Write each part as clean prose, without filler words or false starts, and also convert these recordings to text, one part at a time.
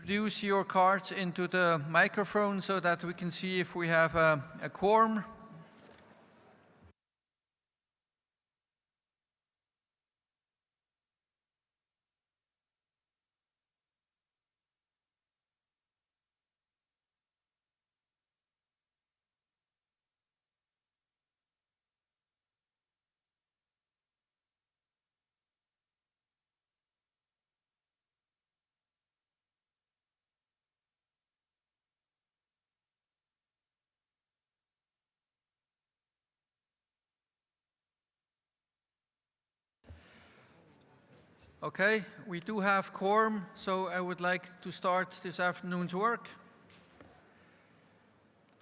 introduce your cards into the microphone so that we can see if we have a quorum. Okay, we do have quorum, so I would like to start this afternoon's work.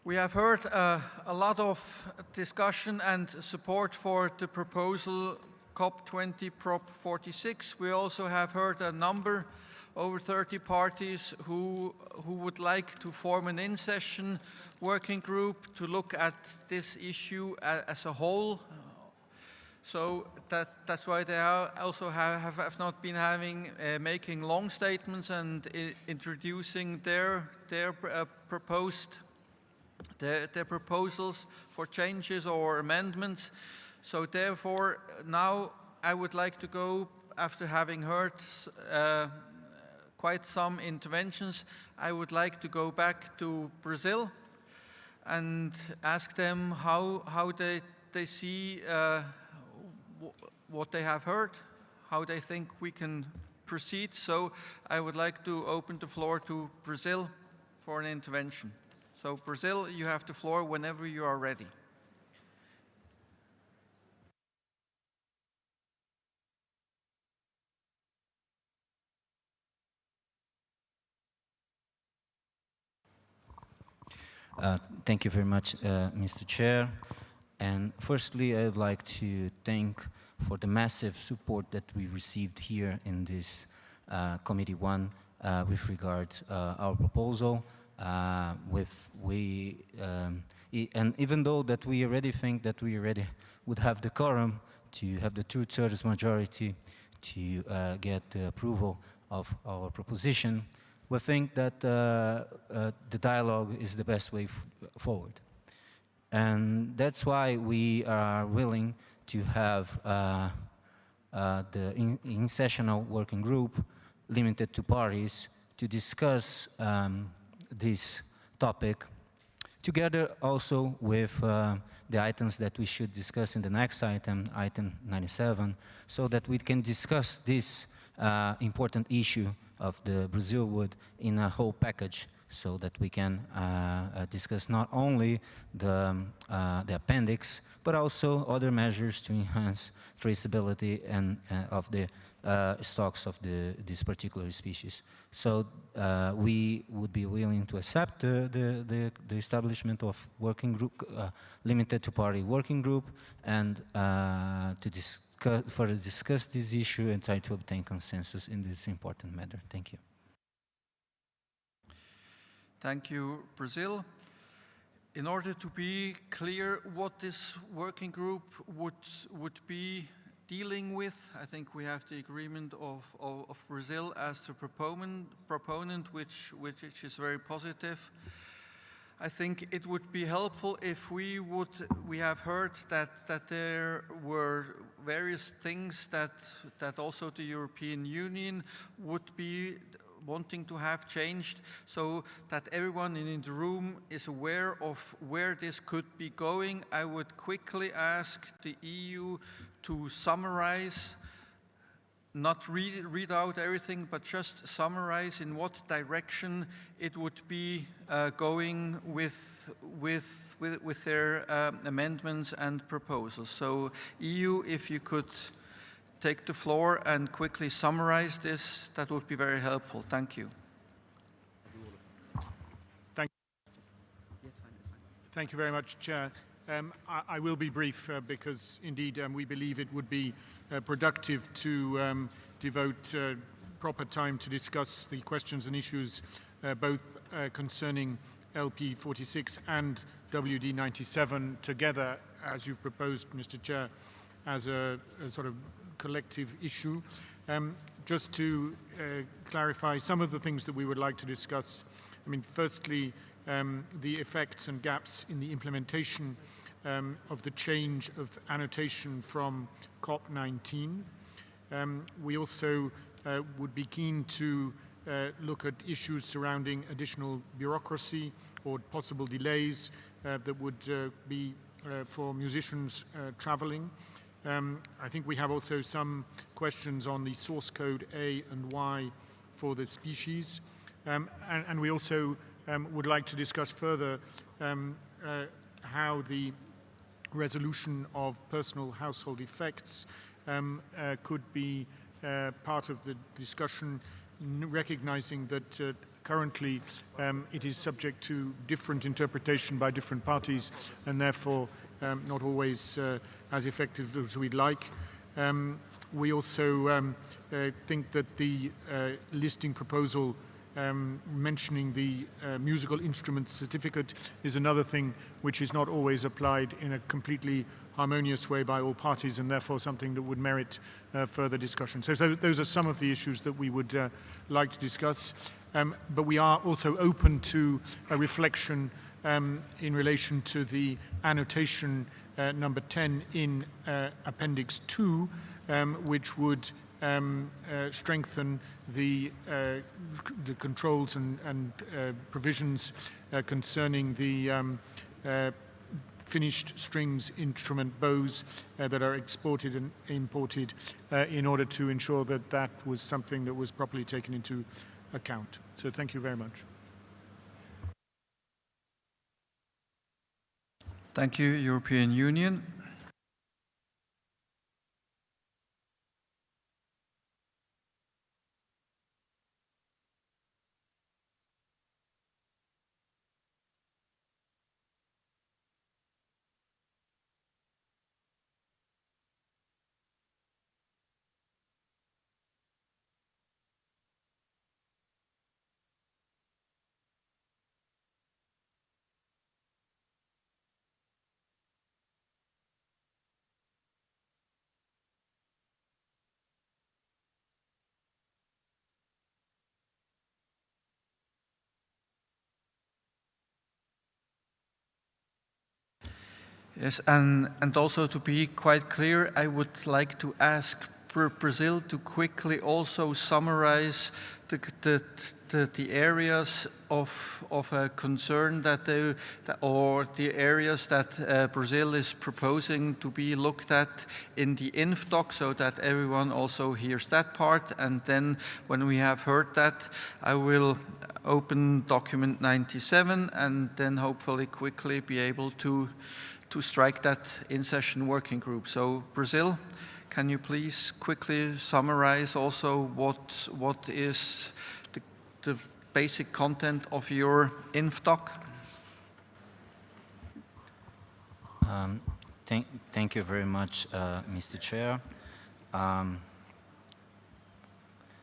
We have heard a lot of discussion and support for the proposal CoP20 Prop 46. We also have heard a number, over 30 parties, who would like to form an in-session working group to look at this issue as a whole. So that's why they also have not been making long statements and introducing their proposals for changes or amendments. So therefore, now I would like to go, after having heard quite some interventions, I would like to go back to Brazil and ask them how they see what they have heard, how they think we can proceed. So I would like to open the floor to Brazil for an intervention. So Brazil, you have the floor whenever you are ready. Thank you very much, Mr. Chair. And firstly, I'd like to thank for the massive support that we received here in this Committee 1 with regards our proposal. And even though that we already think that we already would have the quorum to have the 2/3 majority to get the approval of our proposition, we think that the dialogue is the best way forward. And that's why we are willing to have the in-sessional working group limited to parties to discuss this topic, together also with the items that we should discuss in the next item, item 97, so that we can discuss this important issue of the Brazil wood in a whole package, so that we can discuss not only the appendix, but also other measures to enhance traceability and of the stocks of this particular species. So we would be willing to accept the establishment of working group, limited to party working group, and to further discuss this issue and try to obtain consensus in this important matter. Thank you. Thank you, Brazil. In order to be clear what this working group would be dealing with, I think we have the agreement of Brazil as the proponent, which is very positive. I think it would be helpful if we have heard that there were various things that also the European Union would be wanting to have changed, so that everyone in the room is aware of where this could be going. I would quickly ask the EU to summarize, not read out everything, but just summarize in what direction it would be going with their amendments and proposals. So EU, if you could take the floor and quickly summarize this, that would be very helpful. Thank you. Thank you very much, Chair. I will be brief because indeed we believe it would be productive to devote proper time to discuss the questions and issues both concerning LP 46 and WD 97 together, as you proposed, Mr. Chair, as a sort of collective issue. Just to clarify some of the things that we would like to discuss. I mean, firstly, the effects and gaps in the implementation of the change of annotation from CoP19. We also would be keen to look at issues surrounding additional bureaucracy or possible delays that would be for musicians traveling. I think we have also some questions on the source code A and Y for the species. And we also would like to discuss further how the resolution of personal household effects could be part of the discussion, recognizing that currently it is subject to different interpretation by different parties and therefore not always as effective as we'd like. We also think that the listing proposal mentioning the musical instrument certificate is another thing which is not always applied in a completely harmonious way by all parties and therefore something that would merit further discussion. So those are some of the issues that we would like to discuss. But we are also open to a reflection in relation to the annotation number 10 in Appendix 2, which would strengthen the controls and provisions concerning the finished strings instrument bows that are exported and imported in order to ensure that that was something that was properly taken into account. So thank you very much. Thank you, European Union. Yes, and also to be quite clear, I would like to ask Brazil to quickly also summarize the areas of concern that or the areas that Brazil is proposing to be looked at in the INFDOC, so that everyone also hears that part. And then when we have heard that, I will open document 97 and then hopefully quickly be able to strike that in-session working group. So Brazil, can you please quickly summarize also what is the basic content of your INFDOC? Thank you very much, Mr. Chair.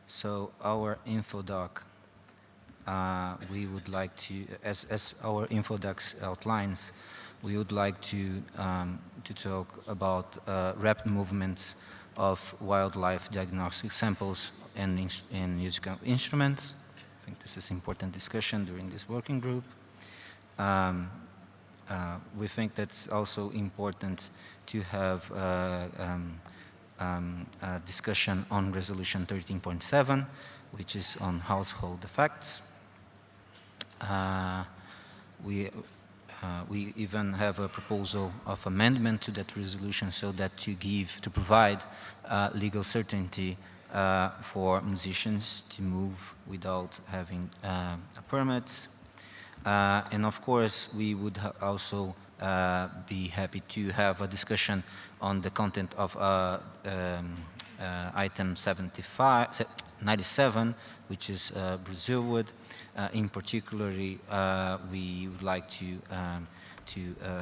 So our InfoDoc, we would like to, as our InfoDoc outlines, we would like to talk about rapid movements of wildlife diagnostic samples and musical instruments. I think this is important discussion during this working group. We think that's also important to have a discussion on resolution 13.7, which is on household effects. We even have a proposal of amendment to that resolution so that to provide legal certainty for musicians to move without having permits. And of course, we would also be happy to have a discussion on the content of item 97, which is Brazilwood. In particularly, we would like to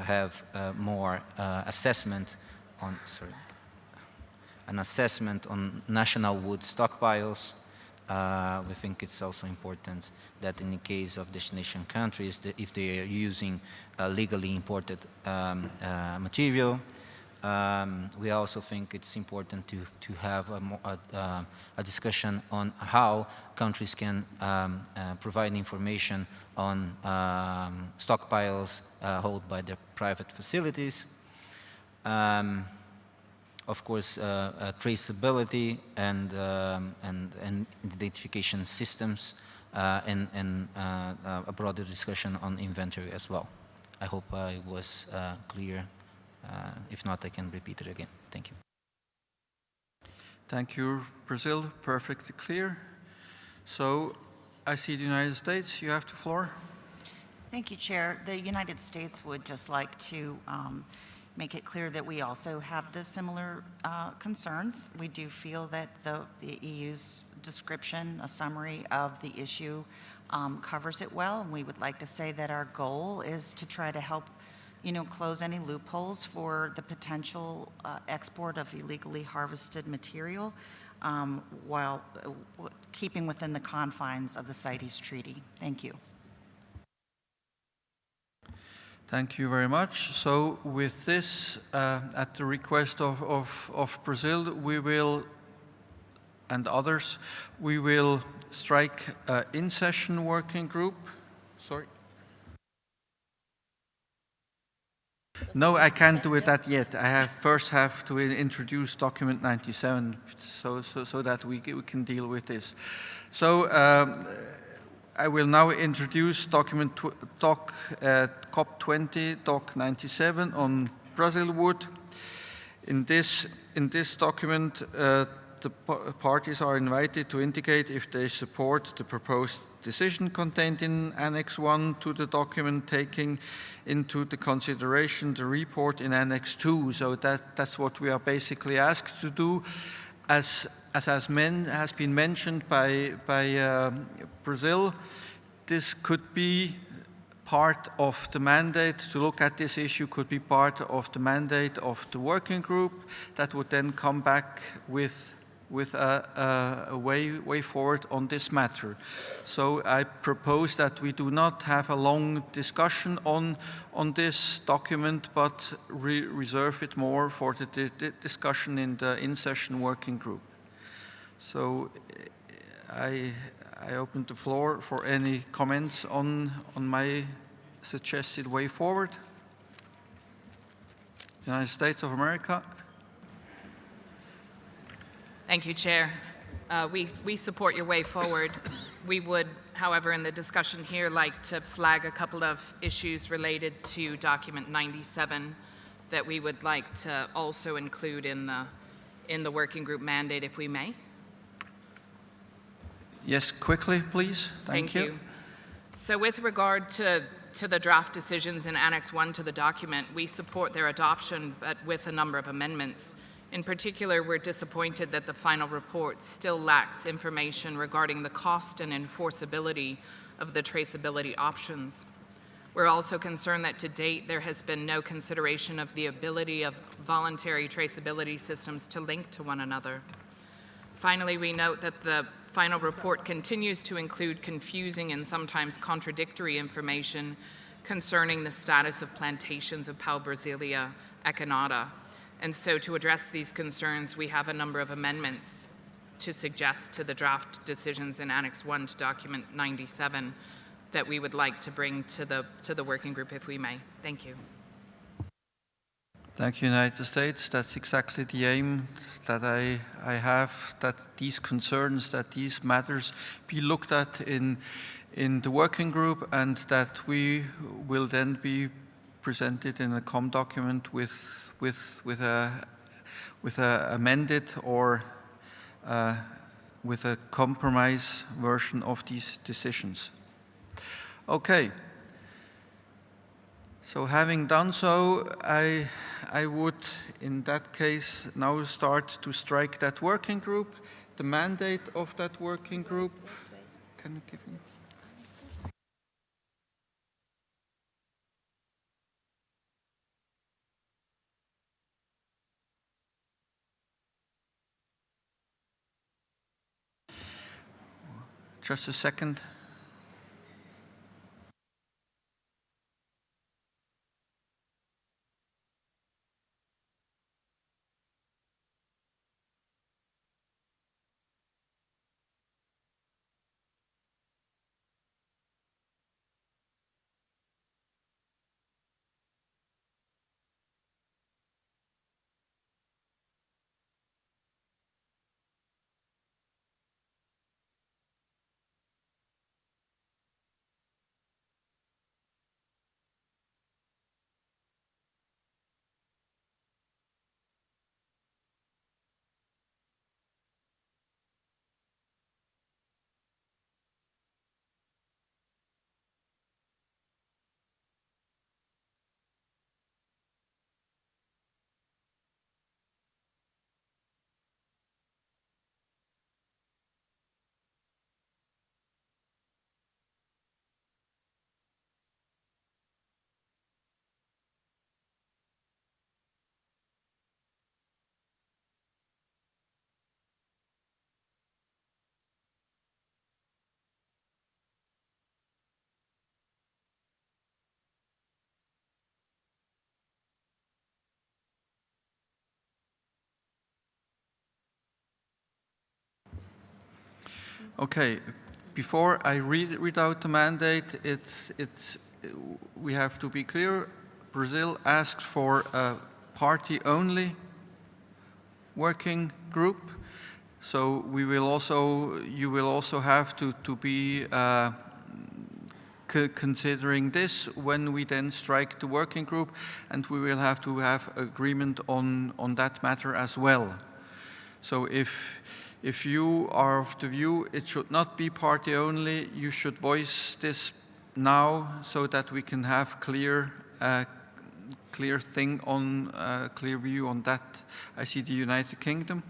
have more assessment on an assessment on national wood stockpiles. We think it's also important that in the case of destination countries, that if they are using legally imported material, we also think it's important to have a discussion on how countries can provide information on stockpiles held by their private facilities. Of course, traceability and identification systems, and a broader discussion on inventory as well. I hope I was clear. If not, I can repeat it again. Thank you. Thank you, Brazil. Perfectly clear. So I see the United States. You have the floor. Thank you, Chair. The United States would just like to make it clear that we also have the similar concerns. We do feel that the EU's description, a summary of the issue, covers it well, and we would like to say that our goal is to try to help, close any loopholes for the potential export of illegally harvested material, while keeping within the confines of the CITES Treaty. Thank you. Thank you very much. So with this, at the request of Brazil, we will, and others, we will strike an in-session working group. Sorry. No, I can't do it that yet. I first have to introduce document 97 so that we can deal with this. So I will now introduce document CoP20 Doc 97 on Brazil wood. In this document, the parties are invited to indicate if they support the proposed decision contained in Annex 1 to the document, taking into the consideration the report in Annex 2. So that's what we are basically asked to do. As has been mentioned by Brazil, this could be part of the mandate to look at this issue, could be part of the mandate of the working group that would then come back with a way forward on this matter. So I propose that we do not have a long discussion on this document, but reserve it more for the discussion in the in-session working group. So I open the floor for any comments on my suggested way forward. United States of America. Thank you, Chair. We support your way forward. We would, however, in the discussion here, like to flag a couple of issues related to document 97 that we would like to also include in the working group mandate, if we may. Yes, quickly, please. Thank you. So with regard to the draft decisions in Annex 1 to the document, we support their adoption, but with a number of amendments. In particular, we're disappointed that the final report still lacks information regarding the cost and enforceability of the traceability options. We're also concerned that to date there has been no consideration of the ability of voluntary traceability systems to link to one another. Finally, we note that the final report continues to include confusing and sometimes contradictory information concerning the status of plantations of Brasilia echinata. And so to address these concerns, we have a number of amendments to suggest to the draft decisions in Annex 1 to document 97 that we would like to bring to the working group, if we may. Thank you. Thank you, United States. That's exactly the aim that I have, that these concerns, that these matters be looked at in the working group, and that we will then be presented in a COM document with a amended or with a compromise version of these decisions. Okay. So having done so, I would, in that case, now start to strike that working group, the mandate of that working group. Can you give me? Just a second. Okay, before I read out the mandate, we have to be clear. Brazil asked for a party-only working group, so you will also have to be considering this when we then strike the working group, and we will have to have agreement on that matter as well. So if you are of the view it should not be party only, you should voice this now so that we can have clear view on that. I see the United Kingdom.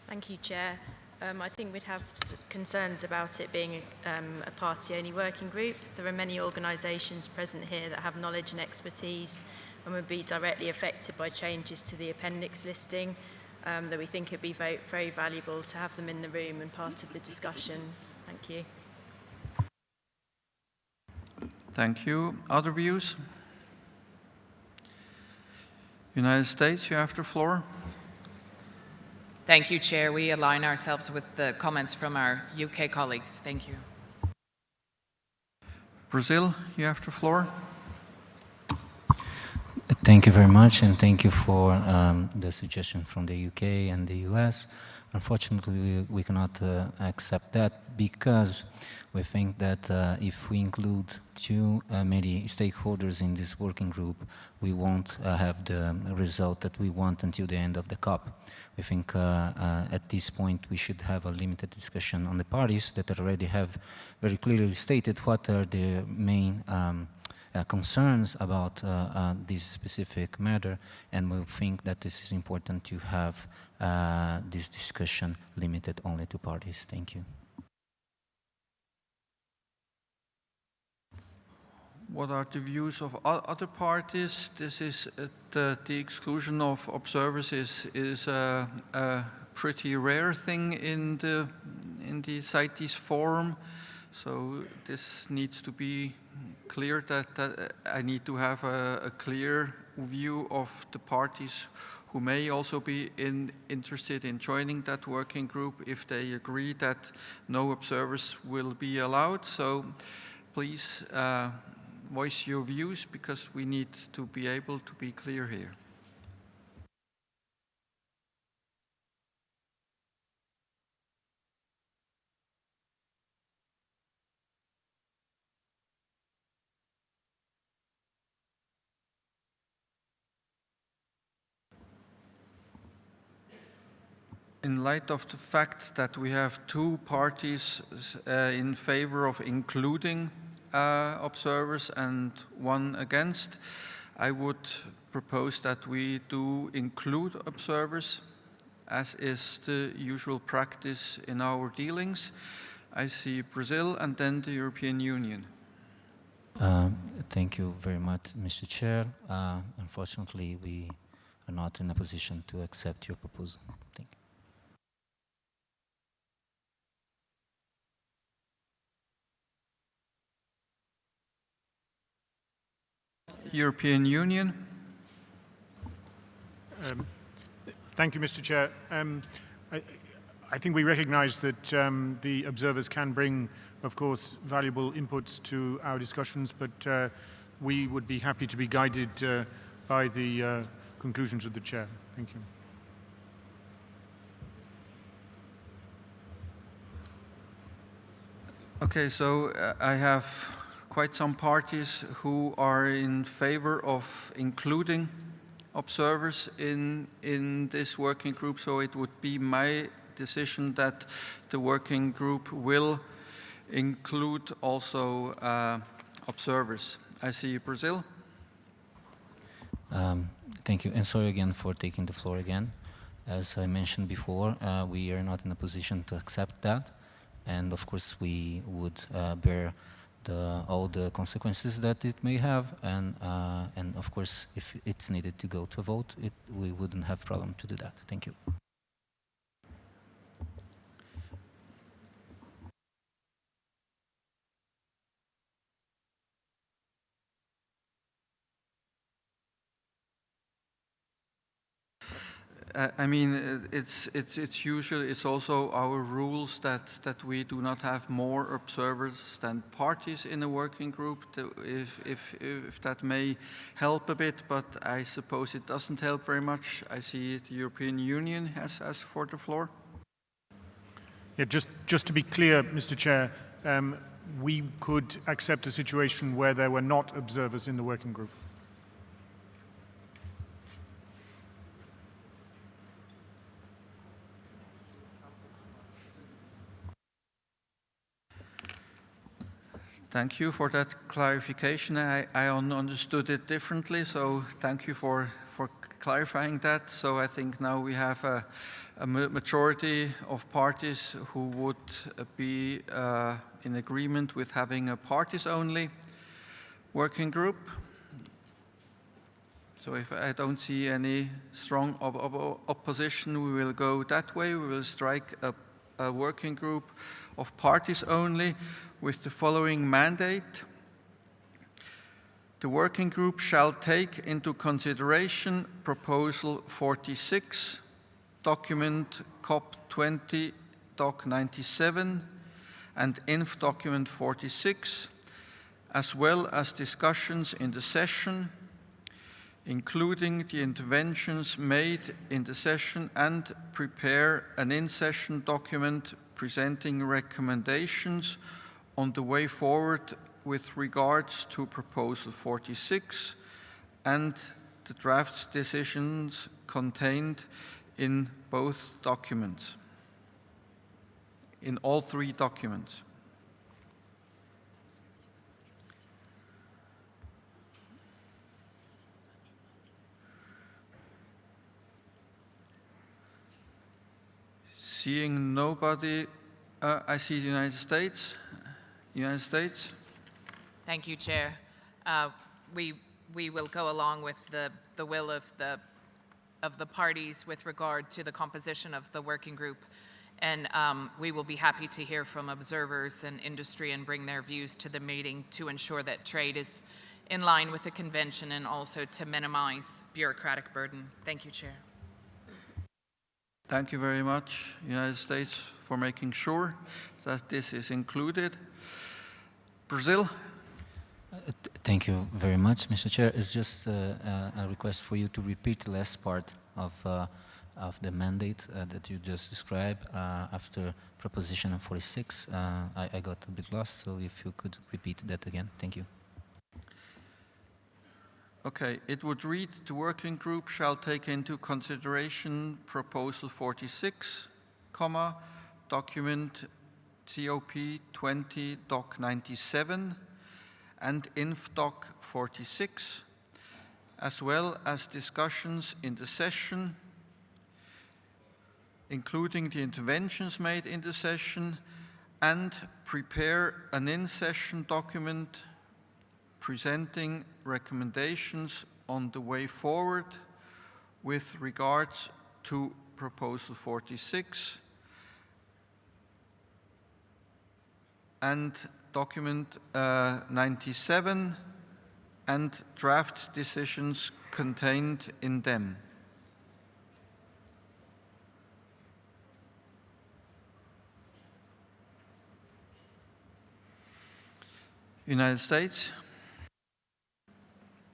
Thank you, Chair. I think we'd have concerns about it being a party-only working group. There are many organisations present here that have knowledge and expertise and would be directly affected by changes to the appendix listing, that we think it would be very, very valuable to have them in the room and part of the discussions. Thank you. Thank you. Other views? United States, you have the floor. Thank you, Chair. We align ourselves with the comments from our UK colleagues. Thank you. Brazil, you have the floor. Thank you very much, and thank you for the suggestion from the UK and the US. Unfortunately, we cannot accept that because we think that if we include too many stakeholders in this working group, we won't have the result that we want until the end of the COP. We think at this point we should have a limited discussion on the parties that already have very clearly stated what are the main concerns about this specific matter, and we think that this is important to have this discussion limited only to parties. Thank you. What are the views of other parties? This is the exclusion of observers is a pretty rare thing in the CITES forum. So this needs to be clear that I need to have a clear view of the parties who may also be interested in joining that working group if they agree that no observers will be allowed. So please voice your views, because we need to be able to be clear here. In light of the fact that we have two parties in favor of including observers and one against, I would propose that we do include observers, as is the usual practice in our dealings. I see Brazil and then the European Union. Thank you very much, Mr. Chair. Unfortunately, we are not in a position to accept your proposal. Thank you. European Union. Thank you, Mr. Chair. I think we recognize that the observers can bring, of course, valuable inputs to our discussions, but we would be happy to be guided by the conclusions of the Chair. Thank you. Okay, so I have quite some parties who are in favor of including observers in this working group, so it would be my decision that the working group will include also observers. I see Brazil. Thank you, and sorry again for taking the floor again. As I mentioned before, we are not in a position to accept that, and of course we would bear all the consequences that it may have, and of course, if it's needed to go to a vote, we wouldn't have problem to do that. Thank you. I mean, it's usually, it's also our rules that we do not have more observers than parties in a working group, if that may help a bit, but I suppose it doesn't help very much. I see the European Union has asked for the floor. Yeah, just to be clear, Mr. Chair, we could accept a situation where there were not observers in the working group. Thank you for that clarification. I understood it differently, so thank you for clarifying that. So I think now we have a majority of parties who would be in agreement with having a parties-only working group. So if I don't see any strong opposition, we will go that way. We will strike a working group of parties only with the following mandate. The working group shall take into consideration Proposal 46, document CoP20, Doc 97, and INF document 46, as well as discussions in the session, including the interventions made in the session, and prepare an in-session document presenting recommendations on the way forward with regards to Proposal 46 and the draft decisions contained in both documents, in all three documents. Seeing nobody, I see the United States. United States. Thank you, Chair. We will go along with the will of the parties with regard to the composition of the working group, and we will be happy to hear from observers and industry and bring their views to the meeting to ensure that trade is in line with the convention and also to minimize bureaucratic burden. Thank you, Chair. Thank you very much, United States, for making sure that this is included. Brazil. Thank you very much, Mr. Chair. It's just a request for you to repeat the last part of the mandate that you just described after Proposition 46. I got a bit lost, so if you could repeat that again. Thank you. Okay, it would read, the working group shall take into consideration Proposal 46, document CoP20 Doc 97 and INF Doc 46, as well as discussions in the session, including the interventions made in the session, and prepare an in-session document presenting recommendations on the way forward with regards to Proposal 46 and document 97 and draft decisions contained in them. United States.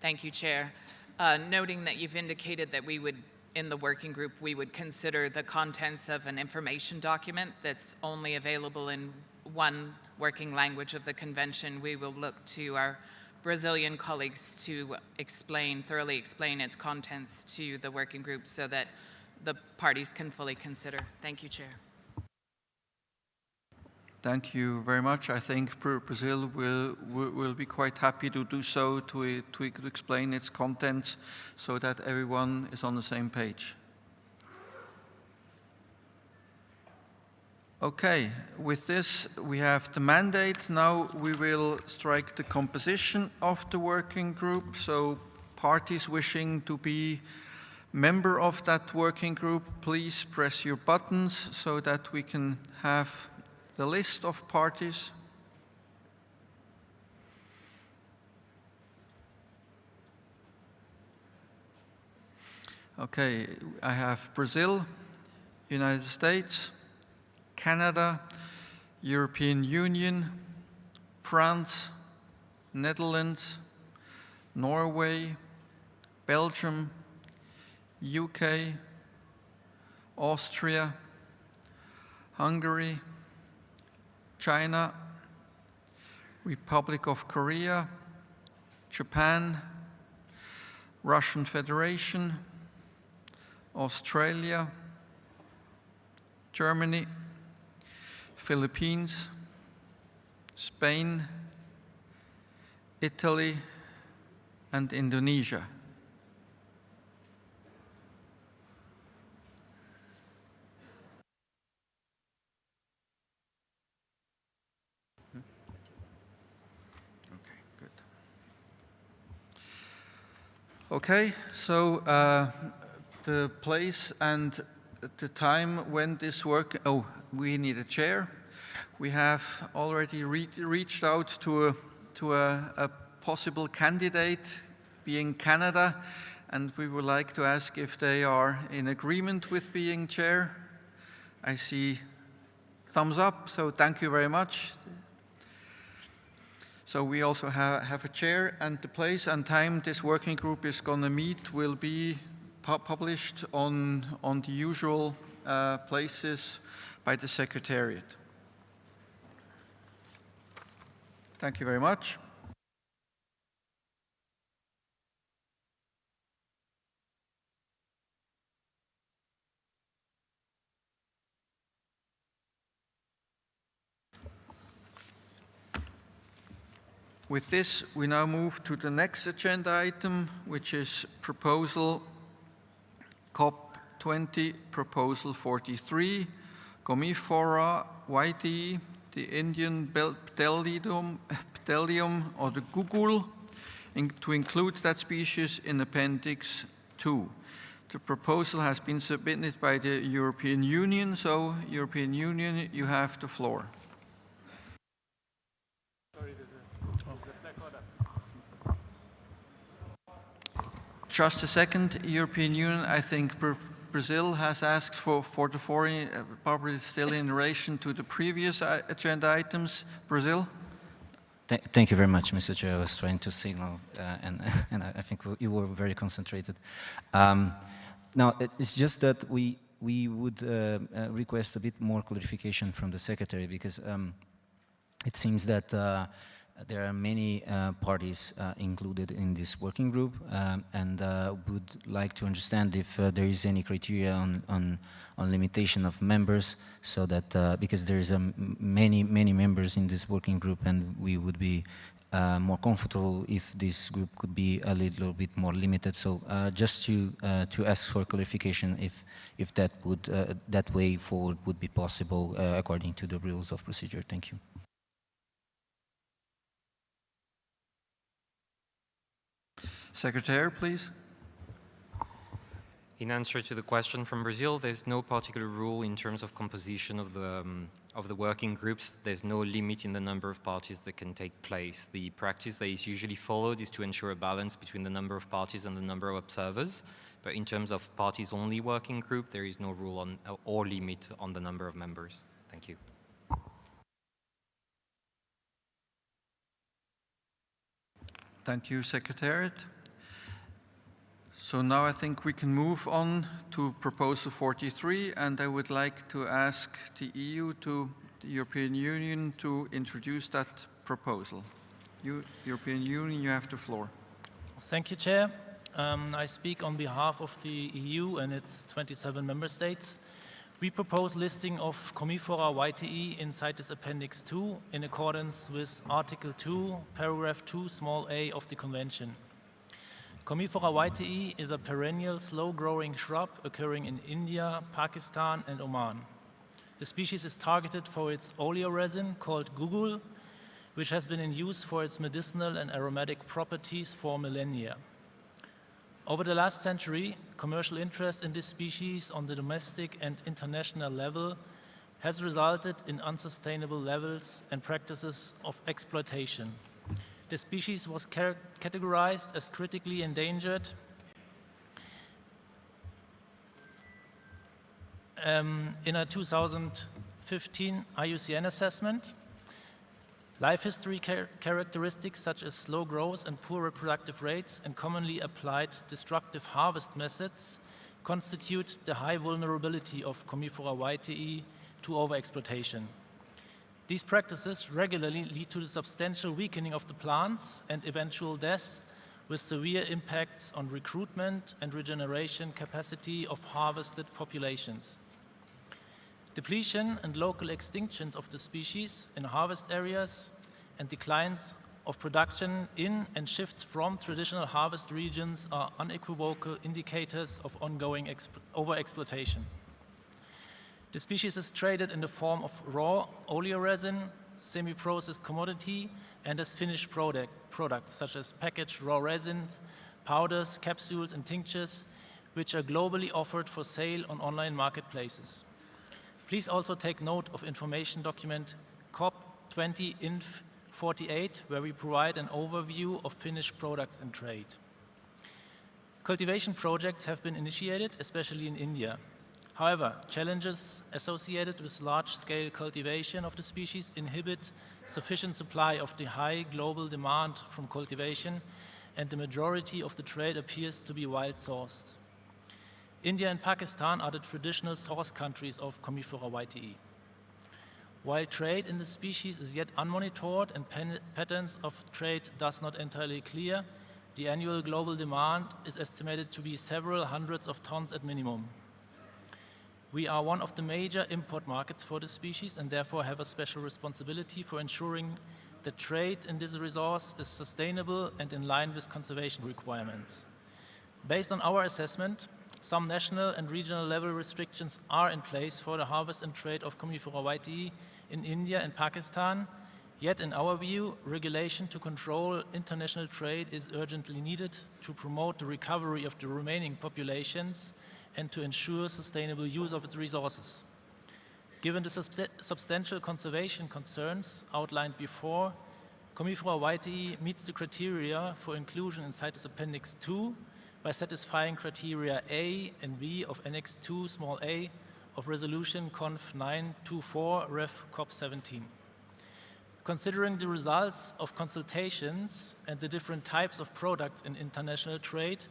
Thank you, Chair. Noting that you've indicated that we would, in the working group, we would consider the contents of an information document that's only available in one working language of the convention, we will look to our Brazilian colleagues to thoroughly explain its contents to the working group so that the parties can fully consider. Thank you, Chair. Thank you very much. I think Brazil will be quite happy to do so, to explain its contents so that everyone is on the same page. Okay, with this we have the mandate. Now we will strike the composition of the working group. So parties wishing to be member of that working group, please press your buttons so that we can have the list of parties. Okay, I have Brazil, United States, Canada, European Union, France, Netherlands, Norway, Belgium, UK, Austria, Hungary, China, Republic of Korea, Japan, Russian Federation, Australia, Germany, Philippines, Spain, Italy, and Indonesia. Okay, good. Okay, so the place and the time when this work, oh, we need a chair. We have already reached out to a possible candidate, being Canada, and we would like to ask if they are in agreement with being chair. I see thumbs up, so thank you very much. So we also have a chair, and the place and time this working group is going to meet will be published on the usual places by the Secretariat. Thank you very much. With this, we now move to the next agenda item, which is proposal CoP20, proposal 43, Commiphora, wightii, the Indian Pterocarpus or the gugul, to include that species in Appendix 2. The proposal has been submitted by the European Union, so European Union, you have the floor. Just a second, European Union, I think Brazil has asked for the floor, probably still in relation to the previous agenda items. Brazil? Thank you very much, Mr. Chair. I was trying to signal, and I think you were very concentrated. Now, it's just that we would request a bit more clarification from the Secretary, because it seems that there are many parties included in this working group, and would like to understand if there is any criteria on limitation of members, so that because there is many members in this working group, and we would be more comfortable if this group could be a little bit more limited. So just to ask for clarification if that would that way forward would be possible according to the rules of procedure. Thank you. Secretary, please. In answer to the question from Brazil, there's no particular rule in terms of composition of the working groups. There's no limit in the number of parties that can take place. The practice that is usually followed is to ensure a balance between the number of parties and the number of observers. But in terms of parties-only working group, there is no rule on or limit on the number of members. Thank you. Thank you, Secretariat. So now I think we can move on to Proposal 43, and I would like to ask the EU, the European Union, to introduce that proposal. European Union, you have the floor. Thank you, Chair. I speak on behalf of the EU and its 27 member states. We propose listing of Commiphora wightii in CITES Appendix 2 in accordance with Article 2, Paragraph 2, small a of the Convention. Commiphora wightii is a perennial, slow-growing shrub occurring in India, Pakistan, and Oman. The species is targeted for its oleoresin called gugul, which has been in use for its medicinal and aromatic properties for millennia. Over the last century, commercial interest in this species on the domestic and international level has resulted in unsustainable levels and practices of exploitation. The species was categorized as critically endangered in a 2015 IUCN assessment, life history characteristics such as slow growth and poor reproductive rates and commonly applied destructive harvest methods constitute the high vulnerability of Commiphora wightii to overexploitation. These practices regularly lead to the substantial weakening of the plants and eventual deaths, with severe impacts on recruitment and regeneration capacity of harvested populations. Depletion and local extinctions of the species in harvest areas and declines of production in and shifts from traditional harvest regions are unequivocal indicators of ongoing overexploitation. The species is traded in the form of raw oleoresin, semi-processed commodity, and as finished products such as packaged raw resins, powders, capsules, and tinctures, which are globally offered for sale on online marketplaces. Please also take note of information document CoP20 Inf 48, where we provide an overview of finished products in trade. Cultivation projects have been initiated, especially in India. However, challenges associated with large-scale cultivation of the species inhibit sufficient supply of the high global demand from cultivation, and the majority of the trade appears to be wild-sourced. India and Pakistan are the traditional source countries of Commiphora wightii. While trade in the species is yet unmonitored and patterns of trade thus not entirely clear, the annual global demand is estimated to be several hundreds of tons at minimum. We are one of the major import markets for this species and therefore have a special responsibility for ensuring that trade in this resource is sustainable and in line with conservation requirements. Based on our assessment, some national and regional level restrictions are in place for the harvest and trade of Commiphora wightii in India and Pakistan, yet in our view, regulation to control international trade is urgently needed to promote the recovery of the remaining populations and to ensure sustainable use of its resources. Given the substantial conservation concerns outlined before, Commiphora wightii meets the criteria for inclusion in CITES Appendix 2 by satisfying criteria A and B of Annex 2 small a of Resolution Conf 924 Ref CoP17. Considering the results of consultations and the different types of products in international trade,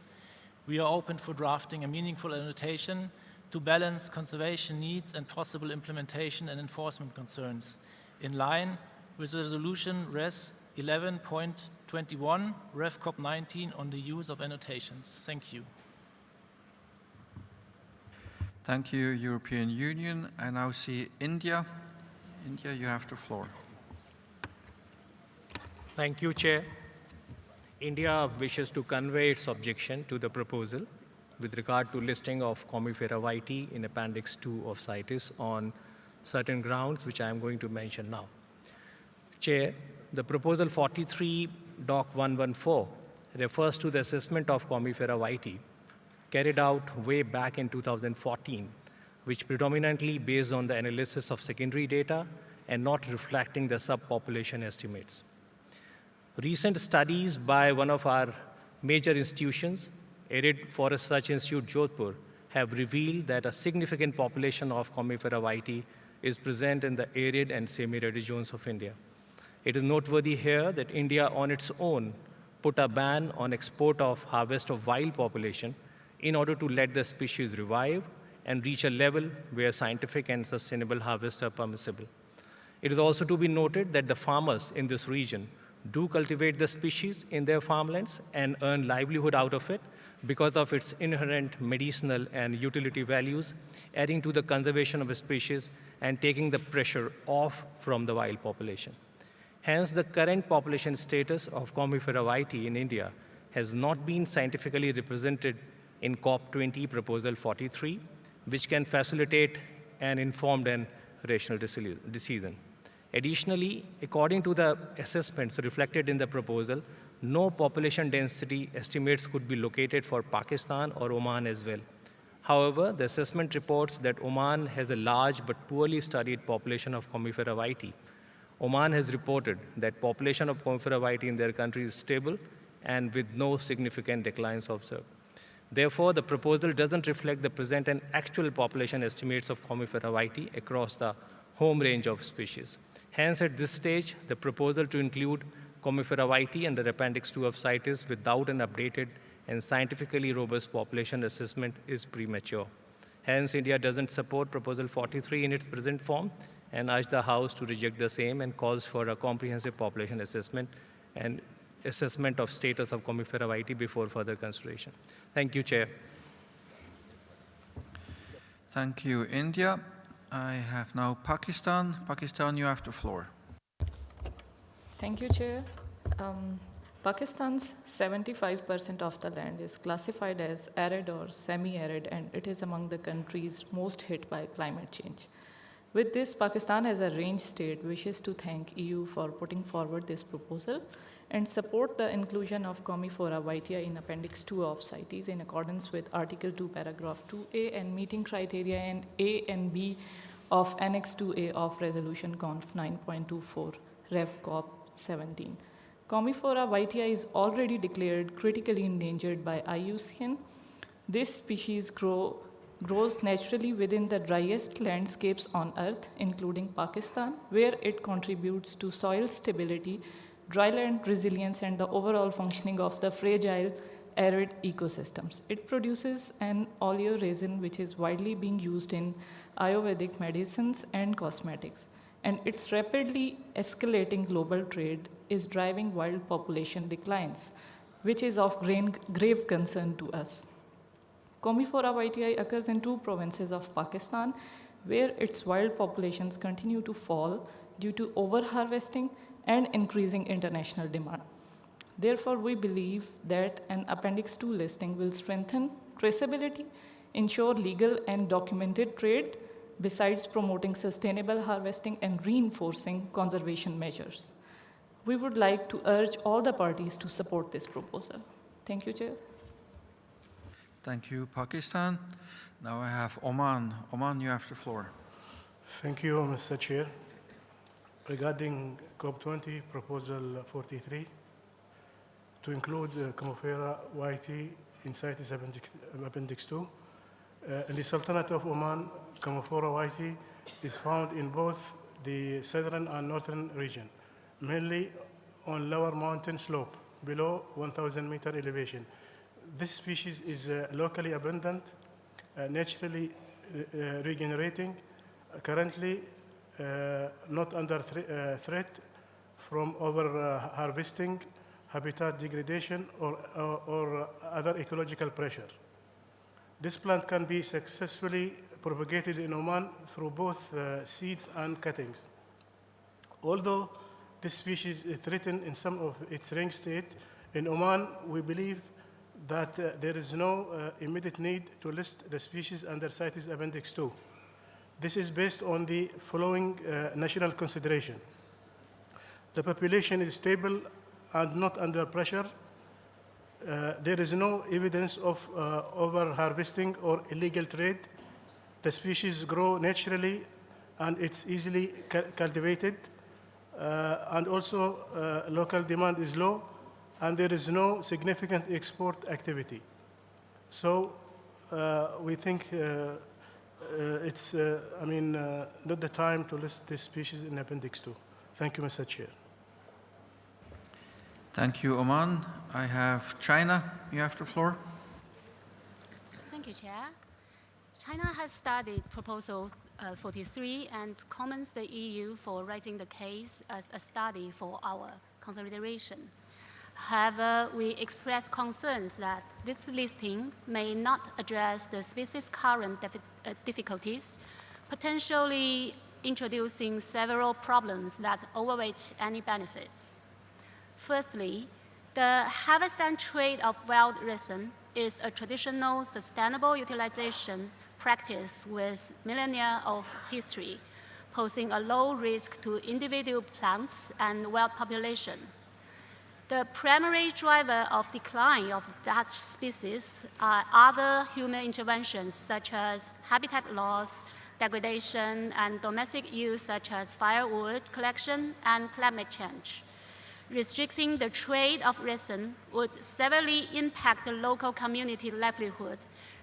we are open for drafting a meaningful annotation to balance conservation needs and possible implementation and enforcement concerns, in line with Resolution Res 11.21 Ref CoP19 on the use of annotations. Thank you. Thank you, European Union. I now see India. India, you have the floor. Thank you, Chair. India wishes to convey its objection to the proposal with regard to listing of Commiphora wightii in Appendix 2 of CITES on certain grounds, which I am going to mention now. Chair, the proposal 43 Doc 114 refers to the assessment of Commiphora wightii carried out way back in 2014, which predominantly based on the analysis of secondary data and not reflecting the subpopulation estimates. Recent studies by one of our major institutions, Arid Forest Research Institute, Jodhpur, have revealed that a significant population of Commiphora wightii is present in the arid and semi-arid zones of India. It is noteworthy here that India on its own put a ban on export of harvest of wild population in order to let the species revive and reach a level where scientific and sustainable harvests are permissible. It is also to be noted that the farmers in this region do cultivate the species in their farmlands and earn livelihood out of it because of its inherent medicinal and utility values, adding to the conservation of a species and taking the pressure off from the wild population. Hence, the current population status of Commiphora wightii in India has not been scientifically represented in CoP20 Proposal 43, which can facilitate an informed and rational decision. Additionally, according to the assessments reflected in the proposal, no population density estimates could be located for Pakistan or Oman as well. However, the assessment reports that Oman has a large but poorly studied population of Commiphora wightii. Oman has reported that population of Commiphora wightii in their country is stable and with no significant declines observed. Therefore, the proposal doesn't reflect the present and actual population estimates of Commiphora wightii across the home range of species. Hence, at this stage, the proposal to include Commiphora wightii under Appendix 2 of CITES without an updated and scientifically robust population assessment is premature. Hence, India doesn't support Proposal 43 in its present form and urge the House to reject the same and calls for a comprehensive population assessment and assessment of status of Commiphora wightii before further consideration. Thank you, Chair. Thank you, India. I have now Pakistan. Pakistan, you have the floor. Thank you, Chair. Pakistan's 75% of the land is classified as arid or semi-arid, and it is among the countries most hit by climate change. With this, Pakistan as a range state wishes to thank EU for putting forward this proposal and support the inclusion of Commiphora wightii in Appendix 2 of CITES in accordance with Article 2, Paragraph 2A and meeting criteria and A and B of Annex 2A of Resolution Conf 9.24, Rev CoP17. Commiphora wightii is already declared critically endangered by IUCN. This species grows naturally within the driest landscapes on Earth, including Pakistan, where it contributes to soil stability, dryland resilience, and the overall functioning of the fragile arid ecosystems. It produces an oleoresin which is widely being used in Ayurvedic medicines and cosmetics, and its rapidly escalating global trade is driving wild population declines, which is of grave concern to us. Commiphora wightii occurs in 2 provinces of Pakistan, where its wild populations continue to fall due to overharvesting and increasing international demand. Therefore, we believe that an Appendix 2 listing will strengthen traceability, ensure legal and documented trade, besides promoting sustainable harvesting and reinforcing conservation measures. We would like to urge all the parties to support this proposal. Thank you, Chair. Thank you, Pakistan. Now I have Oman. Oman, you have the floor. Thank you, Mr. Chair. Regarding CoP20 Proposal 43, to include Commiphora wightii in CITES Appendix 2, in the Sultanate of Oman, Commiphora wightii is found in both the southern and northern region, mainly on lower mountain slope below 1,000 meter elevation. This species is locally abundant, naturally regenerating, currently not under threat from over-harvesting, habitat degradation, or other ecological pressure. This plant can be successfully propagated in Oman through both seeds and cuttings. Although this species is threatened in some of its range state, in Oman we believe that there is no immediate need to list the species under CITES Appendix 2. This is based on the following national consideration. The population is stable and not under pressure. There is no evidence of over-harvesting or illegal trade. The species grow naturally and it's easily cultivated. And also local demand is low and there is no significant export activity. So we think it's, not the time to list this species in Appendix 2. Thank you, Mr. Chair. Thank you, Oman. I have China. You have the floor. Thank you, Chair. China has studied Proposal 43 and commends the EU for raising the case as a study for our consideration. However, we express concerns that this listing may not address the species' current difficulties, potentially introducing several problems that overweight any benefits. Firstly, the harvest and trade of wild resin is a traditional sustainable utilization practice with millennia of history, posing a low risk to individual plants and wild population. The primary driver of decline of such species are other human interventions such as habitat loss, degradation, and domestic use such as firewood collection and climate change. Restricting the trade of resin would severely impact the local community livelihood,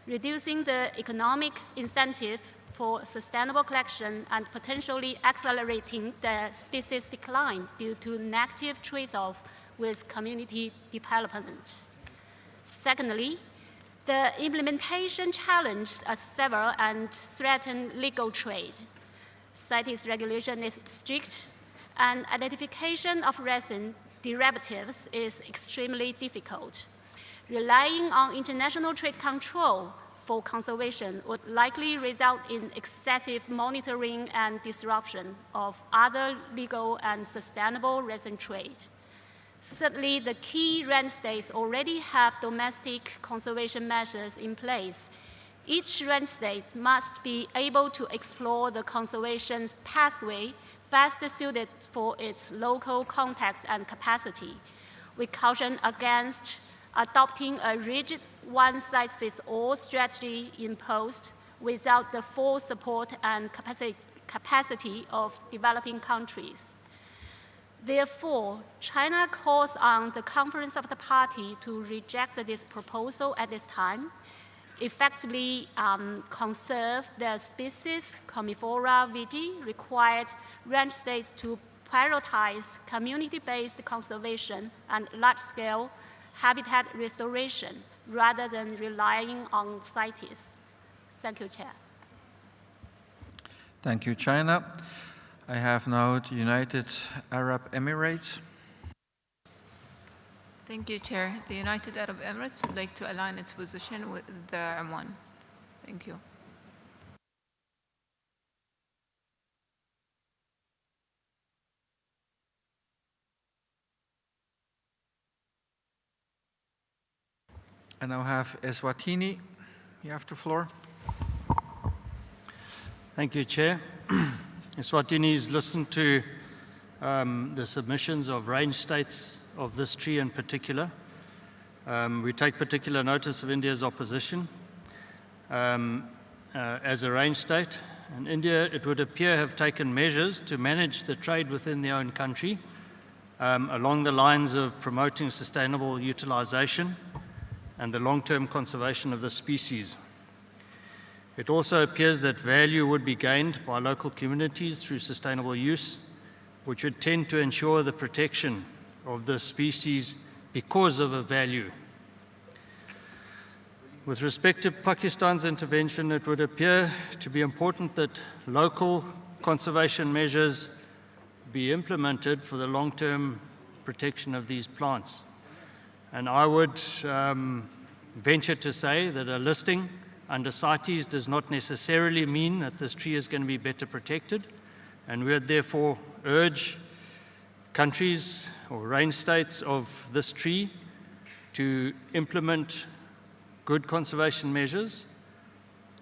reducing the economic incentive for sustainable collection and potentially accelerating the species decline due to negative trade-off with community development. Secondly, the implementation challenges are several and threaten legal trade. CITES regulation is strict, and identification of resin derivatives is extremely difficult. Relying on international trade control for conservation would likely result in excessive monitoring and disruption of other legal and sustainable resin trade. Certainly, the key range states already have domestic conservation measures in place. Each range state must be able to explore the conservation pathway best suited for its local context and capacity. We caution against adopting a rigid one-size-fits-all strategy imposed without the full support and capacity of developing countries. Therefore, China calls on the Conference of the Party to reject this proposal at this time, effectively conserve the species Commiphora wightii, required range states to prioritize community-based conservation and large-scale habitat restoration rather than relying on CITES. Thank you, Chair. Thank you, China. I have now the United Arab Emirates. Thank you, Chair. The United Arab Emirates would like to align its position with the Oman. Thank you. I now have Eswatini. You have the floor. Thank you, Chair. Eswatini has listened to the submissions of range states of this tree in particular. We take particular notice of India's opposition as a range state. And India, it would appear, have taken measures to manage the trade within their own country along the lines of promoting sustainable utilization and the long-term conservation of the species. It also appears that value would be gained by local communities through sustainable use, which would tend to ensure the protection of the species because of a value. With respect to Pakistan's intervention, it would appear to be important that local conservation measures be implemented for the long-term protection of these plants. And I would venture to say that a listing under CITES does not necessarily mean that this tree is going to be better protected, and we would therefore urge countries or range states of this tree to implement good conservation measures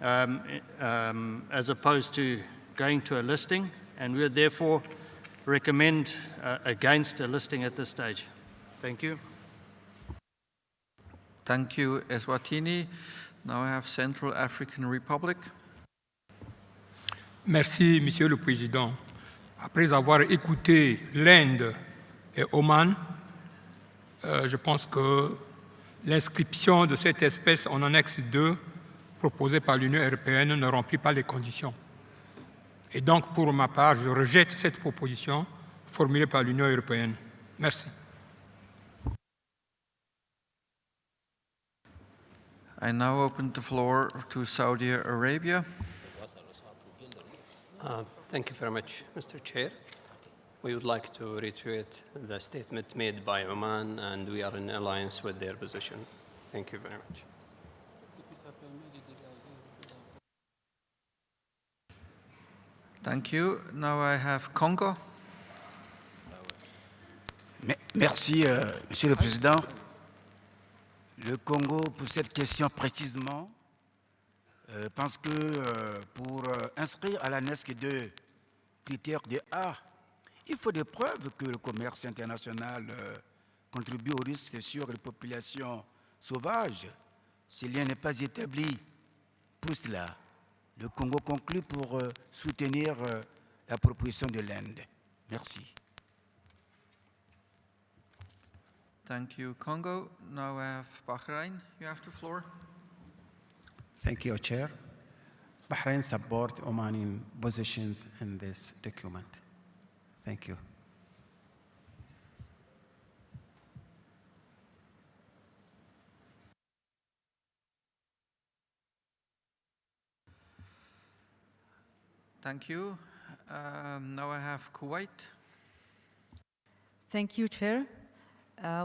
as opposed to going to a listing, and we would therefore recommend against a listing at this stage. Thank you. Thank you, Eswatini. Now I have Central African Republic. Merci, Monsieur le Président. Après avoir écouté l'Inde et Oman, je pense que l'inscription de cette espèce en annexe 2 proposée par l'Union européenne ne remplit pas les conditions. Et donc, pour ma part, je rejette cette proposition formulée par l'Union européenne. Merci. I now open the floor to Saudi Arabia. Thank you very much, Mr. Chair. We would like to reiterate the statement made by Oman, and we are in alliance with their position. Thank you very much. Thank you. Now I have Congo. Merci, Monsieur le Président. Le Congo, pour cette question précisément, pense que pour inscrire à l'annexe 2 critères de A, il faut des preuves que le commerce international contribue au risque sur les populations sauvages. Ce lien n'est pas établi. Pour cela, le Congo conclut pour soutenir la proposition de l'Inde. Merci. Thank you, Congo. Now I have Bahrain. You have the floor. Thank you, Chair. Bahrain support Omani positions in this document. Thank you. Thank you. Now I have Kuwait. Thank you, Chair.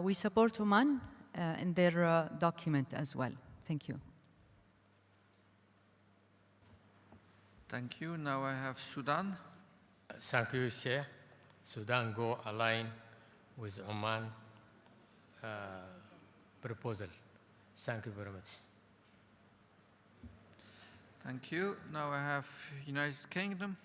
We support Oman in their document as well. Thank you. Thank you. Now I have Sudan. Thank you, Chair. Sudan go align with Oman proposal. Thank you very much. Thank you. Now I have United Kingdom.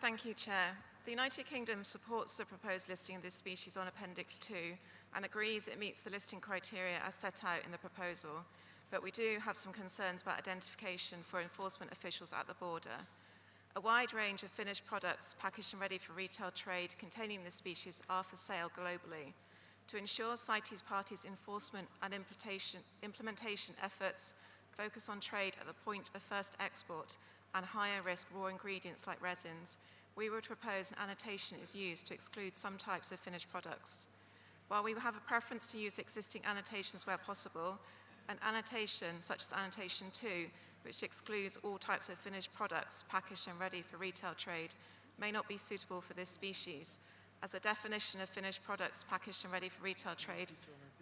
Thank you, Chair. The United Kingdom supports the proposed listing of this species on Appendix 2 and agrees it meets the listing criteria as set out in the proposal, but we do have some concerns about identification for enforcement officials at the border. A wide range of finished products packaged and ready for retail trade containing this species are for sale globally. To ensure CITES parties' enforcement and implementation efforts focus on trade at the point of first export and higher risk raw ingredients like resins, we would propose an annotation is used to exclude some types of finished products. While we have a preference to use existing annotations where possible, an annotation such as Annotation 2, which excludes all types of finished products packaged and ready for retail trade, may not be suitable for this species, as the definition of finished products packaged and ready for retail trade,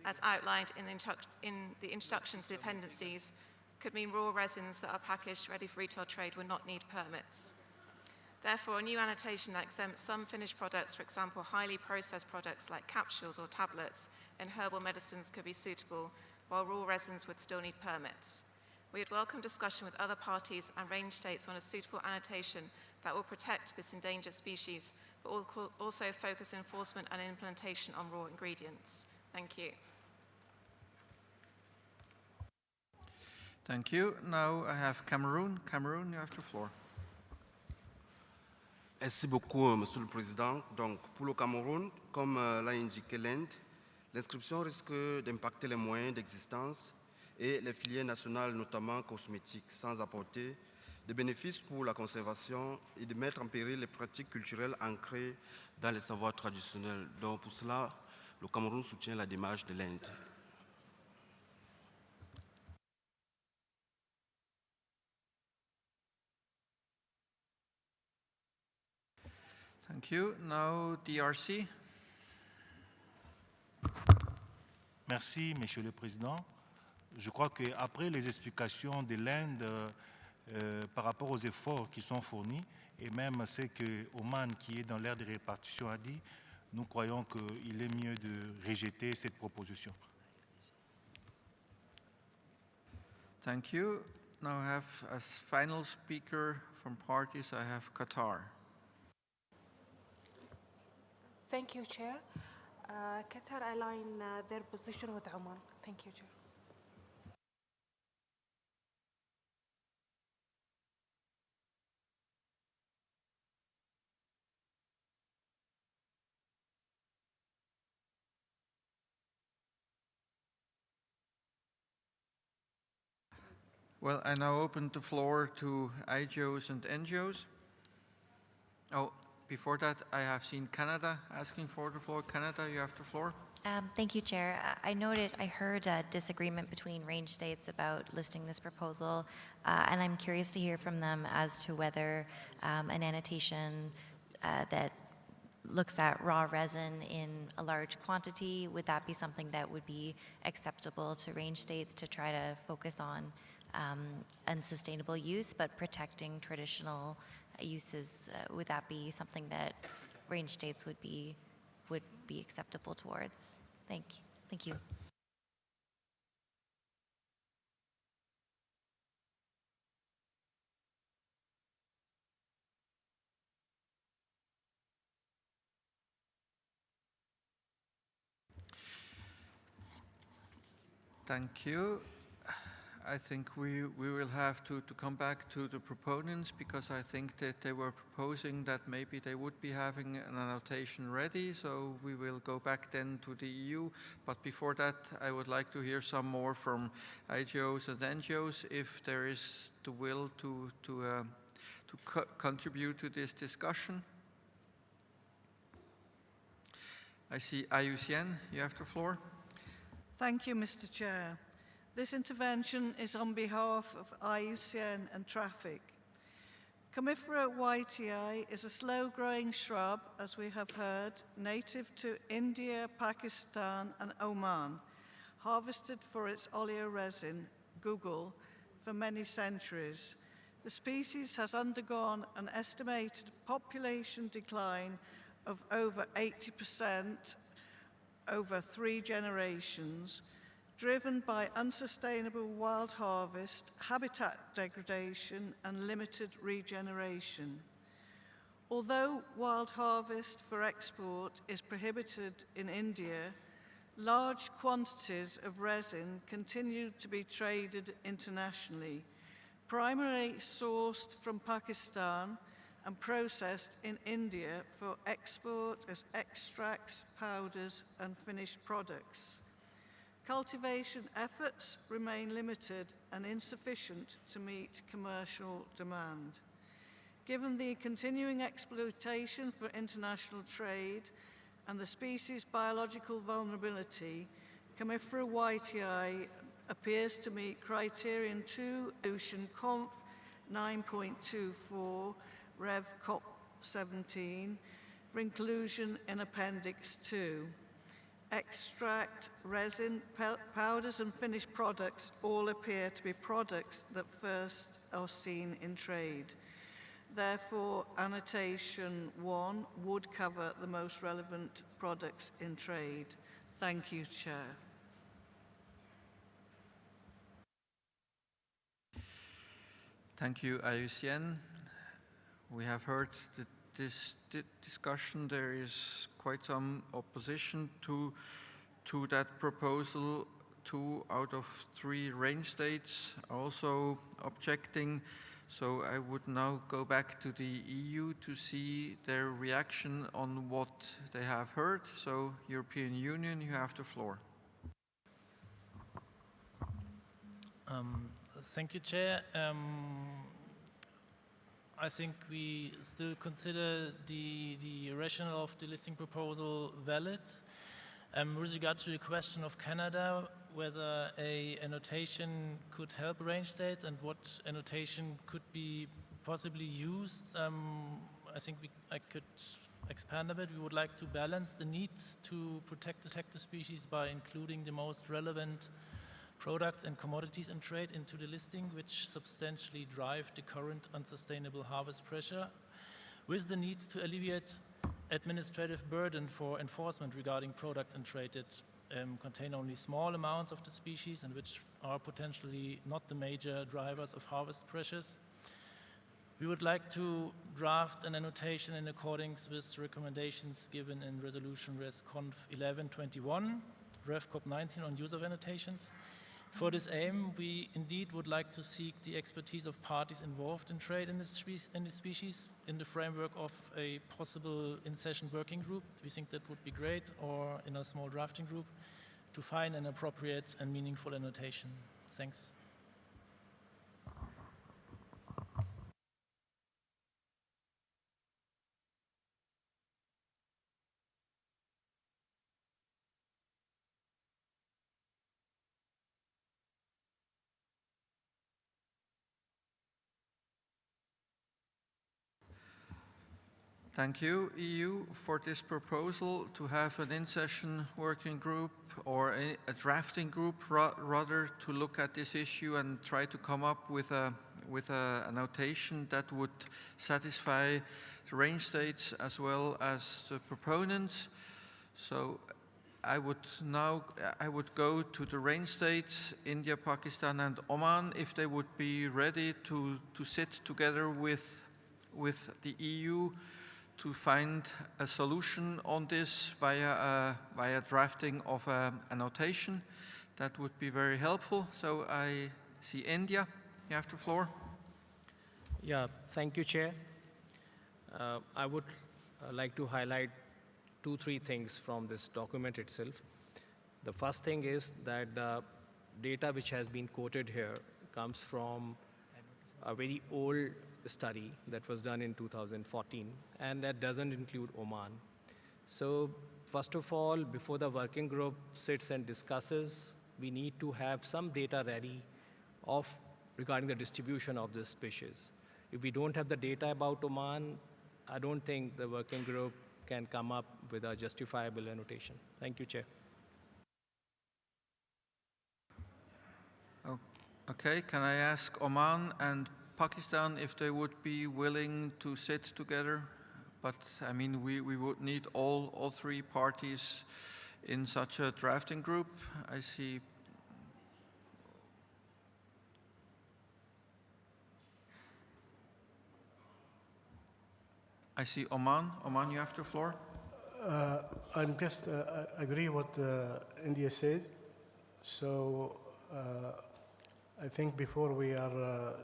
as outlined in the introduction to the appendices, could mean raw resins that are packaged ready for retail trade will not need permits. Therefore, a new annotation that exempts some finished products, for example, highly processed products like capsules or tablets and herbal medicines could be suitable, while raw resins would still need permits. We would welcome discussion with other parties and range states on a suitable annotation that will protect this endangered species, but also focus enforcement and implementation on raw ingredients. Thank you. Thank you. Now I have Cameroon. Cameroon, you have the floor. Merci beaucoup, Monsieur le Président. Donc, pour le Cameroun, comme l'a indiqué l'Inde, l'inscription risque d'impacter les moyens d'existence et les filières nationales, notamment cosmétiques, sans apporter de bénéfices pour la conservation et de mettre en péril les pratiques culturelles ancrées dans les savoirs traditionnels. Donc, pour cela, le Cameroun soutient la démarche de l'Inde. Thank you. Now, DRC. Merci, Monsieur le Président. Je crois qu'après les explications de l'Inde par rapport aux efforts qui sont fournis, et même ce que Oman, qui est dans l'aire de répartition, a dit, nous croyons qu'il est mieux de rejeter cette proposition. Thank you. Now I have as final speaker from parties, I have Qatar. Thank you, Chair. Qatar align their position with Oman. Thank you, Chair. Well, I now open the floor to IGOs and NGOs. Oh, before that, I have seen Canada asking for the floor. Canada, you have the floor. Thank you, Chair. I heard a disagreement between range states about listing this proposal, and I'm curious to hear from them as to whether an annotation that looks at raw resin in a large quantity, would that be something that would be acceptable to range states to try to focus on unsustainable use, but protecting traditional uses? Would that be something that range states would be acceptable towards? Thank you. Thank you. I think we will have to come back to the proponents, because I think that they were proposing that maybe they would be having an annotation ready, so we will go back then to the EU. But before that, I would like to hear some more from IGOs and NGOs if there is the will to contribute to this discussion. I see IUCN, you have the floor. Thank you, Mr. Chair. This intervention is on behalf of IUCN and Traffic. Commiphora wightii is a slow-growing shrub, as we have heard, native to India, Pakistan, and Oman, harvested for its oleoresin, gugul, for many centuries. The species has undergone an estimated population decline of over 80% over 3 generations, driven by unsustainable wild harvest, habitat degradation, and limited regeneration. Although wild harvest for export is prohibited in India, large quantities of resin continue to be traded internationally, primarily sourced from Pakistan and processed in India for export as extracts, powders, and finished products. Cultivation efforts remain limited and insufficient to meet commercial demand. Given the continuing exploitation for international trade and the species' biological vulnerability, Commiphora wightii appears to meet criterion 2 Resolution Conf 9.24 Rev CoP17 for inclusion in Appendix 2. Extract, resin, powders, and finished products all appear to be products that first are seen in trade. Therefore, annotation 1 would cover the most relevant products in trade. Thank you, Chair. Thank you, IUCN. We have heard this discussion. There is quite some opposition to that proposal. 2 out of 3 range states are also objecting. So I would now go back to the EU to see their reaction on what they have heard. So European Union, you have the floor. Thank you, Chair. I think we still consider the rationale of the listing proposal valid. With regard to the question of Canada, whether a annotation could help range states and what annotation could be possibly used, I think I could expand a bit. We would like to balance the need to protect detected species by including the most relevant products and commodities in trade into the listing, which substantially drive the current unsustainable harvest pressure, with the need to alleviate administrative burden for enforcement regarding products in trade that contain only small amounts of the species and which are potentially not the major drivers of harvest pressures. We would like to draft an annotation in accordance with recommendations given in Resolution Res Conf 1121, Rev CoP19 on use of annotations. For this aim, we indeed would like to seek the expertise of parties involved in trade in this species in the framework of a possible in-session working group. We think that would be great, or in a small drafting group, to find an appropriate and meaningful annotation. Thanks. Thank you, EU, for this proposal to have an in-session working group or a drafting group, rather, to look at this issue and try to come up with a annotation that would satisfy the range states as well as the proponents. So I would go to the range states, India, Pakistan, and Oman, if they would be ready to sit together with the EU to find a solution on this via drafting of an annotation. That would be very helpful. So I see India, you have the floor. Yeah, thank you, Chair. I would like to highlight 2-3 things from this document itself. The first thing is that the data which has been quoted here comes from a very old study that was done in 2014, and that doesn't include Oman. So first of all, before the working group sits and discusses, we need to have some data ready regarding the distribution of this species. If we don't have the data about Oman, I don't think the working group can come up with a justifiable annotation. Thank you, Chair. Okay, can I ask Oman and Pakistan if they would be willing to sit together? But I mean, we would need all 3 parties in such a drafting group. I see. I see Oman. Oman, you have the floor. I'm just agree what India says. So I think before we are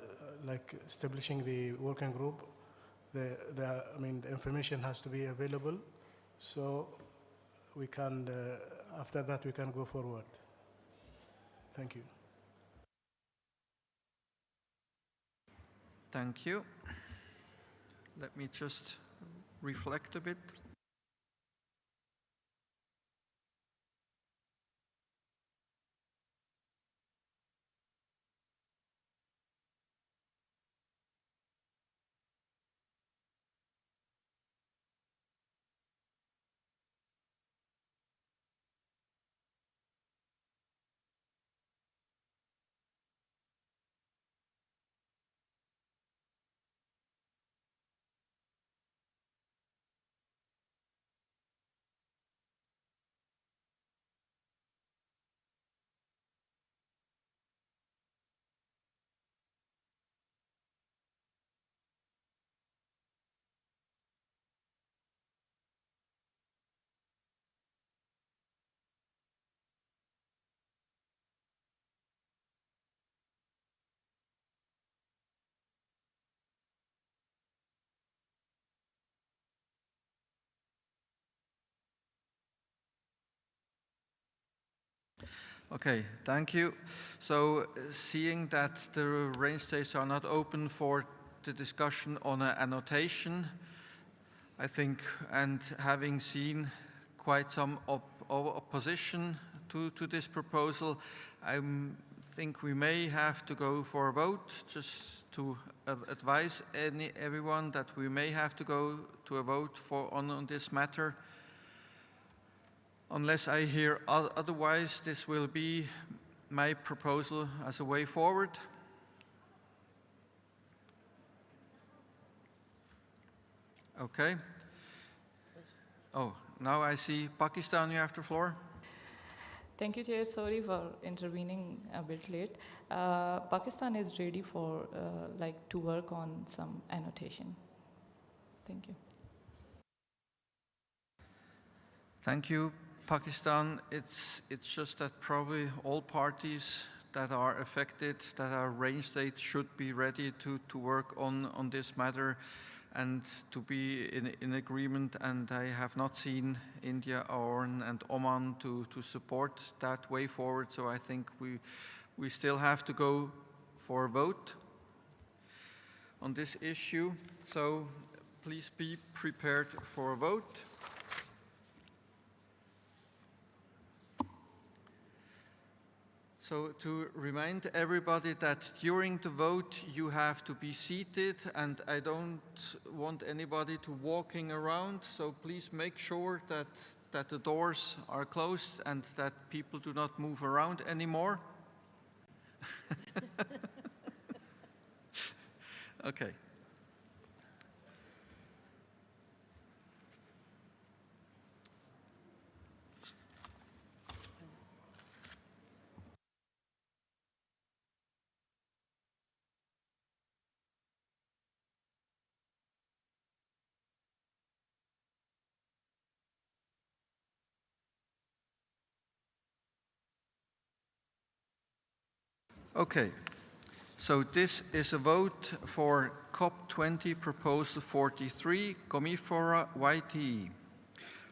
like establishing the working group, the information has to be available. So we can after that we can go forward. Thank you. Thank you. Let me just reflect a bit. Okay, thank you. So seeing that the range states are not open for the discussion on an annotation, I think, and having seen quite some opposition to this proposal, I think we may have to go for a vote, just to advise everyone that we may have to go to a vote on this matter. Unless I hear otherwise, this will be my proposal as a way forward. Okay. Oh, now I see Pakistan, you have the floor. Thank you, Chair. Sorry for intervening a bit late. Pakistan is ready for to work on some annotation. Thank you. Thank you, Pakistan. It's just that probably all parties that are affected, that are range states, should be ready to work on this matter and to be in agreement. And I have not seen India and Oman to support that way forward. So I think we still have to go for a vote on this issue. So please be prepared for a vote. So to remind everybody that during the vote you have to be seated, and I don't want anybody to walking around, so please make sure that the doors are closed and that people do not move around anymore. Okay. Okay, So this is a vote for CoP20 Proposal 43, Commiphora wightii,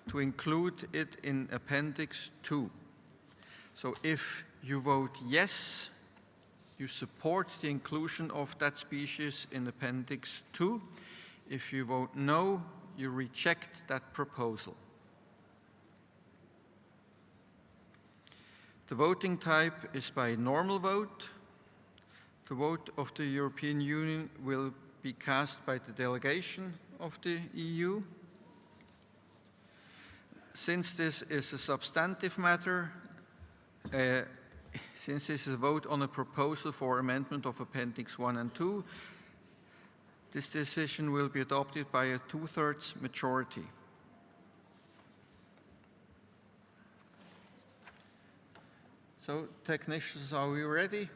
to include it in Appendix 2. So if you vote yes, you support the inclusion of that species in Appendix 2. If you vote no, you reject that proposal. The voting type is by normal vote. The vote of the European Union will be cast by the delegation of the EU. Since this is a substantive matter, since this is a vote on a proposal for amendment of Appendix 1 and 2, this decision will be adopted by a 2/3 majority. So, technicians, are we ready?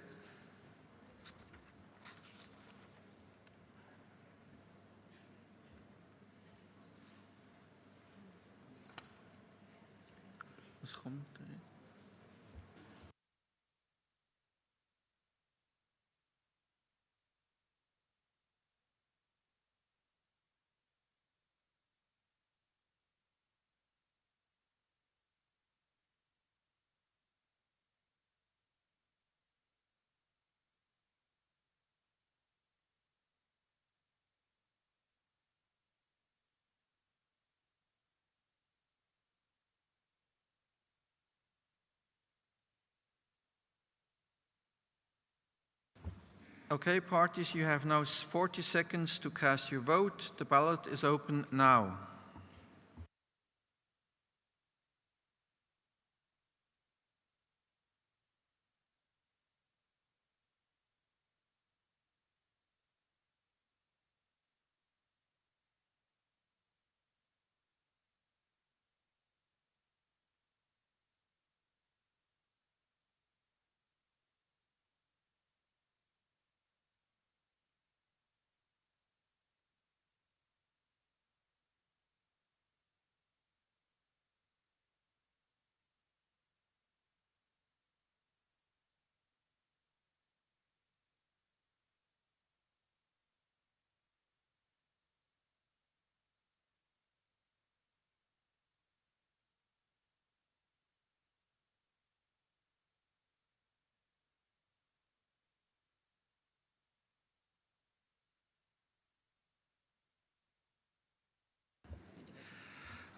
Okay, parties, you have now 40 seconds to cast your vote. The ballot is open now.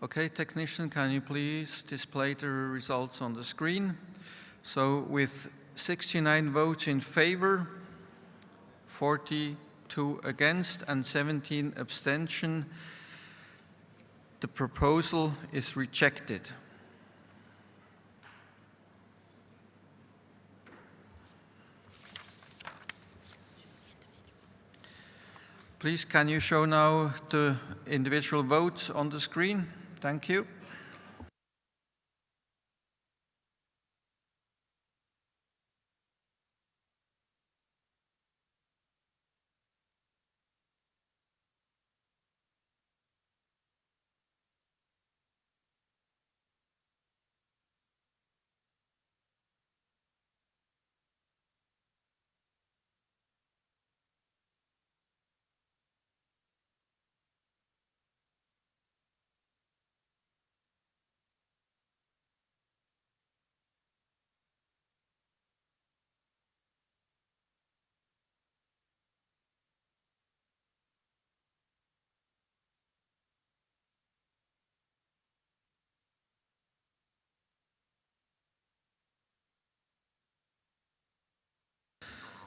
Okay, technician, can you please display the results on the screen? So with 69 votes in favor, 42 against, and 17 abstention, the proposal is rejected. Please, can you show now the individual votes on the screen? Thank you.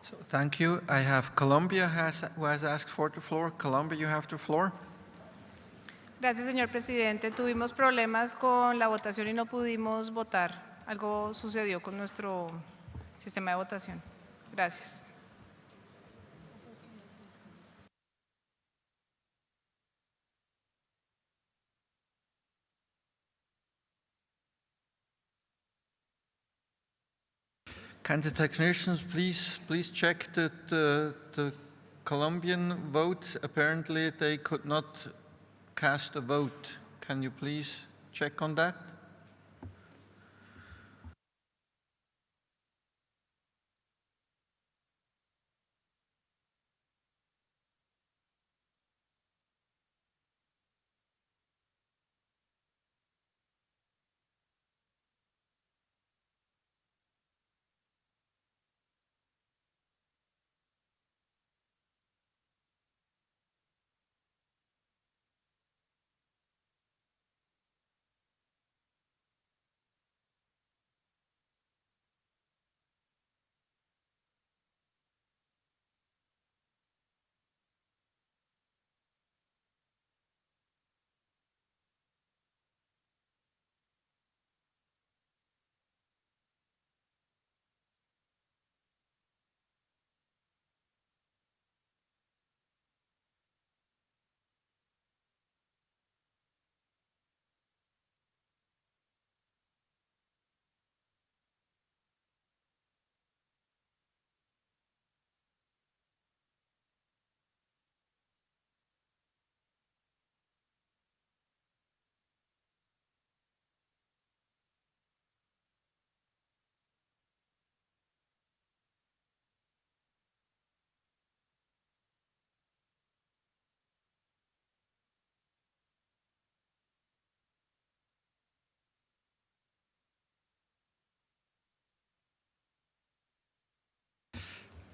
So, thank you. I have Colombia who has asked for the floor. Colombia, you have the floor. Gracias, señor presidente. Tuvimos problemas con la votación y no pudimos votar. Algo sucedió con nuestro sistema de votación. Gracias. Can the technicians please check that the Colombian vote, apparently they could not cast a vote. Can you please check on that?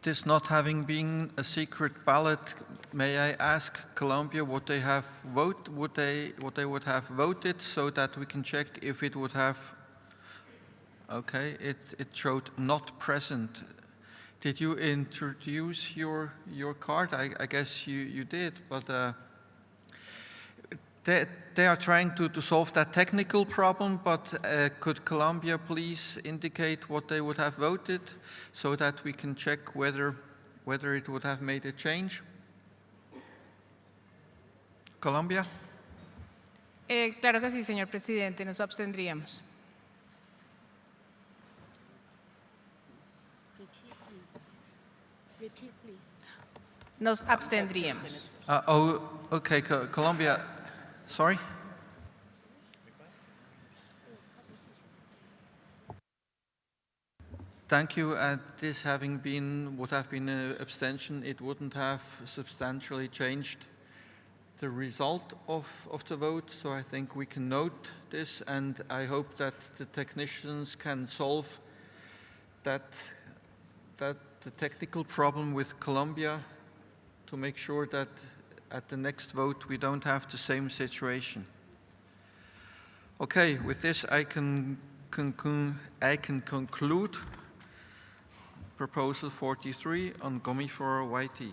this not having been a secret ballot, may I ask Colombia what they have what they would have voted, so that we can check if it would have? Okay, it showed not present. Did you introduce your card? I guess you did, but they are trying to solve that technical problem, but could Colombia please indicate what they would have voted, so that we can check whether it would have made a change? Colombia? Claro que sí, señor presidente, nos abstendríamos. Repeat, please. Nos abstendríamos. Okay, Colombia, sorry? Thank you. This would have been an abstention, it wouldn't have substantially changed the result of the vote, so I think we can note this, and I hope that the technicians can solve that the technical problem with Colombia, to make sure that at the next vote we don't have the same situation. Okay, with this I can conclude Proposal 43 on Commiphora wightii.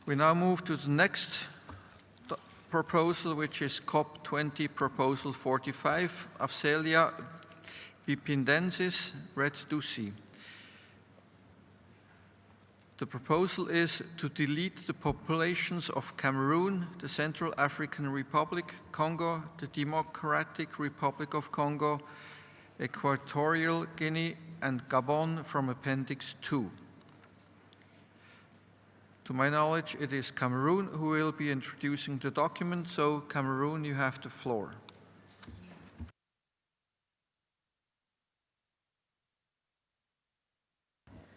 We now move to the next proposal, which is CoP20 Proposal 45, Afzelia bipindensis, red ducy. The proposal is to delete the populations of Cameroon, the Central African Republic, Congo, the Democratic Republic of Congo, Equatorial Guinea, and Gabon from Appendix 2. To my knowledge, it is Cameroon who will be introducing the document, so Cameroon, you have the floor.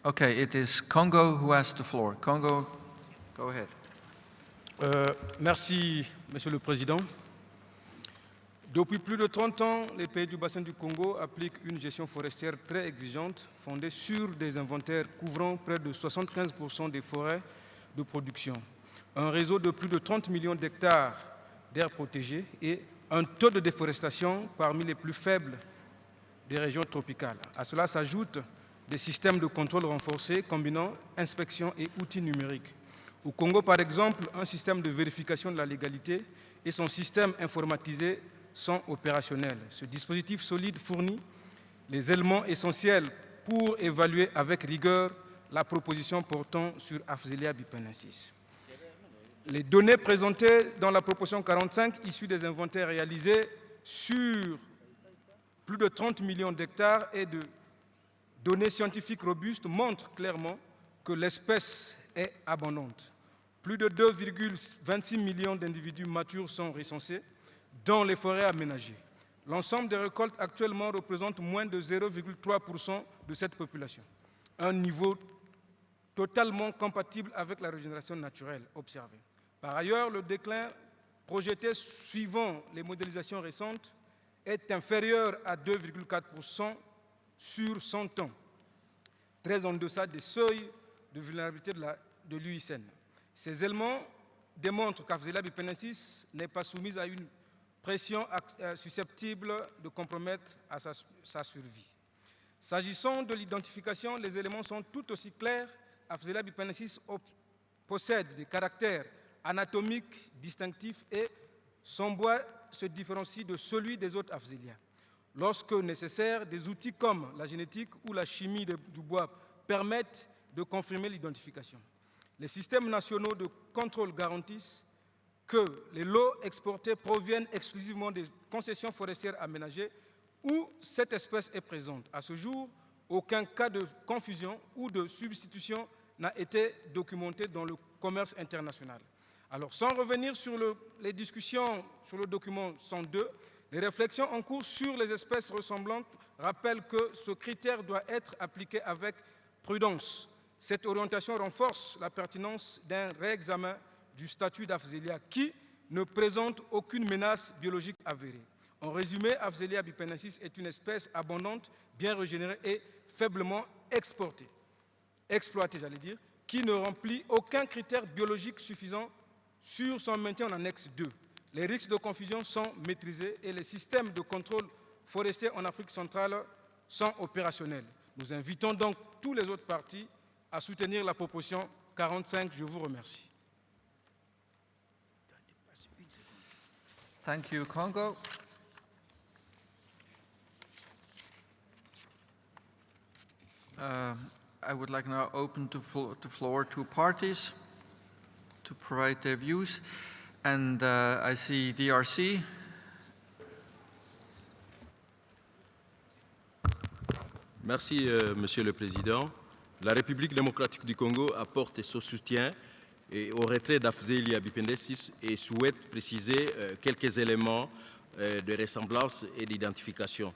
Okay, it is Congo who has the floor. Congo, go ahead. Merci, Monsieur le Président. Depuis plus de 30 ans, les pays du bassin du Congo appliquent une gestion forestière très exigeante, fondée sur des inventaires couvrant près de 75% des forêts de production, un réseau de plus de 30 millions d'hectares d'aires protégées et un taux de déforestation parmi les plus faibles des régions tropicales. À cela s'ajoutent des systèmes de contrôle renforcés combinant inspection et outils numériques. Au Congo, par exemple, un système de vérification de la légalité et son système informatisé sont opérationnels. Ce dispositif solide fournit les éléments essentiels pour évaluer avec rigueur la proposition portant sur Afzelia bipindensis. Les données présentées dans la proposition 45, issues des inventaires réalisés sur plus de 30 millions d'hectares et de données scientifiques robustes, montrent clairement que l'espèce est abondante. Plus de 2,26 millions d'individus matures sont recensés dans les forêts aménagées. L'ensemble des récoltes actuellement représente moins de 0,3% de cette population, un niveau totalement compatible avec la régénération naturelle observée. Par ailleurs, le déclin projeté suivant les modélisations récentes est inférieur à 2,4% sur 100 ans, très en deçà des seuils de vulnérabilité de l'UICN. Ces éléments démontrent qu'Afzelia bipindensis n'est pas soumise à une pression susceptible de compromettre à sa survie. S'agissant de l'identification, les éléments sont tout aussi clairs. Afzelia bipindensis possède des caractères anatomiques distinctifs et son bois se différencie de celui des autres Afzelia. Lorsque nécessaire, des outils comme la génétique ou la chimie du bois permettent de confirmer l'identification. Les systèmes nationaux de contrôle garantissent que les lots exportés proviennent exclusivement des concessions forestières aménagées où cette espèce est présente. À ce jour, aucun cas de confusion ou de substitution n'a été documenté dans le commerce international. Alors, sans revenir sur les discussions sur le document 102, les réflexions en cours sur les espèces ressemblantes rappellent que ce critère doit être appliqué avec prudence. Cette orientation renforce la pertinence d'un réexamen du statut d'Afzelia qui ne présente aucune menace biologique avérée. En résumé, Afzelia bipindensis est une espèce abondante, bien régénérée et faiblement exploitée, qui ne remplit aucun critère biologique suffisant sur son maintien en annexe 2. Les risques de confusion sont maîtrisés et les systèmes de contrôle forestier en Afrique centrale sont opérationnels. Nous invitons donc tous les autres partis à soutenir la proposition 45. Je vous remercie. Thank you, Congo. I would like now open the floor to parties to provide their views. And I see DRC. Merci, Monsieur le Président. La République démocratique du Congo apporte son soutien au retrait d'Afzelia bipindensis et souhaite préciser quelques éléments de ressemblance et d'identification.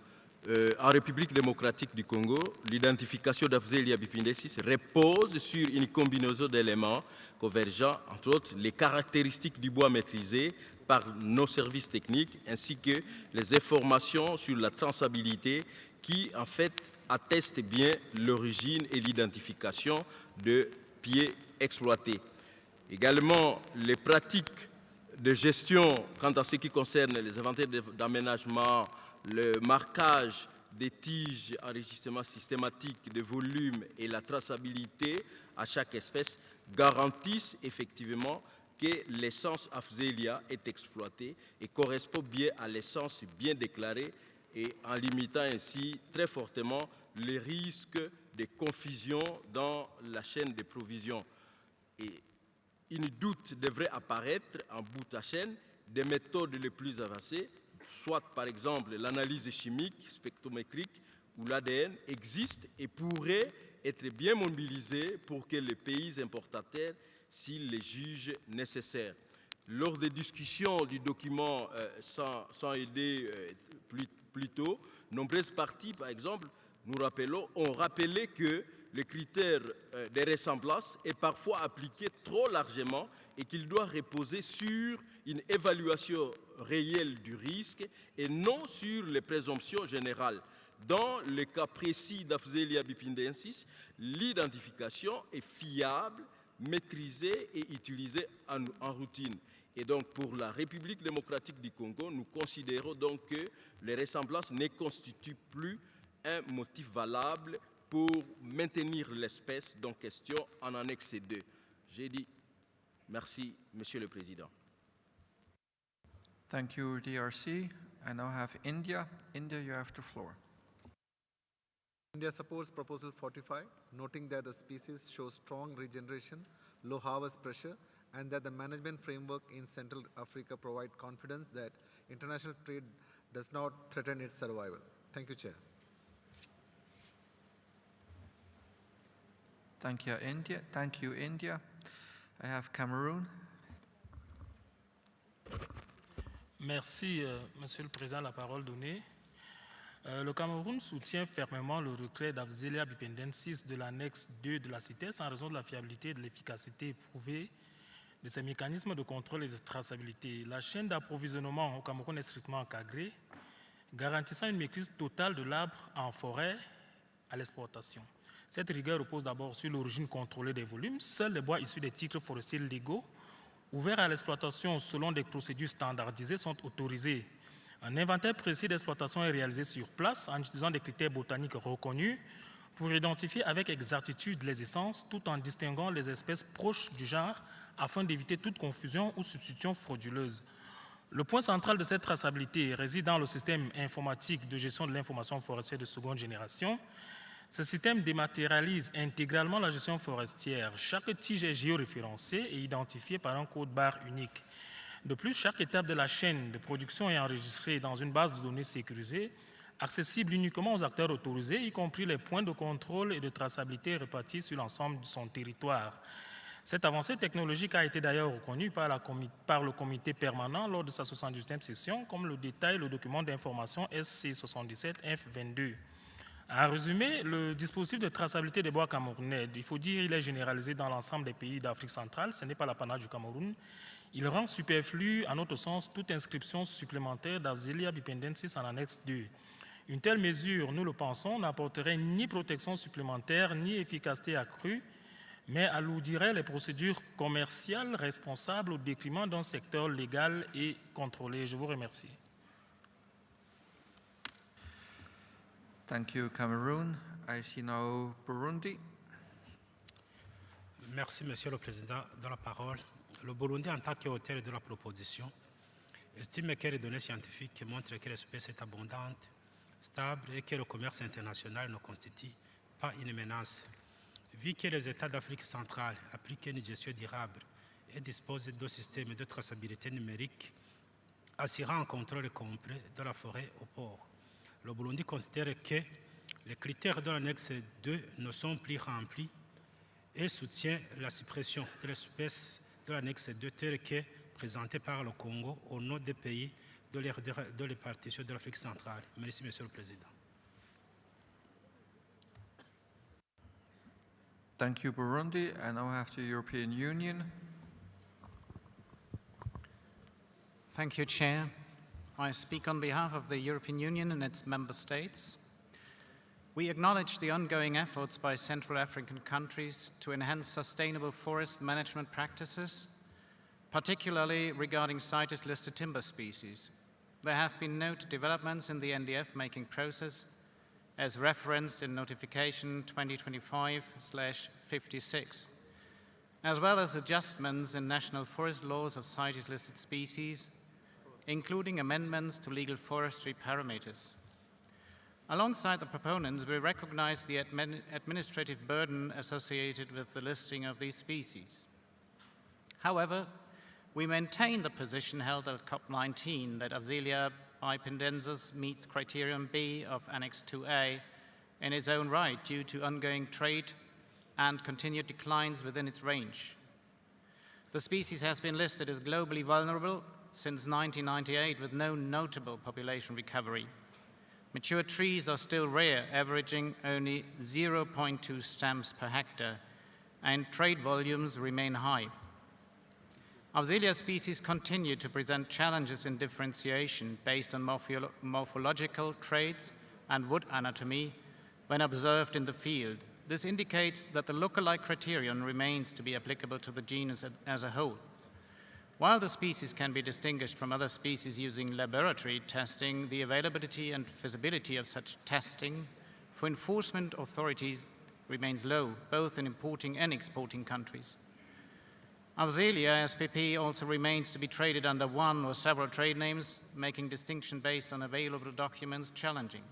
En République démocratique du Congo, l'identification d'Afzelia bipindensis repose sur une combinaison d'éléments convergents, entre autres les caractéristiques du bois maîtrisé par nos services techniques, ainsi que les informations sur la traçabilité qui, en fait, attestent bien l'origine et l'identification de pieds exploités. Également, les pratiques de gestion quant à ce qui concerne les inventaires d'aménagement, le marquage des tiges, enregistrement systématique de volume et la traçabilité à chaque espèce garantissent effectivement que l'essence Afzelia est exploitée et correspond bien à l'essence bien déclarée et en limitant ainsi très fortement les risques de confusion dans la chaîne de provision. Et une doute devrait apparaître en bout de chaîne des méthodes les plus avancées, soit par exemple l'analyse chimique, spectrométrique ou l'ADN existent et pourraient être bien mobilisés pour que les pays importateurs s'ils les jugent nécessaires. Lors des discussions du document sans aider plus tôt, nombreuses parties, par exemple, ont rappelé que le critère de ressemblance est parfois appliqué trop largement et qu'il doit reposer sur une évaluation réelle du risque et non sur les présomptions générales. Dans le cas précis d'Afzelia bipindensis, l'identification est fiable, maîtrisée et utilisée en routine. Et donc, pour la République démocratique du Congo, nous considérons donc que les ressemblances ne constituent plus un motif valable pour maintenir l'espèce en question en annexe 2. J'ai dit merci, Monsieur le Président. Thank you, DRC. I now have India. India, you have the floor. India supports Proposal 45, noting that the species shows strong regeneration, low harvest pressure, and that the management framework in Central Africa provide confidence that international trade does not threaten its survival. Thank you, Chair. Thank you, India. Thank you, India. I have Cameroon. Merci, Monsieur le Président, la parole donnée. Le Cameroun soutient fermement le retrait d'Afzelia bipindensis de l'annexe 2 de la CITES en raison de la fiabilité et de l'efficacité éprouvée de ces mécanismes de contrôle et de traçabilité. La chaîne d'approvisionnement au Cameroun est strictement encadrée, garantissant une maîtrise totale de l'arbre en forêt à l'exportation. Cette rigueur repose d'abord sur l'origine contrôlée des volumes. Seuls les bois issus des titres forestiers légaux, ouverts à l'exploitation selon des procédures standardisées, sont autorisés. Un inventaire précis d'exploitation est réalisé sur place en utilisant des critères botaniques reconnus pour identifier avec exactitude les essences tout en distinguant les espèces proches du genre afin d'éviter toute confusion ou substitution frauduleuse. Le point central de cette traçabilité réside dans le système informatique de gestion de l'information forestière de seconde génération. Ce système dématérialise intégralement la gestion forestière. Chaque tige est géoréférencée et identifiée par un code barre unique. De plus, chaque étape de la chaîne de production est enregistrée dans une base de données sécurisée, accessible uniquement aux acteurs autorisés, y compris les points de contrôle et de traçabilité répartis sur l'ensemble de son territoire. Cette avancée technologique a été d'ailleurs reconnue par le comité permanent lors de sa 78e session, comme le détaille le document d'information SC77F22. En résumé, le dispositif de traçabilité des bois camerounais, il faut dire qu'il est généralisé dans l'ensemble des pays d'Afrique centrale, ce n'est pas l'apanage du Cameroun. Il rend superflu, à notre sens, toute inscription supplémentaire d'Afzelia bipindensis en annexe 2. Une telle mesure, nous le pensons, n'apporterait ni protection supplémentaire ni efficacité accrue, mais alourdirait les procédures commerciales responsables au détriment d'un secteur légal et contrôlé. Je vous remercie. Thank you, Cameroon. I see now Burundi. Merci, Monsieur le Président, de la parole. Le Burundi, en tant qu'auteur de la proposition, estime que les données scientifiques montrent que l'espèce est abondante, stable et que le commerce international ne constitue pas une menace. Vu que les États d'Afrique centrale appliquent une gestion durable et disposent de systèmes de traçabilité numérique assurant un contrôle complet de la forêt au port, le Burundi considère que les critères de l'annexe 2 ne sont plus remplis et soutient la suppression de l'espèce de l'annexe 2 telle que présentée par le Congo au nom des pays de la répartition de l'Afrique centrale. Merci, Monsieur le Président. Thank you, Burundi. I now have the European Union. Thank you, Chair. I speak on behalf of the European Union and its member states. We acknowledge the ongoing efforts by Central African countries to enhance sustainable forest management practices, particularly regarding CITES-listed timber species. There have been noted developments in the NDF-making process, as referenced in Notification 2025/56, as well as adjustments in national forest laws of CITES-listed species, including amendments to legal forestry parameters. Alongside the proponents, we recognize the administrative burden associated with the listing of these species. However, we maintain the position held at COP19 that Afzelia bipindensis meets criterion B of Annex 2A in its own right due to ongoing trade and continued declines within its range. The species has been listed as globally vulnerable since 1998 with no notable population recovery. Mature trees are still rare, averaging only 0.2 stems per hectare, and trade volumes remain high. Afzelia species continue to present challenges in differentiation based on morphological traits and wood anatomy when observed in the field. This indicates that the lookalike criterion remains to be applicable to the genus as a whole. While the species can be distinguished from other species using laboratory testing, the availability and feasibility of such testing for enforcement authorities remains low, both in importing and exporting countries. Afzelia SPP also remains to be traded under one or several trade names, making distinction based on available documents challenging.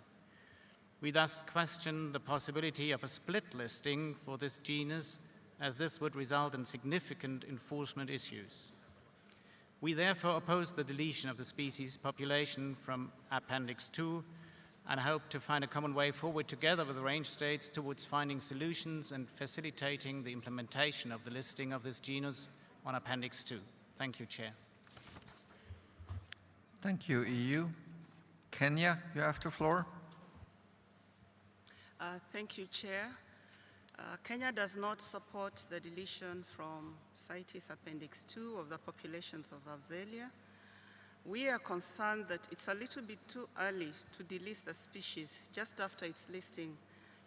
We thus question the possibility of a split listing for this genus, as this would result in significant enforcement issues. We therefore oppose the deletion of the species population from Appendix 2 and hope to find a common way forward together with the range states towards finding solutions and facilitating the implementation of the listing of this genus on Appendix 2. Thank you, Chair. Thank you, EU. Kenya, you have the floor. Thank you, Chair. Kenya does not support the deletion from CITES Appendix 2 of the populations of Afzelia. We are concerned that it's a little bit too early to delist the species just after its listing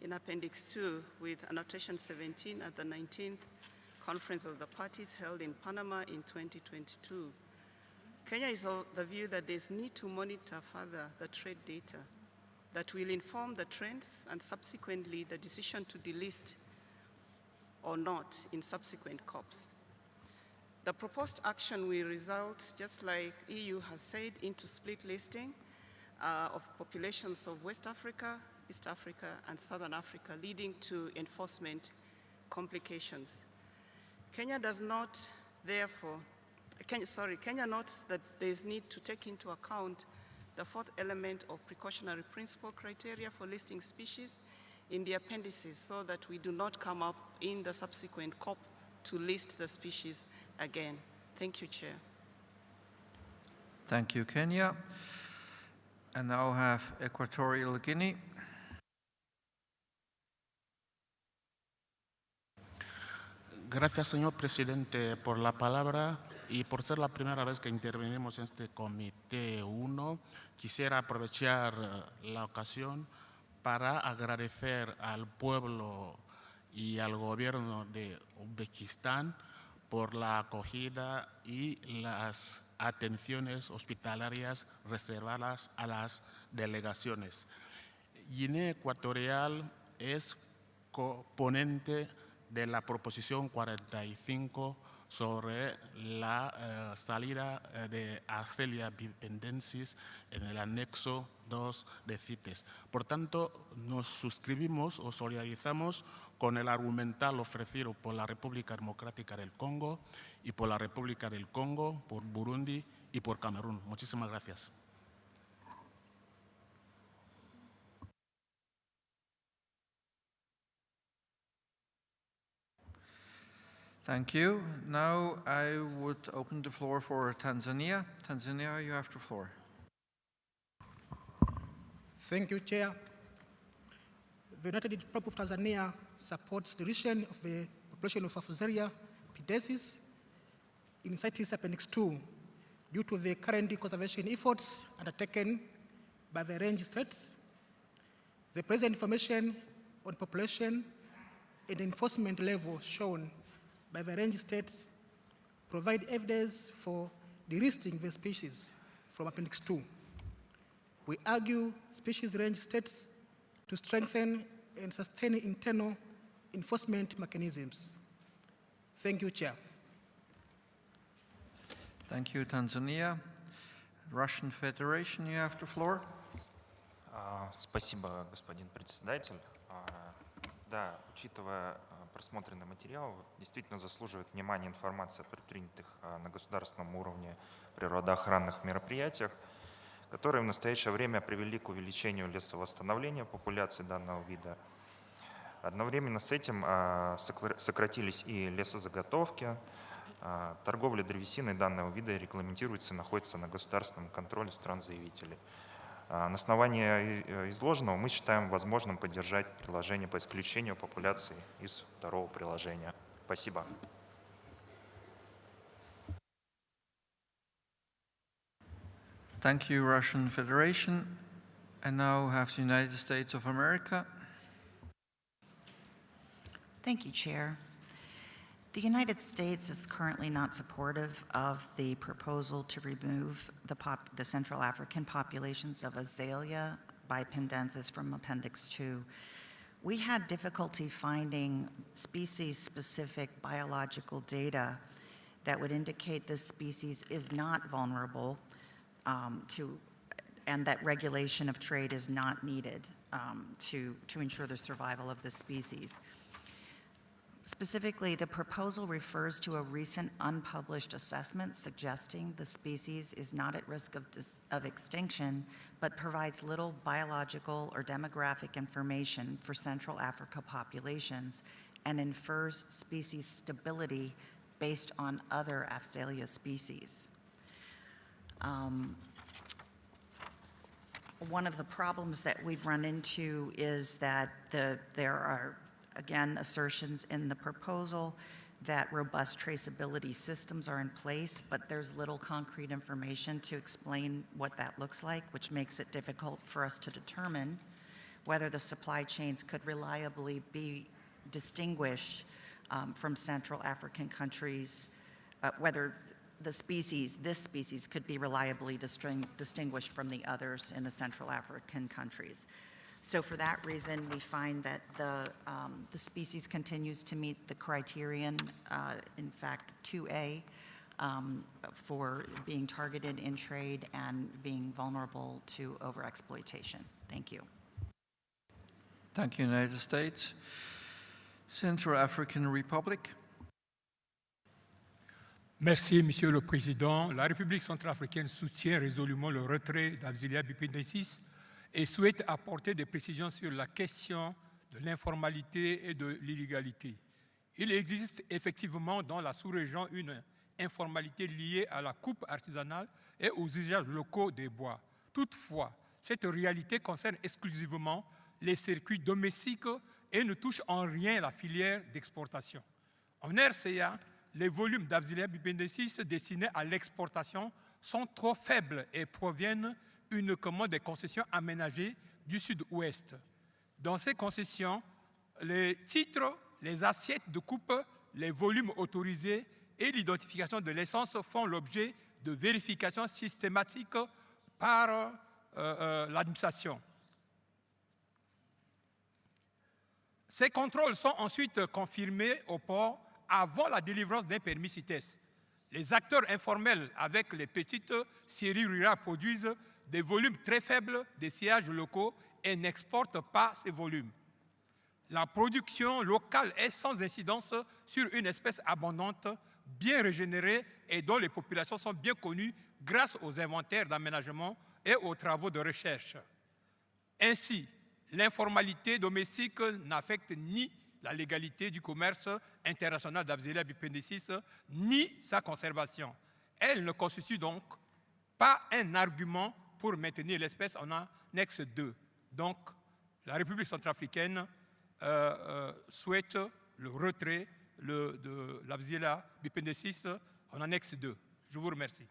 in Appendix 2 with Annotation 17 at the 19th Conference of the Parties held in Panama in 2022. Kenya is of the view that there's need to monitor further the trade data that will inform the trends and subsequently the decision to delist or not in subsequent COPs. The proposed action will result, just like EU has said, into split listing of populations of West Africa, East Africa, and Southern Africa, leading to enforcement complications. Kenya does not, therefore, Kenya notes that there is need to take into account the fourth element of precautionary principle criteria for listing species in the appendices so that we do not come up in the subsequent COP to list the species again. Thank you, Chair. Thank you, Kenya. And now have Equatorial Guinea. Gracias, señor presidente, por la palabra. Y por ser la primera vez que intervenimos en este Comité 1, quisiera aprovechar la ocasión para agradecer al pueblo y al gobierno de Uzbekistán por la acogida y las atenciones hospitalarias reservadas a las delegaciones. Guinea Ecuatorial es coponente de la proposición 45 sobre la salida de Afzelia bipindensis en el anexo 2 de CITES. Por tanto, nos suscribimos o solidarizamos con el argumental ofrecido por la República Democrática del Congo y por la República del Congo, por Burundi y por Camerún. Muchísimas gracias. Thank you. Now I would open the floor for Tanzania. Tanzania, you have the floor. Thank you, Chair. The United Republic of Tanzania supports the deletion of the population of Afzelia bipindensis in CITES Appendix 2 due to the current conservation efforts undertaken by the range states. The present information on population and enforcement level shown by the range states provide evidence for delisting the species from Appendix 2. We argue species range states to strengthen and sustain internal enforcement mechanisms. Thank you, Chair. Thank you, Tanzania. Russian Federation, you have the floor. Спасибо, господин председатель. Да, учитывая просмотренный материал, действительно заслуживает внимания информация о предпринятых на государственном уровне природоохранных мероприятиях, которые в настоящее время привели к увеличению лесовосстановления популяции данного вида. Одновременно с этим сократились и лесозаготовки. Торговля древесиной данного вида регламентируется и находится на государственном контроле стран-заявителей. На основании изложенного мы считаем возможным поддержать предложение по исключению популяции из второго приложения. Спасибо. Thank you, Russian Federation. And now have the United States of America. Thank you, Chair. The United States is currently not supportive of the proposal to remove the Central African populations of Afzelia bipindensis from Appendix 2. We had difficulty finding species-specific biological data that would indicate this species is not vulnerable and that regulation of trade is not needed to ensure the survival of the species. Specifically, the proposal refers to a recent unpublished assessment suggesting the species is not at risk of extinction, but provides little biological or demographic information for Central Africa populations and infers species stability based on other Afzelia species. One of the problems that we've run into is that there are again, assertions in the proposal that robust traceability systems are in place, but there's little concrete information to explain what that looks like, which makes it difficult for us to determine whether the supply chains could reliably be distinguished from Central African countries, whether this species could be reliably distinguished from the others in the Central African countries. So for that reason, we find that the species continues to meet the criterion, in fact, 2A, for being targeted in trade and being vulnerable to overexploitation. Thank you. Thank you, United States. Central African Republic. Merci, Monsieur le Président. La République centrafricaine soutient résolument le retrait d'Afzelia bipindensis et souhaite apporter des précisions sur la question de l'informalité et de l'illégalité. Il existe effectivement dans la sous-région une informalité liée à la coupe artisanale et aux usages locaux des bois. Toutefois, cette réalité concerne exclusivement les circuits domestiques et ne touche en rien la filière d'exportation. En RCA, les volumes d'Afzelia bipindensis destinés à l'exportation sont trop faibles et proviennent uniquement des concessions aménagées du sud-ouest. Dans ces concessions, les titres, les assiettes de coupe, les volumes autorisés et l'identification de l'essence font l'objet de vérifications systématiques par l'administration. Ces contrôles sont ensuite confirmés au port avant la délivrance d'un permis CITES. Les acteurs informels avec les petites scieries rurales produisent des volumes très faibles de sièges locaux et n'exportent pas ces volumes. La production locale est sans incidence sur une espèce abondante, bien régénérée et dont les populations sont bien connues grâce aux inventaires d'aménagement et aux travaux de recherche. Ainsi, l'informalité domestique n'affecte ni la légalité du commerce international d'Afzelia bipindensis, ni sa conservation. Elle ne constitue donc pas un argument pour maintenir l'espèce en annexe 2. Donc, la République centrafricaine souhaite le retrait de l'Afzelia bipindensis en annexe 2. Je vous remercie.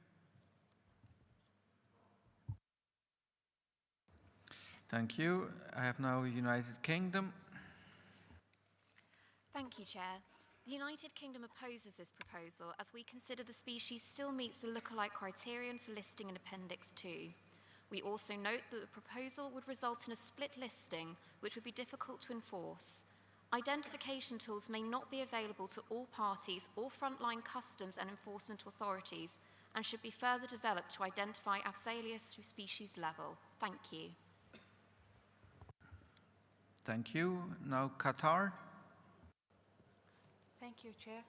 Thank you. I have now United Kingdom. Thank you, Chair. The United Kingdom opposes this proposal as we consider the species still meets the lookalike criterion for listing in Appendix 2. We also note that the proposal would result in a split listing, which would be difficult to enforce. Identification tools may not be available to all parties or frontline customs and enforcement authorities and should be further developed to identify Afzelia to species level. Thank you. Thank you. Now Qatar. Thank you, Chair.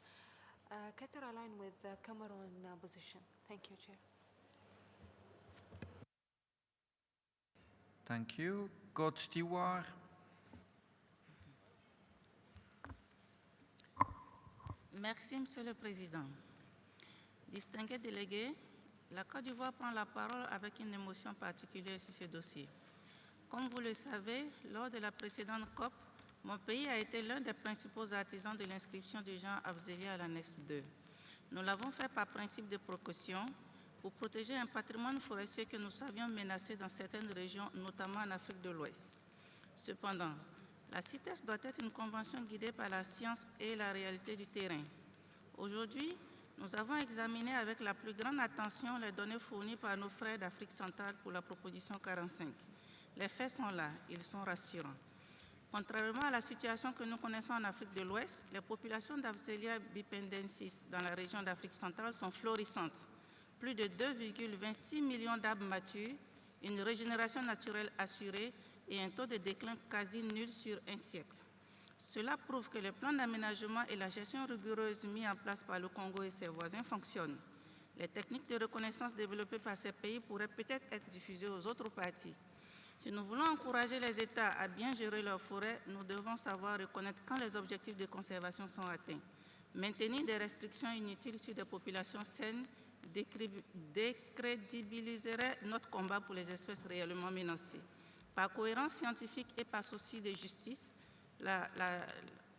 Qatar align with the Cameroon position. Thank you, Chair. Thank you. Côte d'Ivoire. Merci, Monsieur le Président. Distingués délégués, la Côte d'Ivoire prend la parole avec une émotion particulière sur ce dossier. Comme vous le savez, lors de la précédente COP, mon pays a été l'un des principaux artisans de l'inscription du genre Afzelia à l'annexe 2. Nous l'avons fait par principe de précaution pour protéger un patrimoine forestier que nous savions menacé dans certaines régions, notamment en Afrique de l'Ouest. Cependant, la CITES doit être une convention guidée par la science et la réalité du terrain. Aujourd'hui, nous avons examiné avec la plus grande attention les données fournies par nos frères d'Afrique centrale pour la proposition 45. Les faits sont là, ils sont rassurants. Contrairement à la situation que nous connaissons en Afrique de l'Ouest, les populations d'Afzelia bipindensis dans la région d'Afrique centrale sont florissantes. Plus de 2,26 millions d'arbres matures, une régénération naturelle assurée et un taux de déclin quasi nul sur un siècle. Cela prouve que le plan d'aménagement et la gestion rigoureuse mis en place par le Congo et ses voisins fonctionnent. Les techniques de reconnaissance développées par ces pays pourraient peut-être être diffusées aux autres parties. Si nous voulons encourager les États à bien gérer leurs forêts, nous devons savoir reconnaître quand les objectifs de conservation sont atteints. Maintenir des restrictions inutiles sur des populations saines décrédibiliserait notre combat pour les espèces réellement menacées. Par cohérence scientifique et par souci de justice,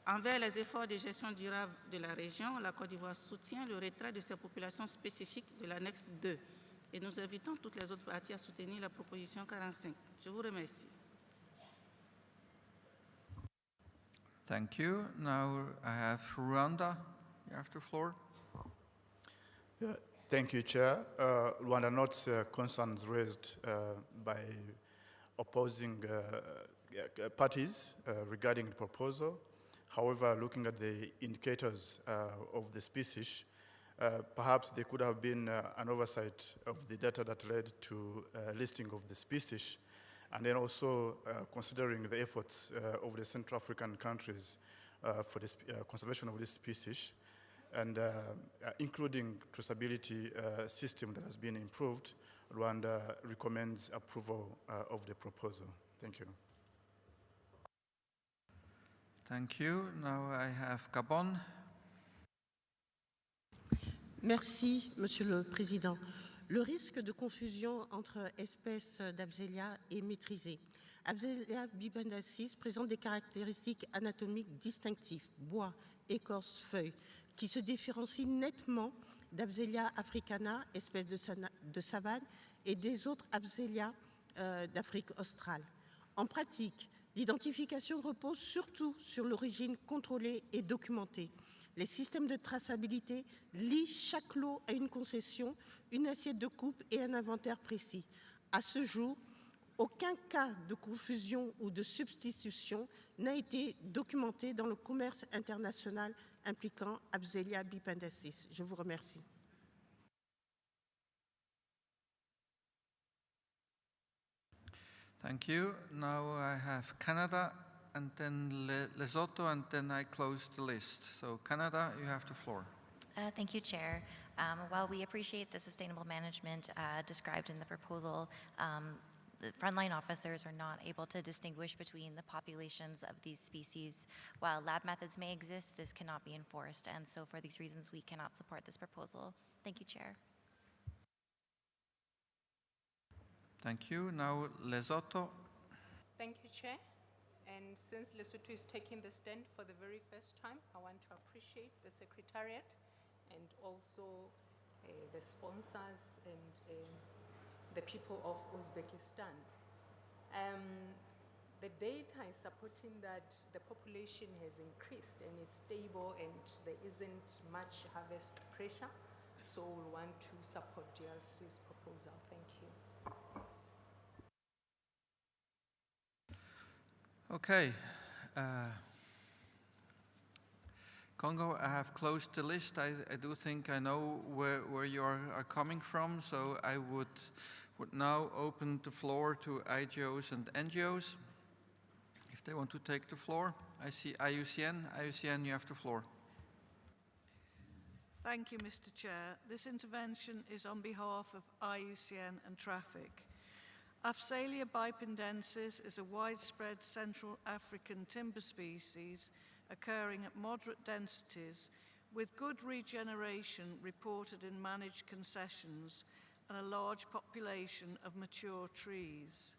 envers les efforts de gestion durable de la région, la Côte d'Ivoire soutient le retrait de ces populations spécifiques de l'annexe 2. Et nous invitons toutes les autres parties à soutenir la proposition 45. Je vous remercie. Thank you. Now I have Rwanda. You have the floor. Thank you, Chair. Rwanda notes concerns raised by opposing parties regarding the proposal. However, looking at the indicators of the species, perhaps there could have been an oversight of the data that led to listing of the species, and then also considering the efforts of the Central African countries for the conservation of this species, and including traceability system that has been improved, Rwanda recommends approval of the proposal. Thank you. Thank you. Now I have Gabon. Merci, Monsieur le Président. Le risque de confusion entre espèces d'Afzelia est maîtrisé. Afzelia bipindensis présente des caractéristiques anatomiques distinctives, bois, écorce, feuilles. qui se différencie nettement d'Afzelia africana, espèce de savane, et des autres Afzelia d'Afrique australe. En pratique, l'identification repose surtout sur l'origine contrôlée et documentée. Les systèmes de traçabilité lient chaque lot à une concession, une assiette de coupe et un inventaire précis. À ce jour, aucun cas de confusion ou de substitution n'a été documenté dans le commerce international impliquant Afzelia bipindensis. Je vous remercie. Thank you. Now I have Canada, and then Lesotho, and then I close the list. So Canada, you have the floor. Thank you, Chair. While we appreciate the sustainable management described in the proposal, the frontline officers are not able to distinguish between the populations of these species. While lab methods may exist, this cannot be enforced, and so for these reasons, we cannot support this proposal. Thank you, Chair. Thank you. Now Lesotho. Thank you, Chair. And since Lesotho is taking the stand for the very first time, I want to appreciate the Secretariat and also the sponsors and the people of Uzbekistan. The data is supporting that the population has increased and is stable and there isn't much harvest pressure. So we want to support DRC's proposal. Thank you. Okay. Congo, I have closed the list. I do think I know where you are coming from, so I would now open the floor to IGOs and NGOs, if they want to take the floor. I see IUCN. IUCN, you have the floor. Thank you, Mr. Chair. This intervention is on behalf of IUCN and Traffic. Afzelia bipindensis is a widespread Central African timber species occurring at moderate densities with good regeneration reported in managed concessions and a large population of mature trees.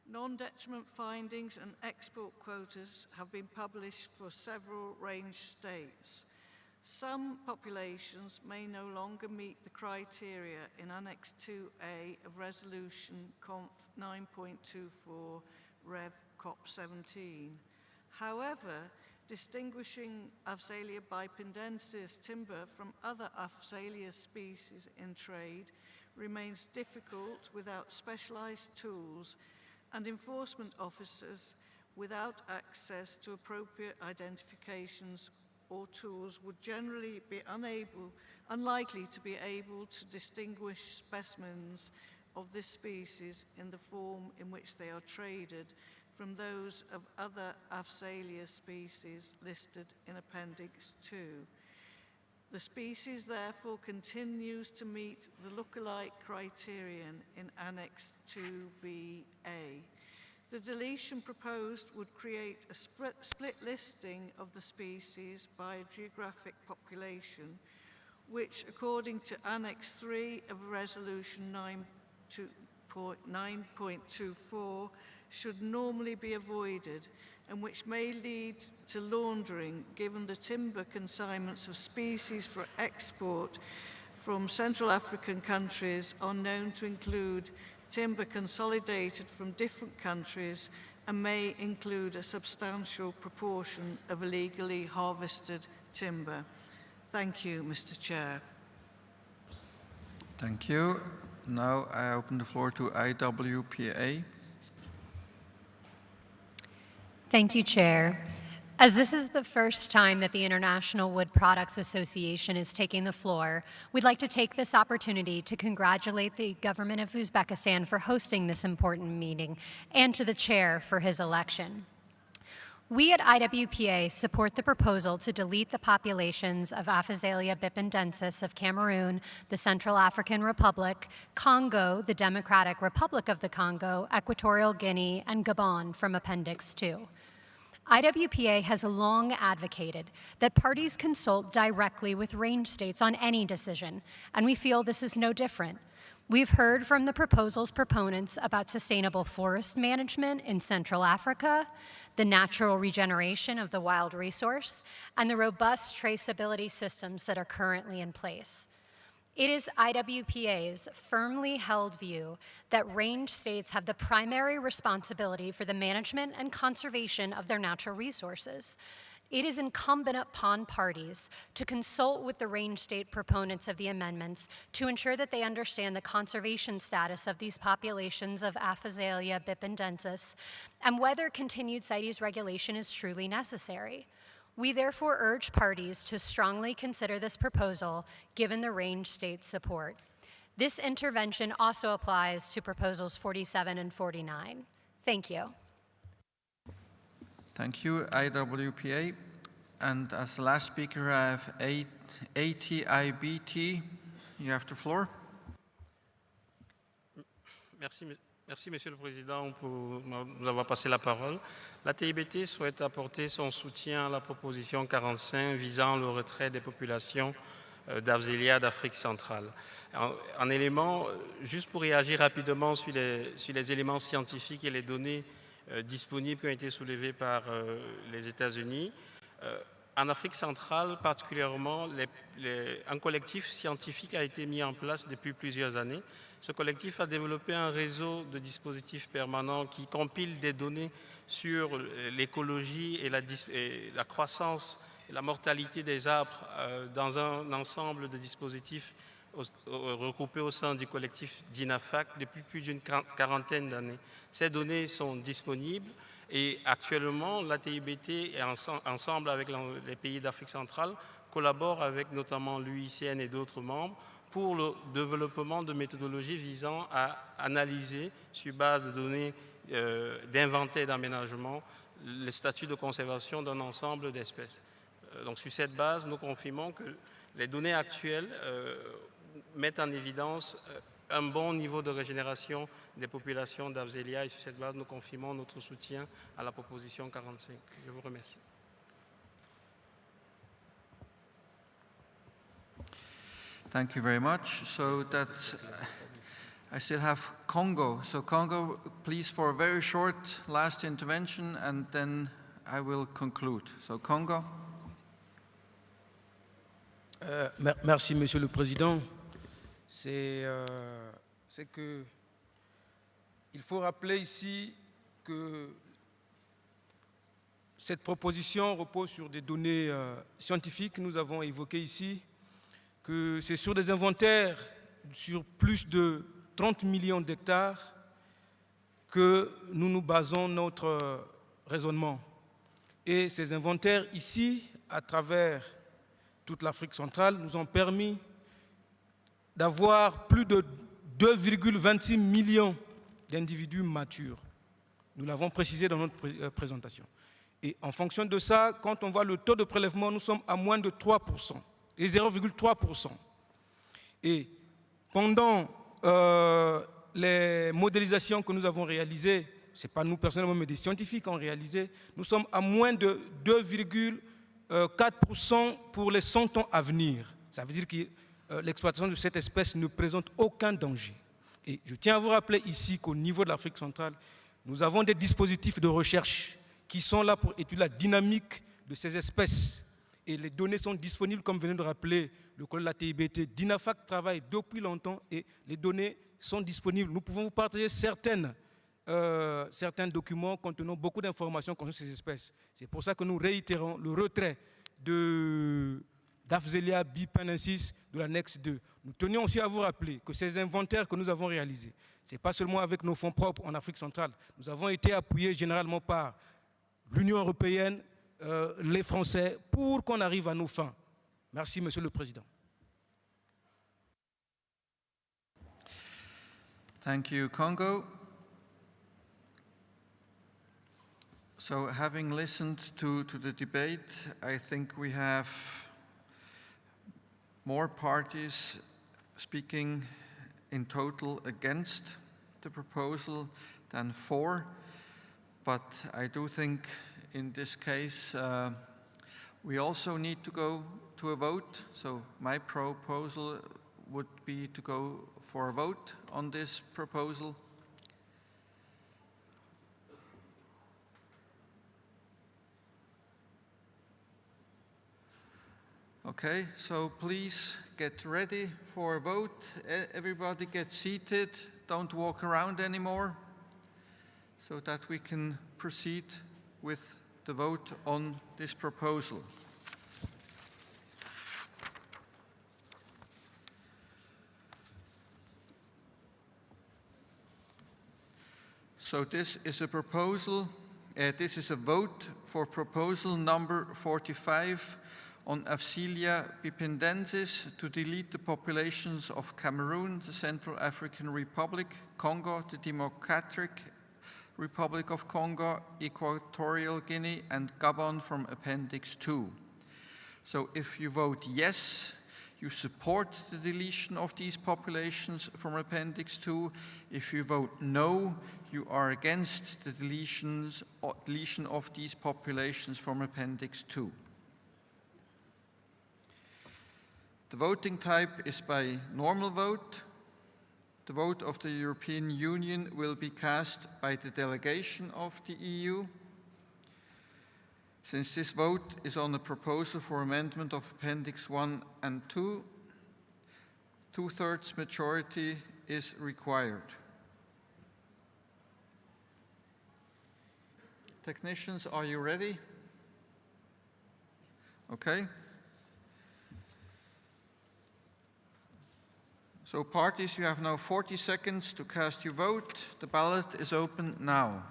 Non-detriment findings and export quotas have been published for several range states. Some populations may no longer meet the criteria in Annex 2A of Resolution Conf 9.24 Rev CoP17. However, distinguishing Afzelia bipindensis timber from other Afzelia species in trade remains difficult without specialized tools and enforcement officers without access to appropriate identifications or tools would generally be unlikely to be able to distinguish specimens of this species in the form in which they are traded from those of other Afzelia species listed in Appendix 2. The species therefore continues to meet the lookalike criterion in Annex 2BA. The deletion proposed would create a split listing of the species by a geographic population, which, according to Annex 3 of Resolution 9.24, should normally be avoided, and which may lead to laundering, given the timber consignments of species for export from Central African countries are known to include timber consolidated from different countries and may include a substantial proportion of illegally harvested timber. Thank you, Mr. Chair. Thank you. Now I open the floor to IWPA. Thank you, Chair. As this is the first time that the International Wood Products Association is taking the floor, we'd like to take this opportunity to congratulate the government of Uzbekistan for hosting this important meeting and to the chair for his election. We at IWPA support the proposal to delete the populations of Afzelia bipindensis of Cameroon, the Central African Republic, Congo, the Democratic Republic of the Congo, Equatorial Guinea, and Gabon from Appendix 2. IWPA has long advocated that parties consult directly with range states on any decision, and we feel this is no different. We've heard from the proposal's proponents about sustainable forest management in Central Africa, the natural regeneration of the wild resource, and the robust traceability systems that are currently in place. It is IWPA's firmly held view that range states have the primary responsibility for the management and conservation of their natural resources. It is incumbent upon parties to consult with the range state proponents of the amendments to ensure that they understand the conservation status of these populations of Afzelia bipindensis and whether continued CITES regulation is truly necessary. We therefore urge parties to strongly consider this proposal given the range state's support. This intervention also applies to proposals 47 and 49. Thank you. Thank you, IWPA. And as the last speaker, I have ATIBT. You have the floor. Merci, Monsieur le Président, pour nous avoir passé la parole. La TIBT souhaite apporter son soutien à la proposition 45 visant le retrait des populations d'Afzelia d'Afrique centrale. En élément, juste pour réagir rapidement sur les éléments scientifiques et les données disponibles qui ont été soulevées par les États-Unis. En Afrique centrale, particulièrement, un collectif scientifique a été mis en place depuis plusieurs années. Ce collectif a développé un réseau de dispositifs permanents qui compile des données sur l'écologie et la croissance et la mortalité des arbres dans un ensemble de dispositifs regroupés au sein du collectif d'INAFAC depuis plus d'une quarantaine d'années. Ces données sont disponibles et actuellement, la TIBT, ensemble avec les pays d'Afrique centrale, collabore avec notamment l'UICN et d'autres membres pour le développement de méthodologies visant à analyser, sur base de données d'inventaire et d'aménagement, le statut de conservation d'un ensemble d'espèces. Donc sur cette base, nous confirmons que les données actuelles mettent en évidence un bon niveau de régénération des populations d'Afzelia et sur cette base, nous confirmons notre soutien à la proposition 45. Je vous remercie. Thank you very much. So that I still have Congo. So Congo, please, for a very short last intervention, and then I will conclude. So Congo. Merci, Monsieur le Président. C'est que il faut rappeler ici que cette proposition repose sur des données scientifiques que nous avons évoquées ici, que c'est sur des inventaires sur plus de 30 millions d'hectares que nous nous basons notre raisonnement. Et ces inventaires ici, à travers toute l'Afrique centrale, nous ont permis d'avoir plus de 2,26 millions d'individus matures. Nous l'avons précisé dans notre présentation. Et en fonction de ça, quand on voit le taux de prélèvement, nous sommes à moins de 3%, et 0,3%. Et pendant les modélisations que nous avons réalisées, ce n'est pas nous personnellement, mais des scientifiques ont réalisé, nous sommes à moins de 2,4% pour les 100 ans à venir. Ça veut dire que l'exploitation de cette espèce ne présente aucun danger. Et je tiens à vous rappeler ici qu'au niveau de l'Afrique centrale, nous avons des dispositifs de recherche qui sont là pour étudier la dynamique de ces espèces. Et les données sont disponibles, comme venait de rappeler le collègue de la TIBT. DINAFAC travaille depuis longtemps et les données sont disponibles. Nous pouvons vous partager certains documents contenant beaucoup d'informations concernant ces espèces. C'est pour ça que nous réitérons le retrait d'Afzelia bipindensis de l'annexe 2. Nous tenions aussi à vous rappeler que ces inventaires que nous avons réalisés, ce n'est pas seulement avec nos fonds propres en Afrique centrale. Nous avons été appuyés généralement par l'Union européenne, les Français, pour qu'on arrive à nos fins. Merci, Monsieur le Président. Thank you, Congo. So having listened to the debate, I think we have more parties speaking in total against the proposal than for, but I do think in this case we also need to go to a vote. So my proposal would be to go for a vote on this proposal? Okay, so please get ready for a vote. Everybody get seated. Don't walk around anymore, so that we can proceed with the vote on this proposal. So this is a proposal, this is a vote for proposal number 45 on Afzelia bipindensis to delete the populations of Cameroon, the Central African Republic, Congo, the Democratic Republic of Congo, Equatorial Guinea, and Gabon from Appendix 2. So if you vote yes, you support the deletion of these populations from Appendix 2. If you vote no, you are against the deletion of these populations from Appendix 2. The voting type is by normal vote. The vote of the European Union will be cast by the delegation of the EU. Since this vote is on the proposal for amendment of Appendix 1 and 2, two-thirds majority is required. Technicians, are you ready? Okay. So parties, you have now 40 seconds to cast your vote. The ballot is open now.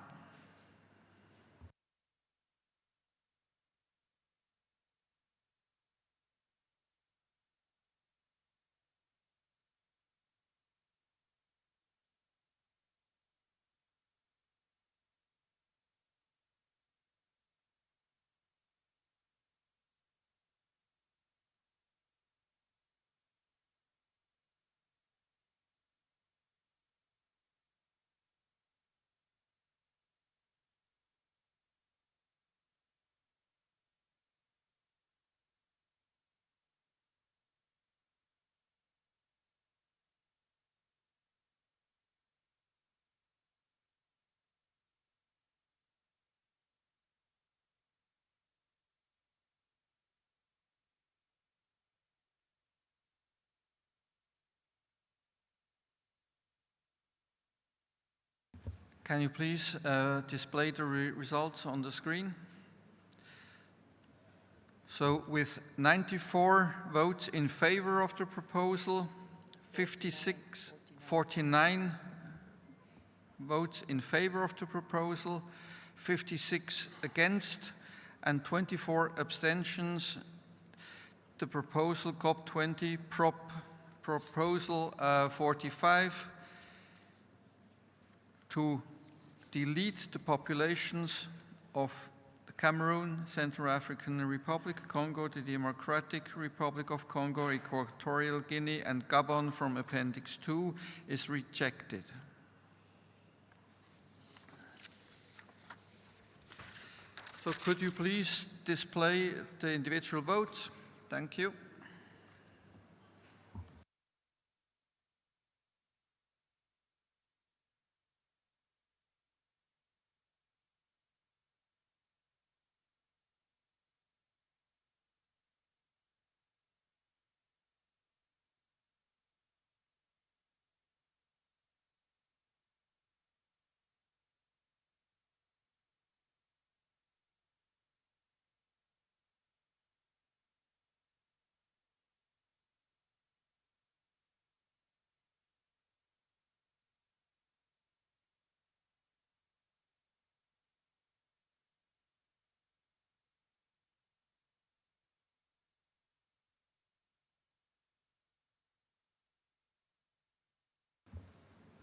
Can you please display the results on the screen? So with 94 votes in favor of the proposal, 49 votes in favor of the proposal, 56 against, and 24 abstentions, the proposal CoP20 proposal 45 to delete the populations of Cameroon, Central African Republic, Congo, the Democratic Republic of Congo, Equatorial Guinea, and Gabon from Appendix 2 is rejected. So could you please display the individual votes? Thank you.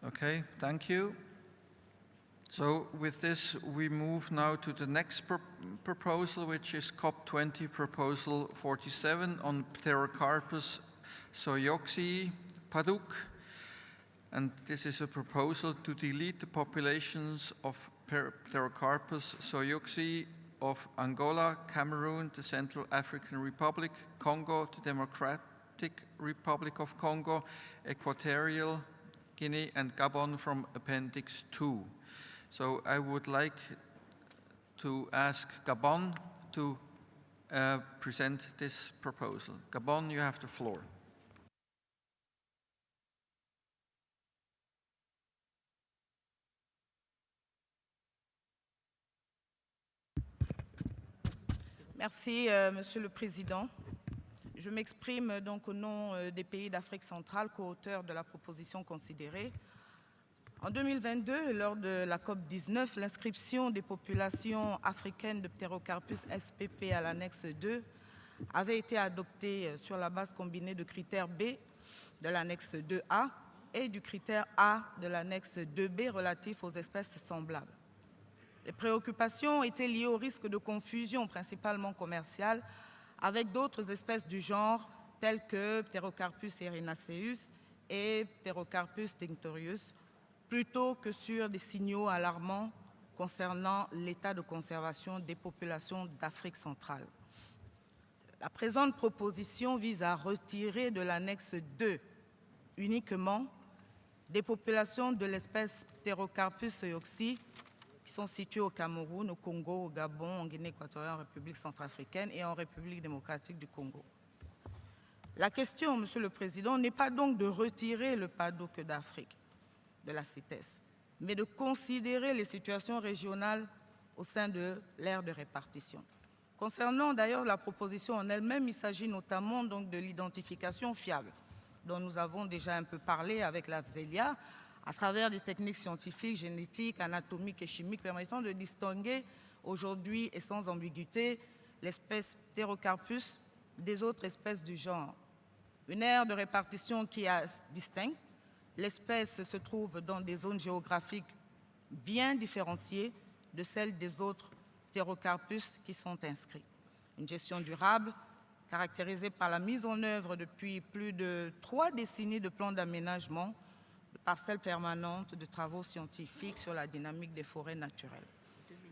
Okay, thank you. So with this, we move now to the next proposal, which is CoP20 Proposal 47 on Pterocarpus soyauxii, Paduk. And this is a proposal to delete the populations of Pterocarpus soyauxii of Angola, Cameroon, the Central African Republic, Congo, the Democratic Republic of Congo, Equatorial Guinea, and Gabon from Appendix 2. So I would like to ask Gabon to present this proposal. Gabon, you have the floor. Merci, Monsieur le Président. Je m'exprime donc au nom des pays d'Afrique centrale, co-auteurs de la proposition considérée. En 2022, lors de la COP19, l'inscription des populations africaines de Pterocarpus SPP à l'annexe 2 avait été adoptée sur la base combinée de critères B de l'annexe 2A et du critère A de l'annexe 2B relatif aux espèces semblables. Les préoccupations étaient liées au risque de confusion, principalement commerciale, avec d'autres espèces du genre, telles que Pterocarpus erinaceus et Pterocarpus tinctorius, plutôt que sur des signaux alarmants concernant l'état de conservation des populations d'Afrique centrale. La présente proposition vise à retirer de l'annexe 2 uniquement des populations de l'espèce Pterocarpus soyauxii qui sont situées au Cameroun, au Congo, au Gabon, en Guinée équatoriale, en République centrafricaine et en République démocratique du Congo. La question, Monsieur le Président, n'est pas donc de retirer le paddock d'Afrique de la CITES, mais de considérer les situations régionales au sein de l'aire de répartition. Concernant d'ailleurs la proposition en elle-même, il s'agit notamment donc de l'identification fiable, dont nous avons déjà un peu parlé avec l'Afzelia, à travers des techniques scientifiques, génétiques, anatomiques et chimiques permettant de distinguer aujourd'hui et sans ambiguïté l'espèce Pterocarpus des autres espèces du genre. Une aire de répartition qui est distincte. L'espèce se trouve dans des zones géographiques bien différenciées de celles des autres Pterocarpus qui sont inscrits. Une gestion durable caractérisée par la mise en œuvre depuis plus de 3 décennies de plans d'aménagement, de parcelles permanentes, de travaux scientifiques sur la dynamique des forêts naturelles.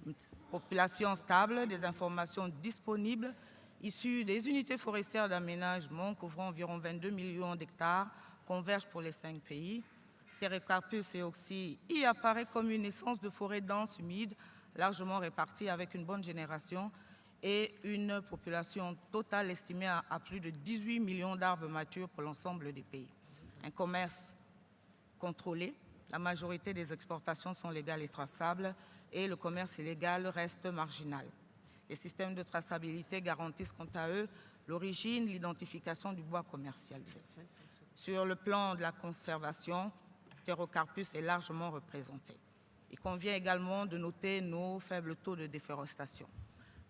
Une population stable, des informations disponibles issues des unités forestières d'aménagement couvrant environ 22 millions d'hectares convergent pour les 5 pays. Pterocarpus soyauxii y apparaît comme une essence de forêt dense, humide, largement répartie avec une bonne génération et une population totale estimée à plus de 18 millions d'arbres matures pour l'ensemble des pays. Un commerce contrôlé, la majorité des exportations sont légales et traçables et le commerce illégal reste marginal. Les systèmes de traçabilité garantissent quant à eux l'origine, l'identification du bois commercialisé. Sur le plan de la conservation, Pterocarpus est largement représenté. Il convient également de noter nos faibles taux de déforestation.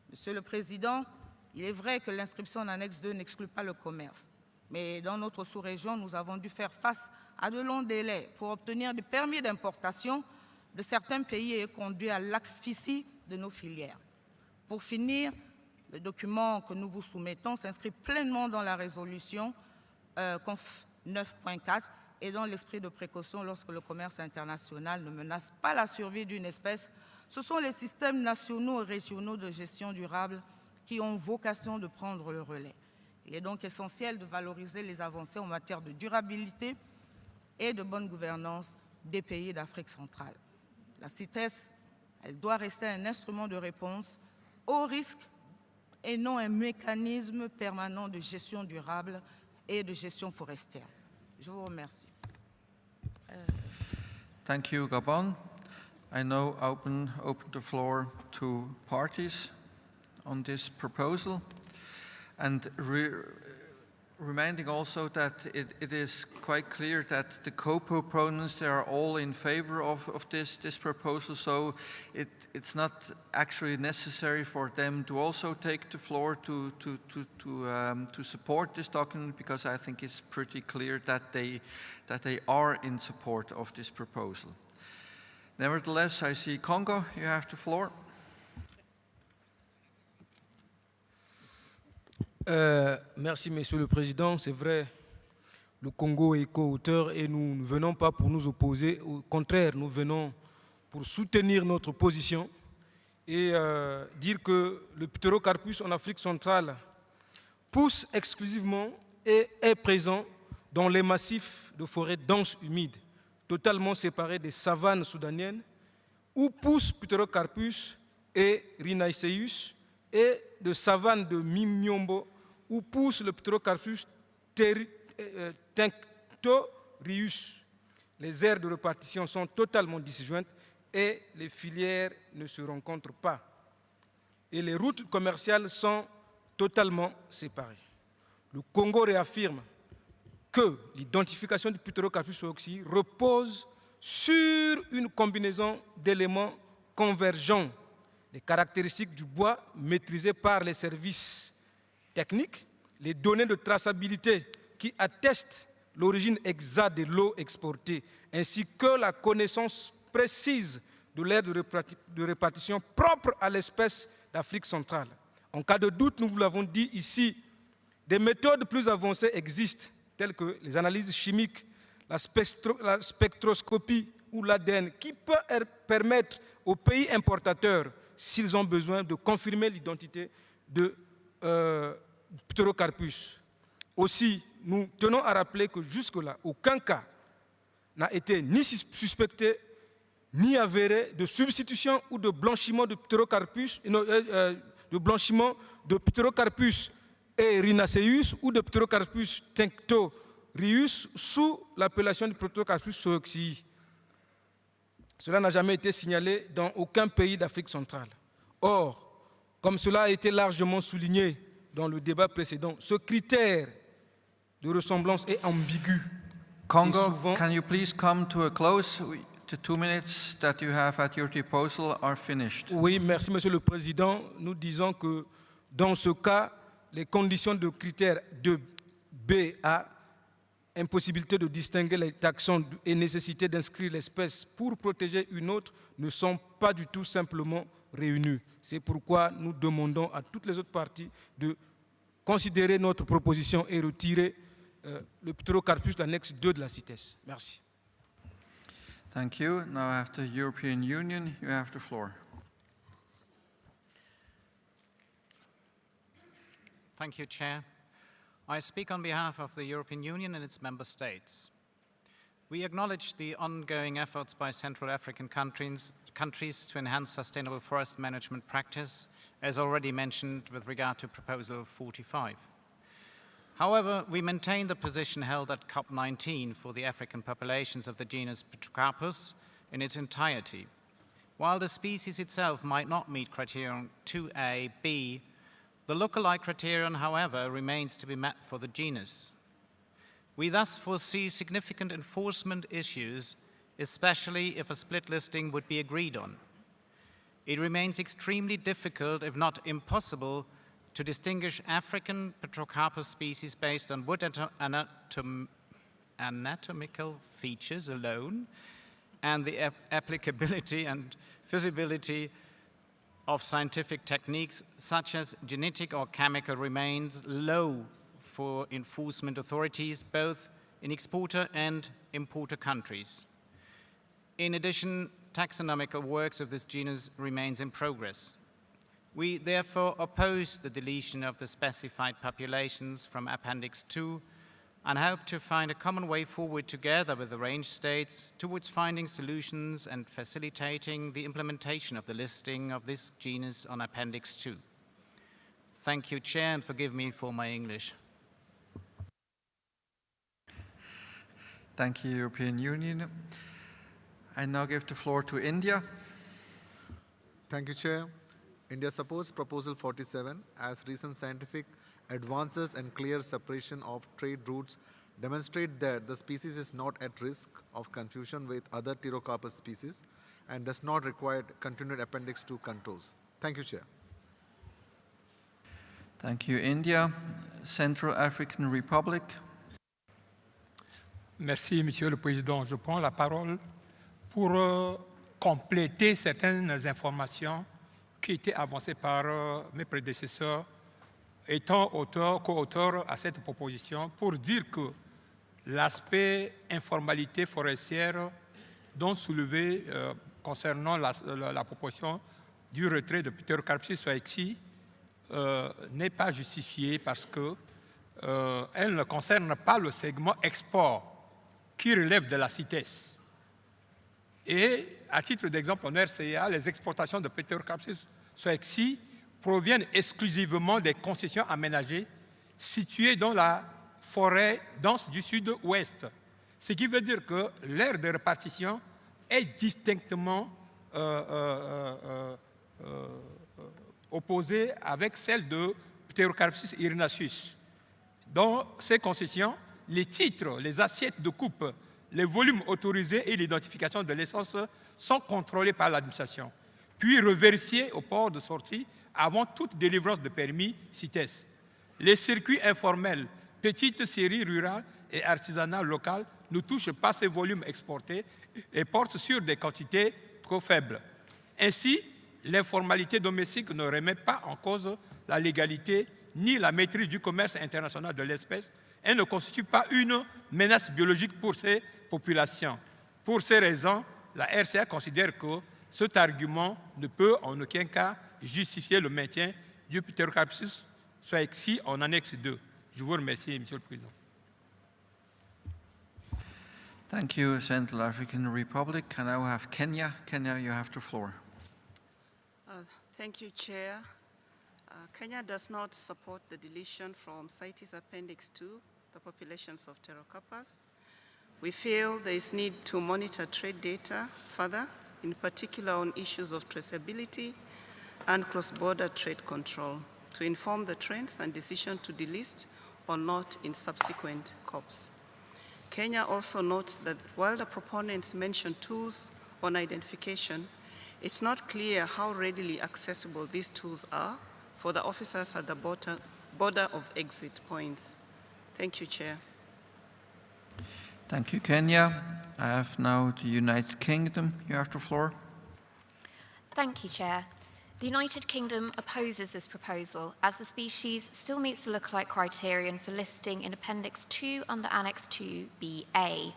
Monsieur le Président, il est vrai que l'inscription en annexe 2 n'exclut pas le commerce, mais dans notre sous-région, nous avons dû faire face à de longs délais pour obtenir des permis d'importation de certains pays et conduit à l'asphyxie de nos filières. Pour finir, le document que nous vous soumettons s'inscrit pleinement dans la résolution Conf 9.4 et dans l'esprit de précaution lorsque le commerce international ne menace pas la survie d'une espèce. Ce sont les systèmes nationaux et régionaux de gestion durable qui ont vocation de prendre le relais. Il est donc essentiel de valoriser les avancées en matière de durabilité et de bonne gouvernance des pays d'Afrique centrale. La CITES, elle doit rester un instrument de réponse aux risques et non un mécanisme permanent de gestion durable et de gestion forestière. Je vous remercie. Thank you, Gabon. I now open the floor to parties on this proposal, and reminding also that it is quite clear that the co-proponents, they are all in favor of this proposal, so it's not actually necessary for them to also take the floor to support this document, because I think it's pretty clear that they are in support of this proposal. Nevertheless, I see Congo, you have the floor. Merci, Monsieur le Président. C'est vrai, le Congo est co-auteur et nous ne venons pas pour nous opposer. Au contraire, nous venons pour soutenir notre position et dire que le Pterocarpus en Afrique centrale pousse exclusivement et est présent dans les massifs de forêts denses humides, totalement séparés des savanes soudaniennes, où poussent Pterocarpus et Rhinaceus, et de savanes de Mimiombo, où pousse le Pterocarpus tinctorius. Les aires de répartition sont totalement disjointes et les filières ne se rencontrent pas. Et les routes commerciales sont totalement séparées. Le Congo réaffirme que l'identification du Pterocarpus soyauxii repose sur une combinaison d'éléments convergents, les caractéristiques du bois maîtrisées par les services techniques, les données de traçabilité qui attestent l'origine exacte de l'eau exportée, ainsi que la connaissance précise de l'aire de répartition propre à l'espèce d'Afrique centrale. En cas de doute, nous vous l'avons dit ici, des méthodes plus avancées existent, telles que les analyses chimiques, la spectroscopie ou l'ADN, qui peut permettre aux pays importateurs, s'ils ont besoin, de confirmer l'identité de Pterocarpus. Aussi, nous tenons à rappeler que jusque-là, aucun cas n'a été ni suspecté ni avéré de substitution ou de blanchiment de Pterocarpus, et Rhinaceus ou de Pterocarpus tinctorius sous l'appellation de Pterocarpus soyauxii. Cela n'a jamais été signalé dans aucun pays d'Afrique centrale. Or, comme cela a été largement souligné dans le débat précédent, ce critère de ressemblance est ambigu. Congo, can you please come to a close? The 2 minutes that you have at your disposal are finished. Oui, merci Monsieur le Président. Nous disons que dans ce cas, les conditions de critères de BA, impossibilité de distinguer les taxons et nécessité d'inscrire l'espèce pour protéger une autre, ne sont pas du tout simplement réunies. C'est pourquoi nous demandons à toutes les autres parties de considérer notre proposition et retirer le Pterocarpus, l'annexe 2 de la CITES. Merci. Thank you. Now after the European Union, you have the floor. Thank you, Chair. I speak on behalf of the European Union and its member states. We acknowledge the ongoing efforts by Central African countries to enhance sustainable forest management practice, as already mentioned with regard to Proposal 45. However, we maintain the position held at CoP19 for the African populations of the genus Podocarpus in its entirety. While the species itself might not meet criterion 2A, B, the lookalike criterion, however, remains to be met for the genus. We thus foresee significant enforcement issues, especially if a split listing would be agreed on. It remains extremely difficult, if not impossible, to distinguish African Pterocarpus species based on wood anatomical features alone and the applicability and feasibility of scientific techniques such as genetic or chemical remains low for enforcement authorities both in exporter and importer countries. In addition, taxonomical works of this genus remains in progress. We therefore oppose the deletion of the specified populations from Appendix 2 and hope to find a common way forward together with the range states towards finding solutions and facilitating the implementation of the listing of this genus on Appendix 2. Thank you, Chair, and forgive me for my English. Thank you, European Union. I now give the floor to India. Thank you, Chair. India supports Proposal 47 as recent scientific advances and clear separation of trade routes demonstrate that the species is not at risk of confusion with other Pterocarpus species and does not require continued Appendix 2 controls. Thank you, Chair. Thank you, India. Central African Republic. Merci, Monsieur le Président. Je prends la parole pour compléter certaines informations qui étaient avancées par mes prédécesseurs, étant co-auteur à cette proposition, pour dire que l'aspect informalité forestière dont soulevé concernant la proposition du retrait de Pterocarpus soyauxii n'est pas justifié parce que elle ne concerne pas le segment export qui relève de la CITES. Et à titre d'exemple, en RCA, les exportations de Pterocarpus soyauxii proviennent exclusivement des concessions aménagées situées dans la forêt dense du sud-ouest. Ce qui veut dire que l'aire de répartition est distinctement opposée avec celle de Pterocarpus irinaceus. Dans ces concessions, les titres, les assiettes de coupe, les volumes autorisés et l'identification de l'essence sont contrôlés par l'administration, puis revérifiés au port de sortie avant toute délivrance de permis CITES. Les circuits informels, petites séries rurales et artisanales locales ne touchent pas ces volumes exportés et portent sur des quantités trop faibles. Ainsi, l'informalité domestique ne remet pas en cause la légalité ni la maîtrise du commerce international de l'espèce et ne constitue pas une menace biologique pour ces populations. Pour ces raisons, la RCA considère que cet argument ne peut en aucun cas justifier le maintien du Pterocarpus soyauxii en annexe 2. Je vous remercie, Monsieur le Président. Thank you, Central African Republic. I now have Kenya. Kenya, you have the floor. Thank you, Chair. Kenya does not support the deletion from CITES Appendix 2, the populations of Pterocarpus. We feel there is need to monitor trade data further, in particular on issues of traceability and cross-border trade control, to inform the trends and decision to delist or not in subsequent COPs. Kenya also notes that while the proponents mention tools on identification, it's not clear how readily accessible these tools are for the officers at the border of exit points. Thank you, Chair. Thank you, Kenya. I have now the United Kingdom. You have the floor. Thank you, Chair. The United Kingdom opposes this proposal as the species still meets the lookalike criterion for listing in Appendix 2 under Annex 2BA.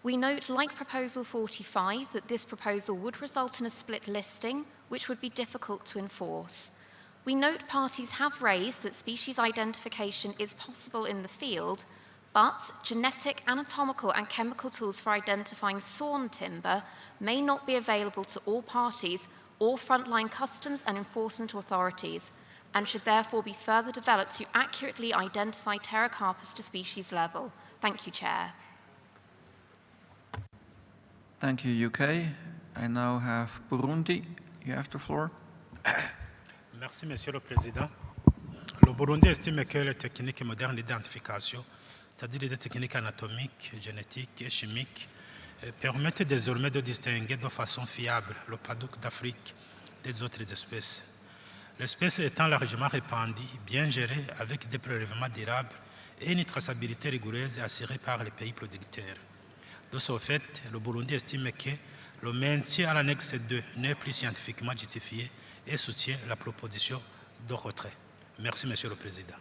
We note, like Proposal 45, that this proposal would result in a split listing, which would be difficult to enforce. We note parties have raised that species identification is possible in the field, but genetic, anatomical, and chemical tools for identifying sawn timber may not be available to all parties or frontline customs and enforcement authorities, and should therefore be further developed to accurately identify Pterocarpus to species level. Thank you, Chair. Thank you, UK. I now have Burundi. You have the floor. Merci, Monsieur le Président. Le Burundi estime que les techniques modernes d'identification, c'est-à-dire les techniques anatomiques, génétiques et chimiques, permettent désormais de distinguer de façon fiable le paddock d'Afrique des autres espèces. L'espèce étant largement répandue, bien gérée, avec des prélèvements durables et une traçabilité rigoureuse assurée par les pays producteurs. De ce fait, le Burundi estime que le maintien à l'annexe 2 n'est plus scientifiquement justifié et soutient la proposition de retrait. Merci, Monsieur le Président.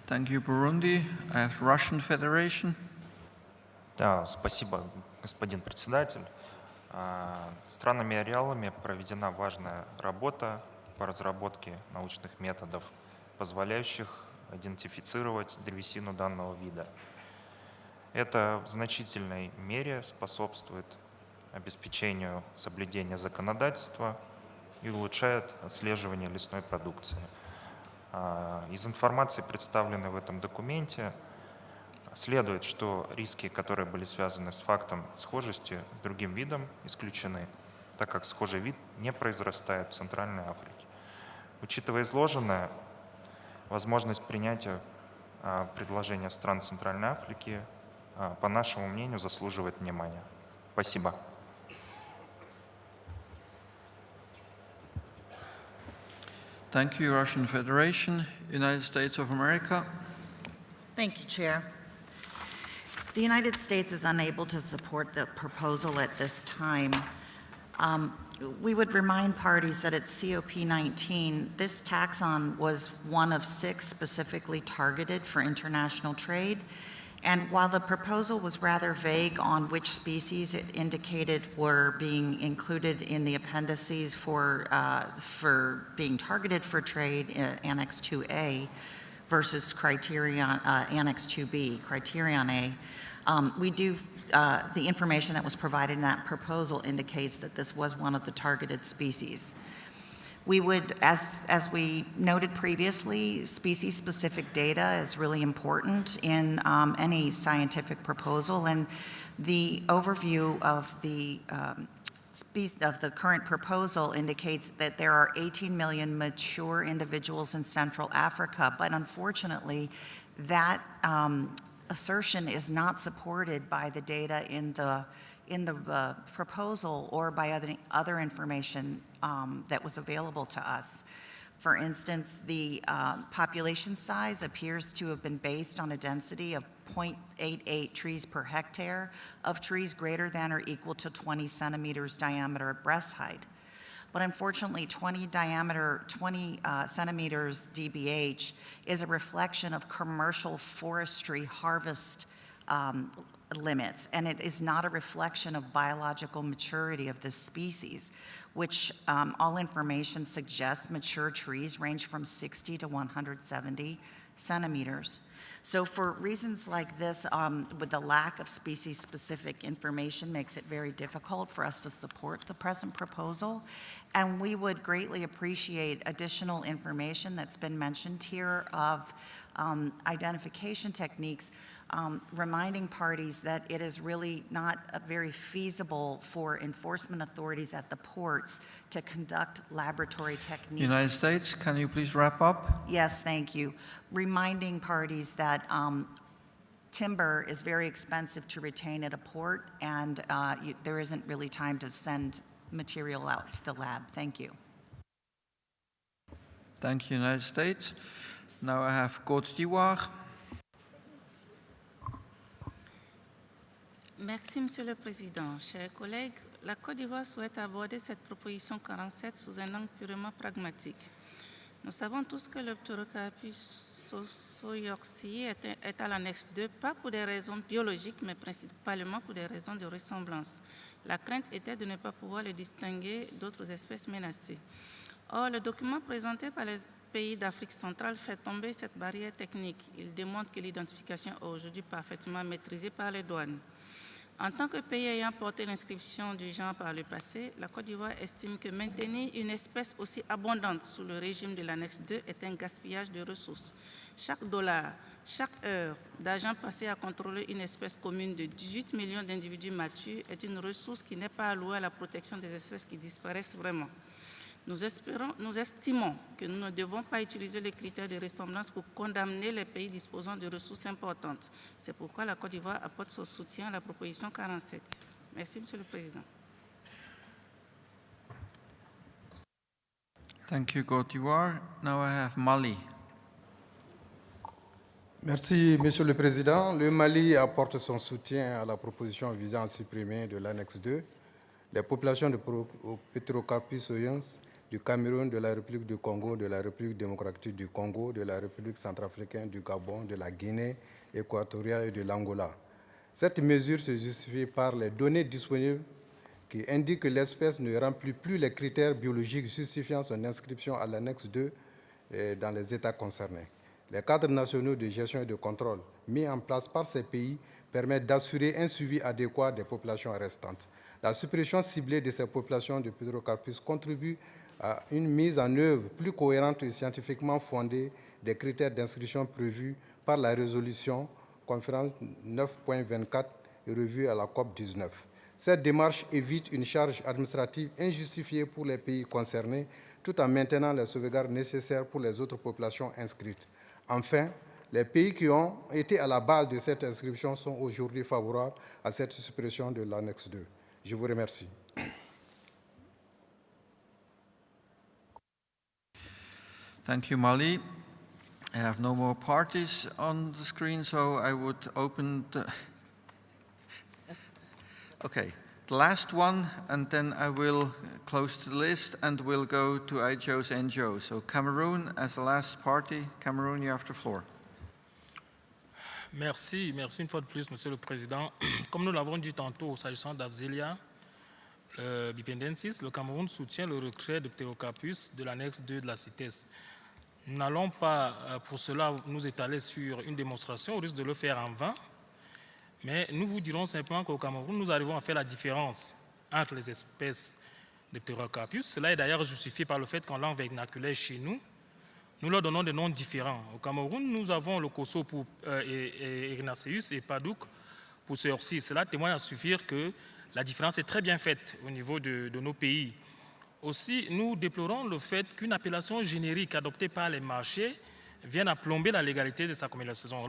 Thank you, Burundi. I have Russian Federation. Да, спасибо, господин председатель. Странами и ареалами проведена важная работа по разработке научных методов, позволяющих идентифицировать древесину данного вида. Это в значительной мере способствует обеспечению соблюдения законодательства и улучшает отслеживание лесной продукции. Из информации, представленной в этом документе, следует, что риски, которые были связаны с фактом схожести с другим видом, исключены, так как схожий вид не произрастает в Центральной Африке. Учитывая изложенное, возможность принятия предложения стран Центральной Африки, по нашему мнению, заслуживает внимания. Спасибо. Thank you, Russian Federation. United States of America. Thank you, Chair. The United States is unable to support the proposal at this time. We would remind parties that at COP19, this taxon was one of 6 specifically targeted for international trade. And while the proposal was rather vague on which species it indicated were being included in the appendices for being targeted for trade in Annex 2A, versus criterion, Annex 2B, criterion A. The information that was provided in that proposal indicates that this was one of the targeted species. We would, as we noted previously, species-specific data is really important in any scientific proposal, and the overview of the current proposal indicates that there are 18 million mature individuals in Central Africa, but unfortunately, that assertion is not supported by the data in the proposal or by other information that was available to us. For instance, the population size appears to have been based on a density of 0.88 trees per hectare of trees greater than or equal to 20 centimeters diameter at breast height. But unfortunately, 20 centimeters DBH is a reflection of commercial forestry harvest limits, and it is not a reflection of biological maturity of this species, which all information suggests mature trees range from 60 to 170 centimeters. So for reasons like this, with the lack of species-specific information makes it very difficult for us to support the present proposal, and we would greatly appreciate additional information that's been mentioned here of identification techniques, reminding parties that it is really not very feasible for enforcement authorities at the ports to conduct laboratory techniques. United States, can you please wrap up? Yes, thank you. Reminding parties that timber is very expensive to retain at a port, and there isn't really time to send material out to the lab. Thank you. Thank you, United States. Now I have Côte d'Ivoire. Merci, Monsieur le Président. Chers collègues, la Côte d'Ivoire souhaite aborder cette proposition 47 sous un angle purement pragmatique. Nous savons tous que le Pterocarpus soyauxii est à l'annexe 2, pas pour des raisons biologiques, mais principalement pour des raisons de ressemblance. La crainte était de ne pas pouvoir le distinguer d'autres espèces menacées. Or, le document présenté par les pays d'Afrique centrale fait tomber cette barrière technique. Il démontre que l'identification est aujourd'hui parfaitement maîtrisée par les douanes. En tant que pays ayant porté l'inscription du genre par le passé, la Côte d'Ivoire estime que maintenir une espèce aussi abondante sous le régime de l'annexe 2 est un gaspillage de ressources. Chaque dollar, chaque heure d'argent passé à contrôler une espèce commune de 18 millions d'individus matures est une ressource qui n'est pas allouée à la protection des espèces qui disparaissent vraiment. Nous estimons que nous ne devons pas utiliser les critères de ressemblance pour condamner les pays disposant de ressources importantes. C'est pourquoi la Côte d'Ivoire apporte son soutien à la proposition 47. Merci, Monsieur le Président. Thank you, Côte d'Ivoire. Now I have Mali. Merci, Monsieur le Président. Le Mali apporte son soutien à la proposition visant à supprimer de l'annexe 2 les populations de Pterocarpus soyauxii du Cameroun, de la République du Congo, de la République démocratique du Congo, de la République centrafricaine, du Gabon, de la Guinée équatoriale et de l'Angola. Cette mesure se justifie par les données disponibles qui indiquent que l'espèce ne remplit plus les critères biologiques justifiant son inscription à l'annexe 2 dans les États concernés. Les cadres nationaux de gestion et de contrôle mis en place par ces pays permettent d'assurer un suivi adéquat des populations restantes. La suppression ciblée de ces populations de Pterocarpus contribue à une mise en œuvre plus cohérente et scientifiquement fondée des critères d'inscription prévus par la résolution conférence 9.24 et revue à la COP19. Cette démarche évite une charge administrative injustifiée pour les pays concernés, tout en maintenant les sauvegardes nécessaires pour les autres populations inscrites. Enfin, les pays qui ont été à la base de cette inscription sont aujourd'hui favorables à cette suppression de l'annexe 2. Je vous remercie. Thank you, Mali. I have no more parties on the screen, so I would open the... Okay, the last one, and then I will close the list and we'll go to IJOs and NGOs. So Cameroon as the last party. Cameroon, you have the floor. Merci une fois de plus, Monsieur le Président. Comme nous l'avons dit tantôt, s'agissant d'Afzelia bipindensis, le Cameroun soutient le retrait de Pterocarpus de l'annexe 2 de la CITES. Nous n'allons pas pour cela nous étaler sur une démonstration, au risque de le faire en vain, mais nous vous dirons simplement qu'au Cameroun, nous arrivons à faire la différence entre les espèces de Pterocarpus. Cela est d'ailleurs justifié par le fait qu'en langue vernaculaire chez nous, nous leur donnons des noms différents. Au Cameroun, nous avons le Kosso pour Erinaceus et Padouk pour soyauxii. Cela témoigne à suffire que la différence est très bien faite au niveau de nos pays. Aussi, nous déplorons le fait qu'une appellation générique adoptée par les marchés vienne à plomber la légalité de sa commercialisation.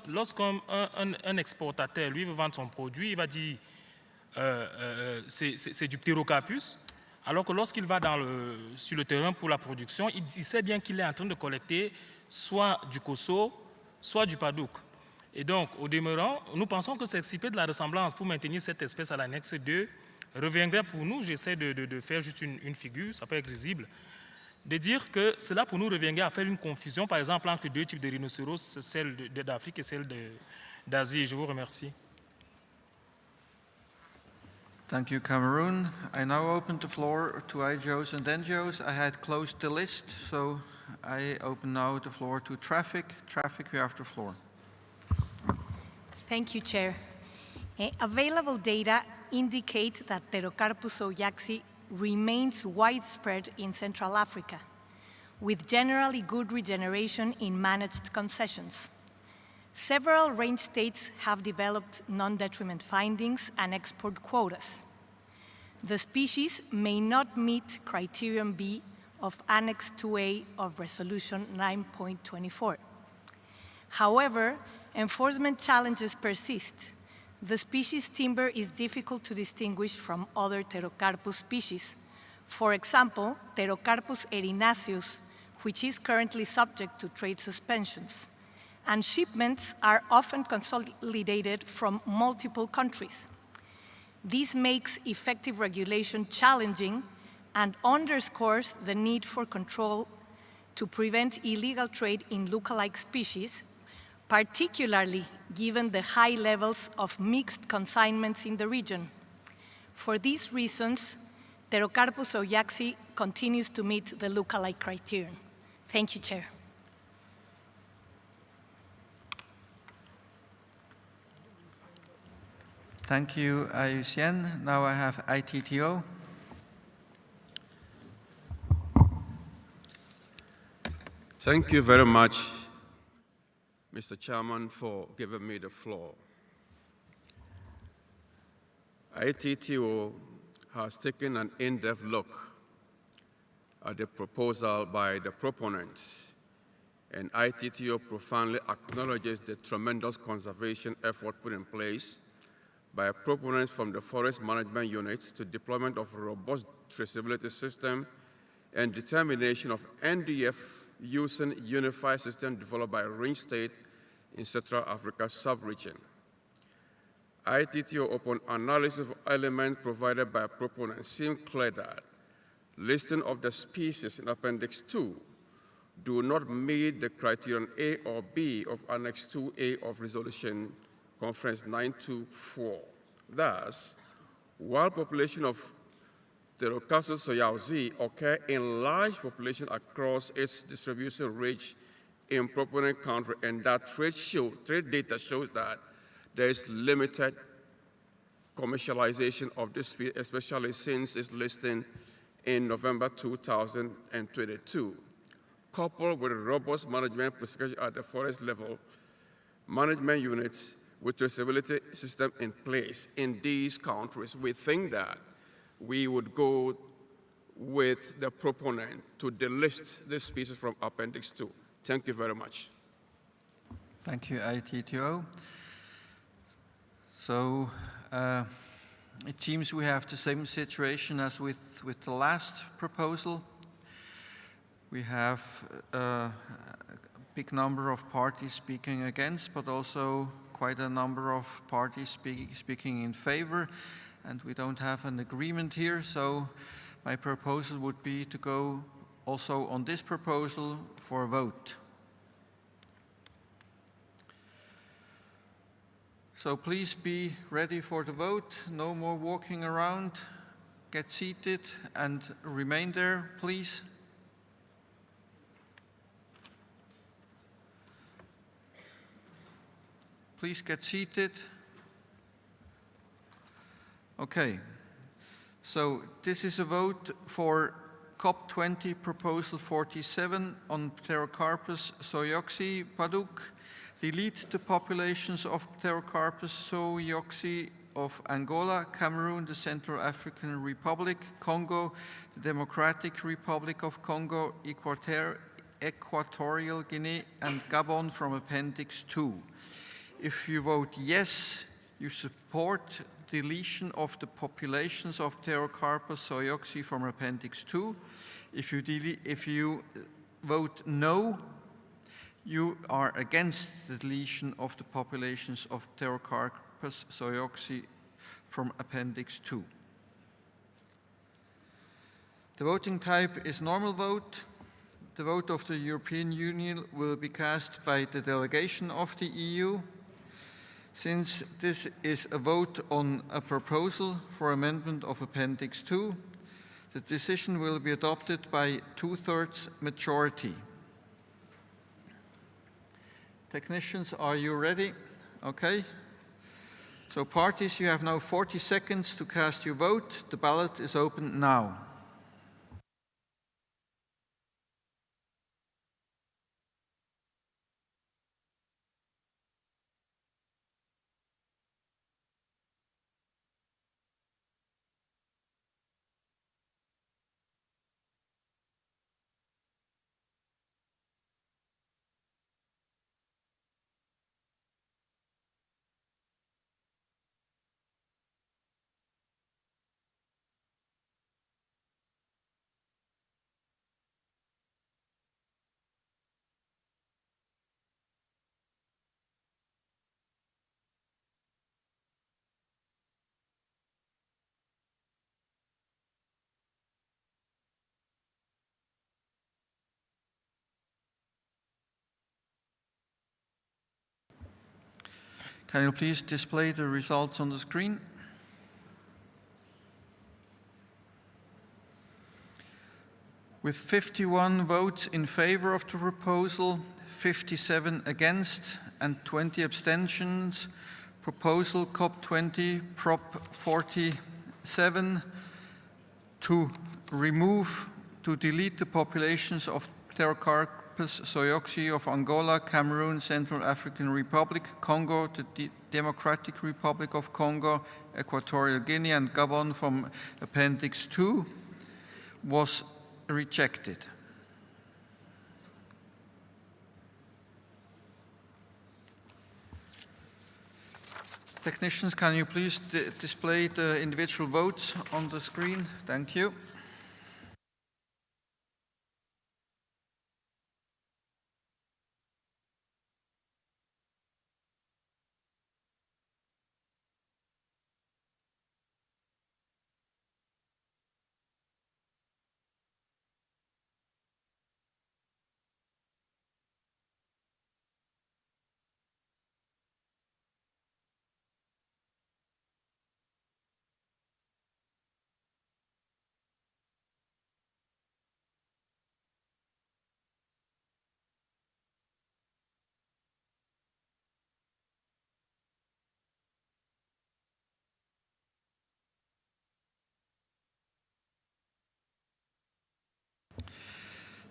Lorsqu'un exportateur, lui, veut vendre son produit, il va dire c'est du Pterocarpus, alors que lorsqu'il va sur le terrain pour la production, il sait bien qu'il est en train de collecter soit du Kosso, soit du Padouk. Et donc, au demeurant, nous pensons que s'exciper de la ressemblance pour maintenir cette espèce à l'annexe 2 reviendrait pour nous, j'essaie de faire juste une figure, ça peut être risible, de dire que cela pour nous reviendrait à faire une confusion, par exemple, entre deux types de rhinocéros, celle d'Afrique et celle d'Asie. Je vous remercie. Thank you, Cameroon. I now open the floor to IJOs and NGOs. I had closed the list, so I open now the floor to Traffic. Traffic, you have the floor. Thank you, Chair. Available data indicate that Pterocarpus soyauxii remains widespread in Central Africa, with generally good regeneration in managed concessions. Several range states have developed non-detriment findings and export quotas. The species may not meet Criterion B of Annex 2A of Resolution 9.24. However, enforcement challenges persist. The species timber is difficult to distinguish from other Pterocarpus species. For example, Pterocarpus erinaceus, which is currently subject to trade suspensions. And shipments are often consolidated from multiple countries. This makes effective regulation challenging and underscores the need for control to prevent illegal trade in lookalike species, particularly given the high levels of mixed consignments in the region. For these reasons, Pterocarpus soyauxii continues to meet the lookalike criterion. Thank you, Chair. Thank you, IUCN. Now I have ITTO. Thank you very much, Mr. Chairman, for giving me the floor. ITTO has taken an in-depth look at the proposal by the proponents, and ITTO profoundly acknowledges the tremendous conservation effort put in place by proponents from the forest management units to deployment of a robust traceability system and determination of NDF using unified system developed by range state in Central Africa sub-region. ITTO upon analysis of elements provided by proponents seem clear that listing of the species in Appendix 2 do not meet the criterion A or B of Annex 2A of Resolution Conference 924. Thus, while population of Pterocarpus soyauxii occur in large population across its distribution range in proponent country, and that trade data shows that there is limited commercialization of this species, especially since its listing in November 2022. Coupled with robust management procedures at the forest level, management units with traceability system in place in these countries, we think that we would go with the proponent to delist this species from Appendix 2. Thank you very much. Thank you, ITTO. So it seems we have the same situation as with the last proposal. We have a big number of parties speaking against, but also quite a number of parties speaking in favor, and we don't have an agreement here, so my proposal would be to go also on this proposal for a vote. So please be ready for the vote. No more walking around. Get seated and remain there, please. please get seated. Okay, so this is a vote for CoP20 Proposal 47 on Pterocarpus soyauxii paduk. Delete the populations of Pterocarpus soyauxii of Angola, Cameroon, the Central African Republic, Congo, the Democratic Republic of Congo, Equatorial Guinea, and Gabon from Appendix 2. If you vote yes, you support deletion of the populations of Pterocarpus soyauxii from Appendix 2. If you vote no, you are against the deletion of the populations of Pterocarpus soyauxii from Appendix 2. The voting type is normal vote. The vote of the European Union will be cast by the delegation of the EU. Since this is a vote on a proposal for amendment of Appendix 2, the decision will be adopted by 2/3 majority. Technicians, are you ready? Okay. So parties, you have now 40 seconds to cast your vote. The ballot is open now. Can you please display the results on the screen? With 51 votes in favor of the proposal, 57 against, and 20 abstentions, proposal CoP20 Prop 47 to delete the populations of Pterocarpus soyauxii of Angola, Cameroon, Central African Republic, Congo, the Democratic Republic of Congo, Equatorial Guinea, and Gabon from Appendix 2 was rejected. Technicians, can you please display the individual votes on the screen? Thank you.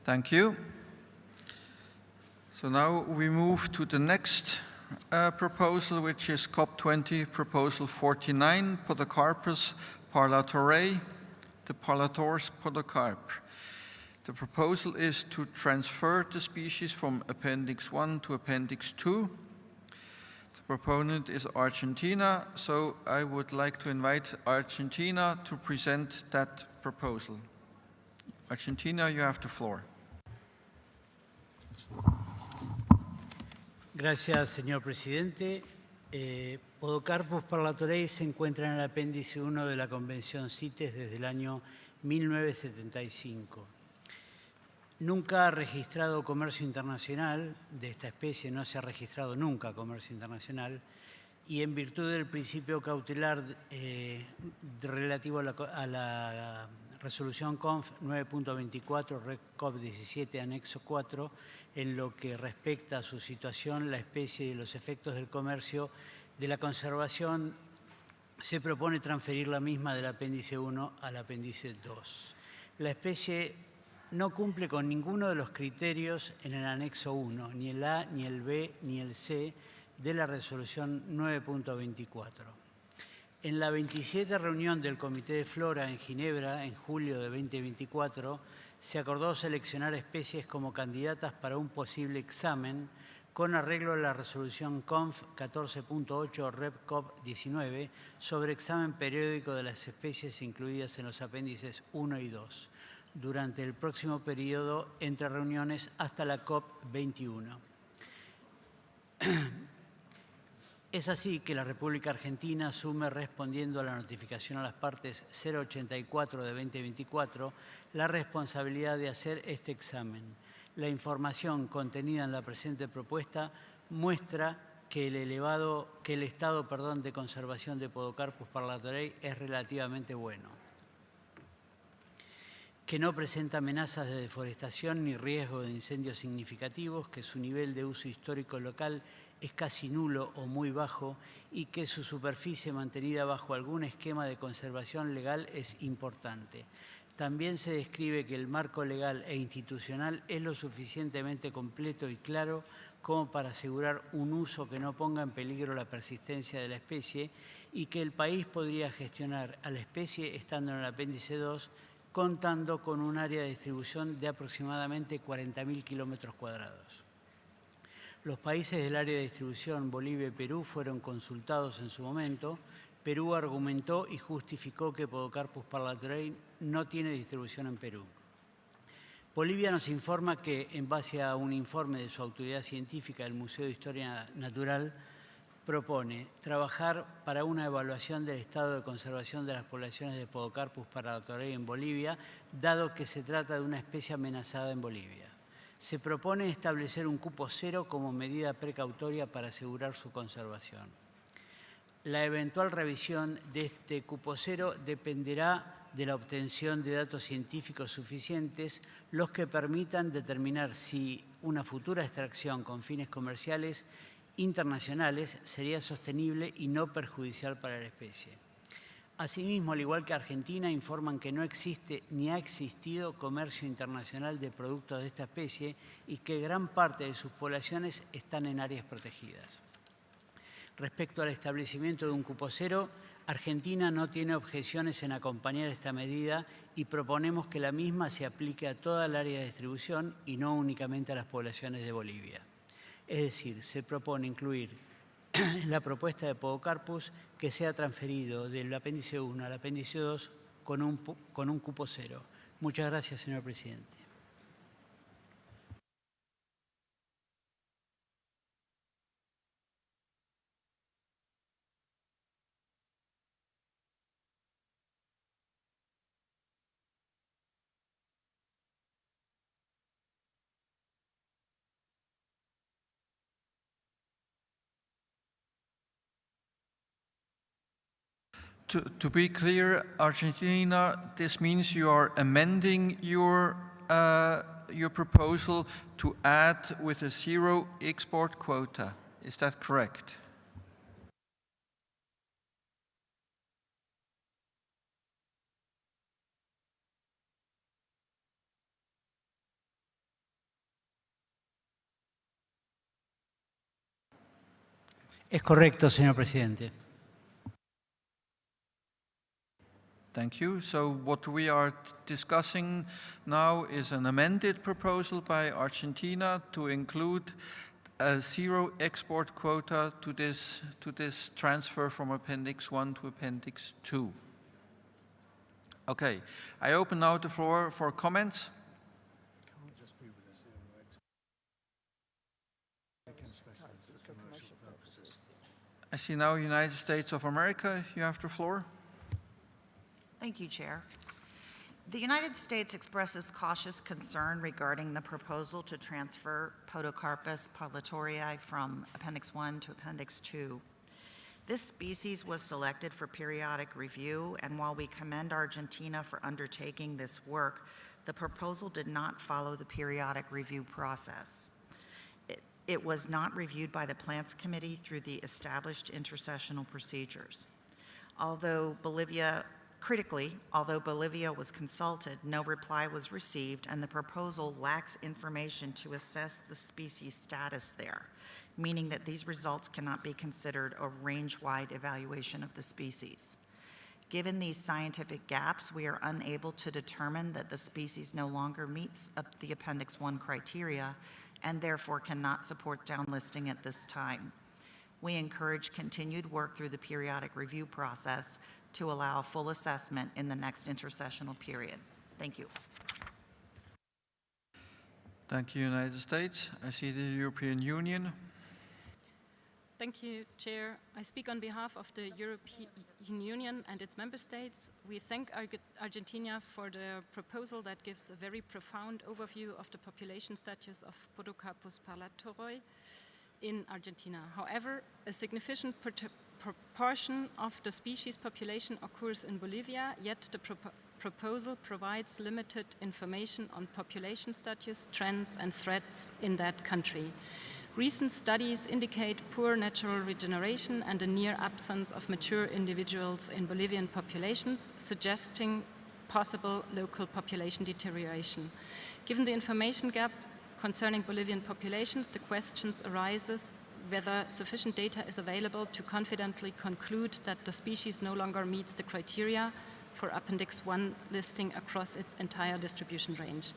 Thank you. So now we move to the next proposal, which is CoP20 Proposal 49, Podocarpus parlatorei, the Parlators podocarp. The proposal is to transfer the species from Appendix 1 to Appendix 2. The proponent is Argentina, so I would like to invite Argentina to present that proposal. Argentina, you have the floor. Gracias, señor presidente. Podocarpus parlatorei se encuentra en el apéndice 1 de la Convención CITES desde el año 1975. Nunca ha registrado comercio internacional de esta especie, no se ha registrado nunca comercio internacional, y en virtud del principio cautelar relativo a la resolución CONF 9.24, Rep. COP17, anexo 4, en lo que respecta a su situación, la especie y los efectos del comercio de la conservación, se propone transferir la misma del apéndice 1 al apéndice 2. La especie no cumple con ninguno de los criterios en el anexo 1, ni el A, ni el B, ni el C de la resolución 9.24. En la 27 reunión del Comité de Flora en Ginebra, en julio de 2024, se acordó seleccionar especies como candidatas para un posible examen con arreglo a la resolución CONF 14.8 Rep. COP19 sobre examen periódico de las especies incluidas en los apéndices 1 y 2, durante el próximo periodo entre reuniones hasta la COP21. Es así que la República Argentina asume, respondiendo a la notificación a las partes 084 de 2024, la responsabilidad de hacer este examen. La información contenida en la presente propuesta muestra que el estado de conservación de Podocarpus parlatorei es relativamente bueno, que no presenta amenazas de deforestación ni riesgo de incendios significativos, que su nivel de uso histórico local es casi nulo o muy bajo y que su superficie mantenida bajo algún esquema de conservación legal es importante. También se describe que el marco legal e institucional es lo suficientemente completo y claro como para asegurar un uso que no ponga en peligro la persistencia de la especie y que el país podría gestionar a la especie estando en el apéndice 2, contando con un área de distribución de aproximadamente 40.000 kilómetros cuadrados. Los países del área de distribución, Bolivia y Perú, fueron consultados en su momento. Perú argumentó y justificó que Podocarpus parlatorei no tiene distribución en Perú. Bolivia nos informa que, en base a un informe de su autoridad científica del Museo de Historia Natural, propone trabajar para una evaluación del estado de conservación de las poblaciones de Podocarpus parlatorei en Bolivia, dado que se trata de una especie amenazada en Bolivia. Se propone establecer un cupo cero como medida precautoria para asegurar su conservación. La eventual revisión de este cupo cero dependerá de la obtención de datos científicos suficientes, los que permitan determinar si una futura extracción con fines comerciales internacionales sería sostenible y no perjudicial para la especie. Asimismo, al igual que Argentina, informan que no existe ni ha existido comercio internacional de productos de esta especie y que gran parte de sus poblaciones están en áreas protegidas. Respecto al establecimiento de un cupo cero, Argentina no tiene objeciones en acompañar esta medida y proponemos que la misma se aplique a toda el área de distribución y no únicamente a las poblaciones de Bolivia. Es decir, se propone incluir la propuesta de Podocarpus que sea transferido del apéndice 1 al apéndice 2 con un cupo cero. Muchas gracias, señor presidente. To be clear, Argentina, this means you are amending your proposal to add with a zero export quota. Is that correct? Es correcto, señor presidente. Thank you. So what we are discussing now is an amended proposal by Argentina to include a zero export quota to this transfer from Appendix 1 to Appendix 2. Okay, I open now the floor for comments. I see now United States of America, you have the floor. Thank you, Chair. The United States expresses cautious concern regarding the proposal to transfer Podocarpus parlatorei from Appendix 1 to Appendix 2. This species was selected for periodic review, and while we commend Argentina for undertaking this work, the proposal did not follow the periodic review process. It was not reviewed by the Plants Committee through the established intercessional procedures. Although Bolivia was consulted, no reply was received, and the proposal lacks information to assess the species status there, meaning that these results cannot be considered a range-wide evaluation of the species. Given these scientific gaps, we are unable to determine that the species no longer meets the Appendix 1 criteria and therefore cannot support downlisting at this time. We encourage continued work through the periodic review process to allow full assessment in the next intercessional period. Thank you. Thank you, United States. I see the European Union. Thank you, Chair. I speak on behalf of the European Union and its member states. We thank Argentina for the proposal that gives a very profound overview of the population status of Podocarpus parlatorei in Argentina. However, a significant proportion of the species population occurs in Bolivia, yet the proposal provides limited information on population status, trends, and threats in that country. Recent studies indicate poor natural regeneration and a near absence of mature individuals in Bolivian populations, suggesting possible local population deterioration. Given the information gap concerning Bolivian populations, the question arises whether sufficient data is available to confidently conclude that the species no longer meets the criteria for Appendix 1 listing across its entire distribution range.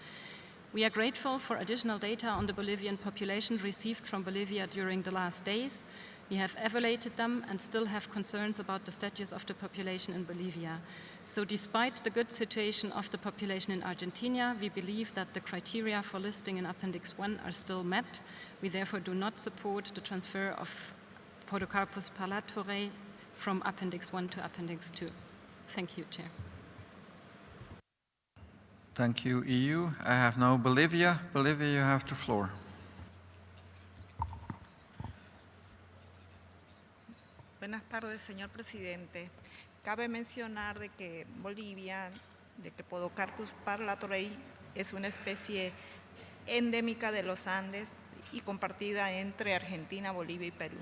We are grateful for additional data on the Bolivian population received from Bolivia during the last days. We have evaluated them and still have concerns about the status of the population in Bolivia. So despite the good situation of the population in Argentina, we believe that the criteria for listing in Appendix 1 are still met. We therefore do not support the transfer of Podocarpus parlatorei from Appendix 1 to Appendix 2. Thank you, Chair. Thank you, EU. I have now Bolivia. Bolivia, you have the floor. Buenas tardes, señor presidente. Cabe mencionar de que Bolivia, de que Podocarpus parlatorei es una especie endémica de los Andes y compartida entre Argentina, Bolivia y Perú.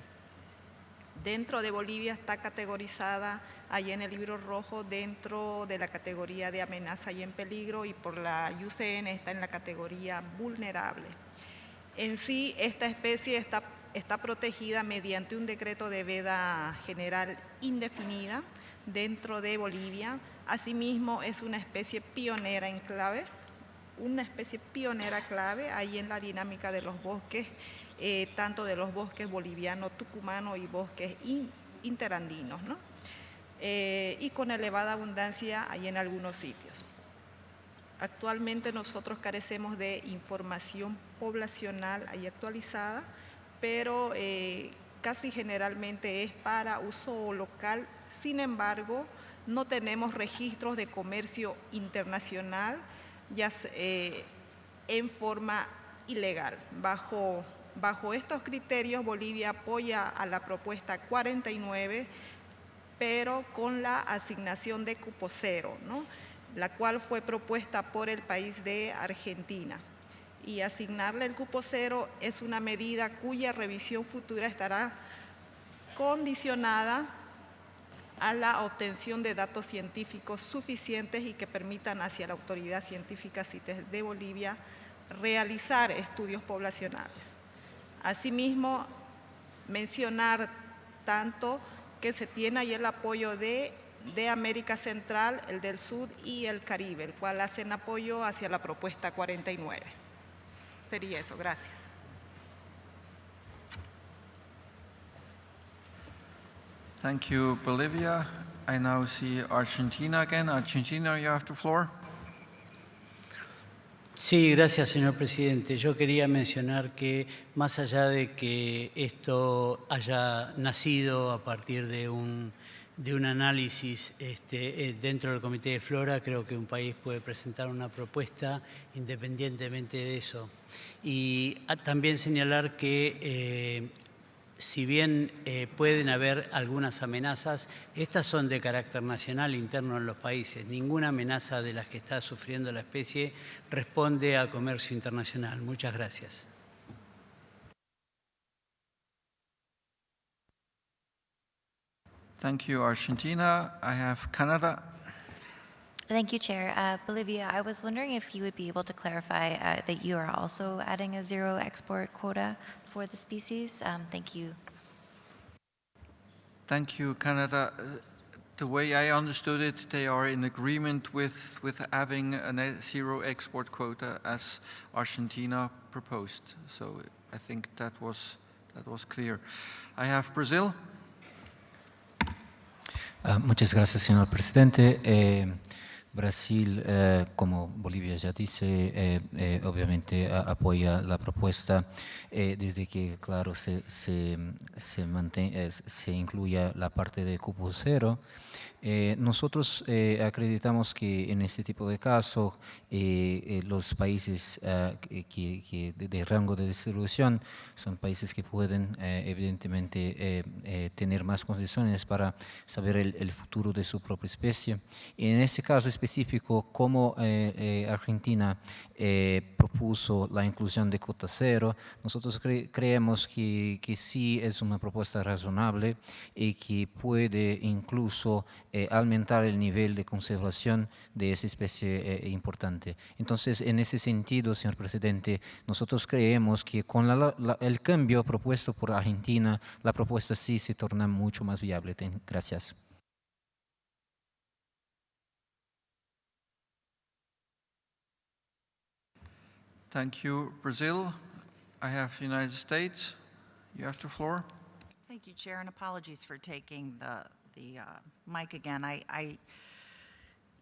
Dentro de Bolivia está categorizada ahí en el libro rojo dentro de la categoría de amenaza y en peligro, y por la IUCN está en la categoría vulnerable. En sí, esta especie está protegida mediante un decreto de veda general indefinida dentro de Bolivia. Asimismo, es una especie pionera en clave, ahí en la dinámica de los bosques, tanto de los bosques bolivianos, tucumanos y bosques interandinos, ¿no? Y con elevada abundancia ahí en algunos sitios. Actualmente nosotros carecemos de información poblacional ahí actualizada, pero casi generalmente es para uso local. Sin embargo, no tenemos registros de comercio internacional ya en forma ilegal. Bajo estos criterios, Bolivia apoya a la propuesta 49, pero con la asignación de cupo cero, ¿no?, la cual fue propuesta por el país de Argentina. Y asignarle el cupo cero es una medida cuya revisión futura estará condicionada a la obtención de datos científicos suficientes y que permitan hacia la autoridad científica CITES de Bolivia realizar estudios poblacionales. Asimismo, mencionar tanto que se tiene ahí el apoyo de América Central, el del Sur y el Caribe, el cual hacen apoyo hacia la propuesta 49. Sería eso, gracias. Thank you, Bolivia. I now see Argentina again. Argentina, you have the floor. Sí, gracias, señor presidente. Yo quería mencionar que más allá de que esto haya nacido a partir de un análisis dentro del Comité de Flora, creo que un país puede presentar una propuesta independientemente de eso. Y también señalar que si bien pueden haber algunas amenazas, estas son de carácter nacional interno en los países. Ninguna amenaza de las que está sufriendo la especie responde a comercio internacional. Muchas gracias. Thank you, Argentina. I have Canada. Thank you, Chair. Bolivia, I was wondering if you would be able to clarify that you are also adding a zero export quota for the species. Thank you. Thank you, Canada. The way I understood it, they are in agreement with having a zero export quota as Argentina proposed. So I think that was clear. I have Brazil. Muchas gracias, señor presidente. Brasil, como Bolivia ya dice, obviamente apoya la propuesta desde que, claro, se incluya la parte de cupo cero. Nosotros acreditamos que en este tipo de casos los países de rango de distribución son países que pueden evidentemente tener más condiciones para saber el futuro de su propia especie. Y en este caso específico, como Argentina propuso la inclusión de cota cero, nosotros creemos que sí es una propuesta razonable y que puede incluso aumentar el nivel de conservación de esa especie importante. Entonces, en ese sentido, señor presidente, nosotros creemos que con el cambio propuesto por Argentina, la propuesta sí se torna mucho más viable. Gracias. Thank you, Brazil. I have United States. You have the floor. Thank you, Chair, and apologies for taking the mic again. I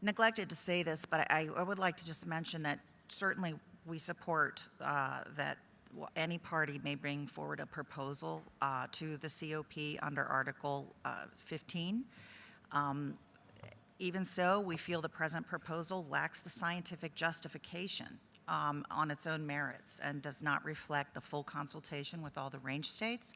neglected to say this, but I would like to just mention that certainly we support that any party may bring forward a proposal to the COP under Article 15. Even so, we feel the present proposal lacks the scientific justification on its own merits and does not reflect the full consultation with all the range states.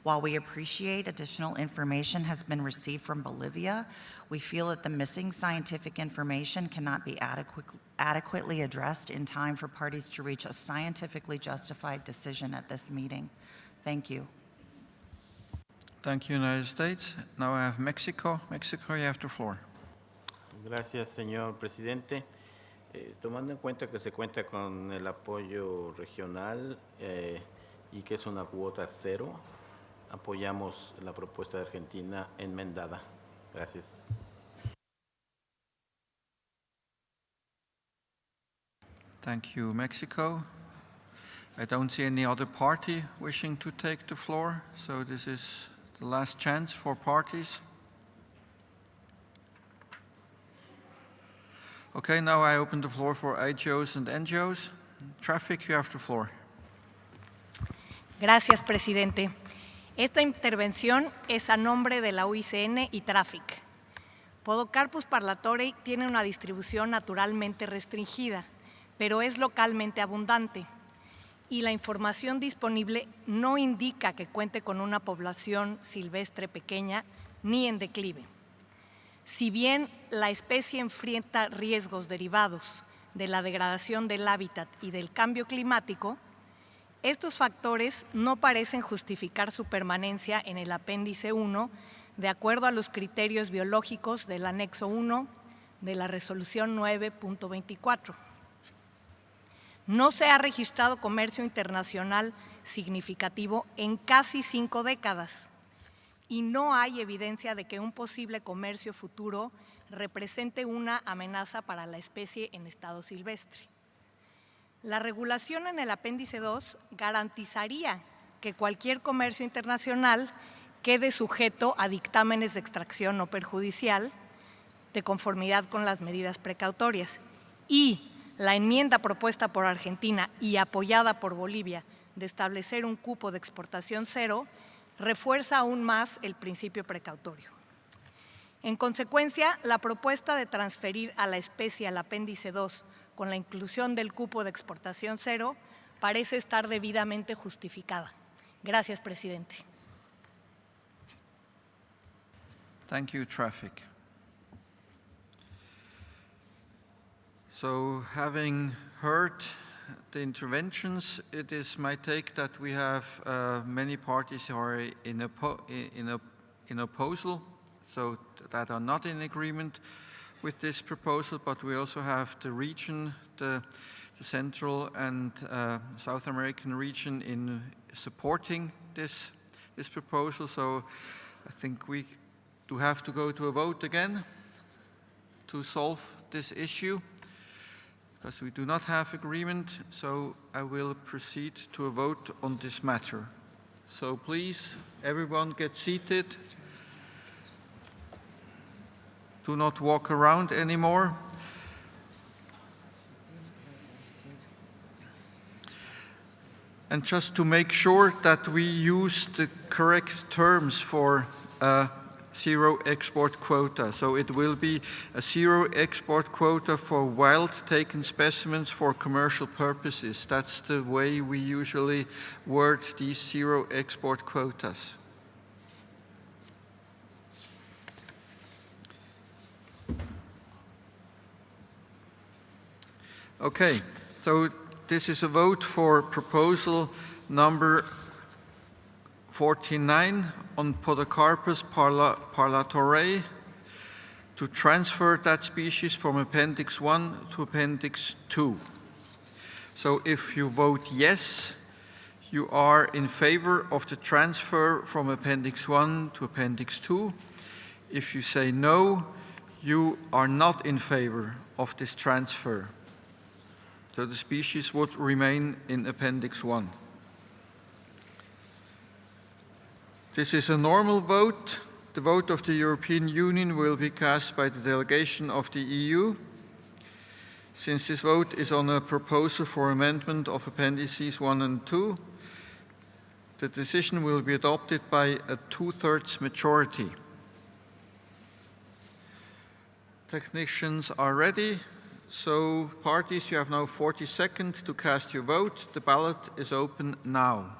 While we appreciate additional information has been received from Bolivia, we feel that the missing scientific information cannot be adequately addressed in time for parties to reach a scientifically justified decision at this meeting. Thank you. Thank you, United States. Now I have Mexico. Mexico, you have the floor. Gracias, señor presidente. Tomando en cuenta que se cuenta con el apoyo regional y que es una cuota cero, apoyamos la propuesta de Argentina enmendada. Gracias. Thank you, Mexico. I don't see any other party wishing to take the floor, so this is the last chance for parties. Okay, now I open the floor for IGOs and NGOs. Traffic, you have the floor. Gracias, presidente. Esta intervención es a nombre de la UICN y Traffic. Podocarpus parlatorei tiene una distribución naturalmente restringida, pero es localmente abundante. Y la información disponible no indica que cuente con una población silvestre pequeña ni en declive. Si bien la especie enfrenta riesgos derivados de la degradación del hábitat y del cambio climático, estos factores no parecen justificar su permanencia en el apéndice 1 de acuerdo a los criterios biológicos del anexo 1 de la resolución 9.24. No se ha registrado comercio internacional significativo en casi 5 décadas. Y no hay evidencia de que un posible comercio futuro represente una amenaza para la especie en estado silvestre. La regulación en el apéndice 2 garantizaría que cualquier comercio internacional quede sujeto a dictámenes de extracción no perjudicial de conformidad con las medidas precautorias. Y la enmienda propuesta por Argentina y apoyada por Bolivia de establecer un cupo de exportación cero refuerza aún más el principio precautorio. En consecuencia, la propuesta de transferir a la especie al apéndice 2 con la inclusión del cupo de exportación cero parece estar debidamente justificada. Gracias, presidente. Thank you, traffic. So having heard the interventions, it is my take that we have many parties who are in opposal, so that are not in agreement with this proposal, but we also have the region, the Central and South American region in supporting this proposal. So I think we do have to go to a vote again to solve this issue, because we do not have agreement. So I will proceed to a vote on this matter. So please, everyone get seated. Do not walk around anymore. And just to make sure that we use the correct terms for zero export quota. So it will be a zero export quota for wild taken specimens for commercial purposes. That's the way we usually word these zero export quotas. Okay, so this is a vote for proposal number 49 on Podocarpus parlatorei to transfer that species from Appendix 1 to Appendix 2. So if you vote yes, you are in favor of the transfer from Appendix 1 to Appendix 2. If you say no, you are not in favor of this transfer. So the species would remain in Appendix 1. This is a normal vote. The vote of the European Union will be cast by the delegation of the EU. Since this vote is on a proposal for amendment of Appendices 1 and 2, the decision will be adopted by a 2/3 majority. Technicians are ready. So, parties, you have now 40 seconds to cast your vote. The ballot is open now.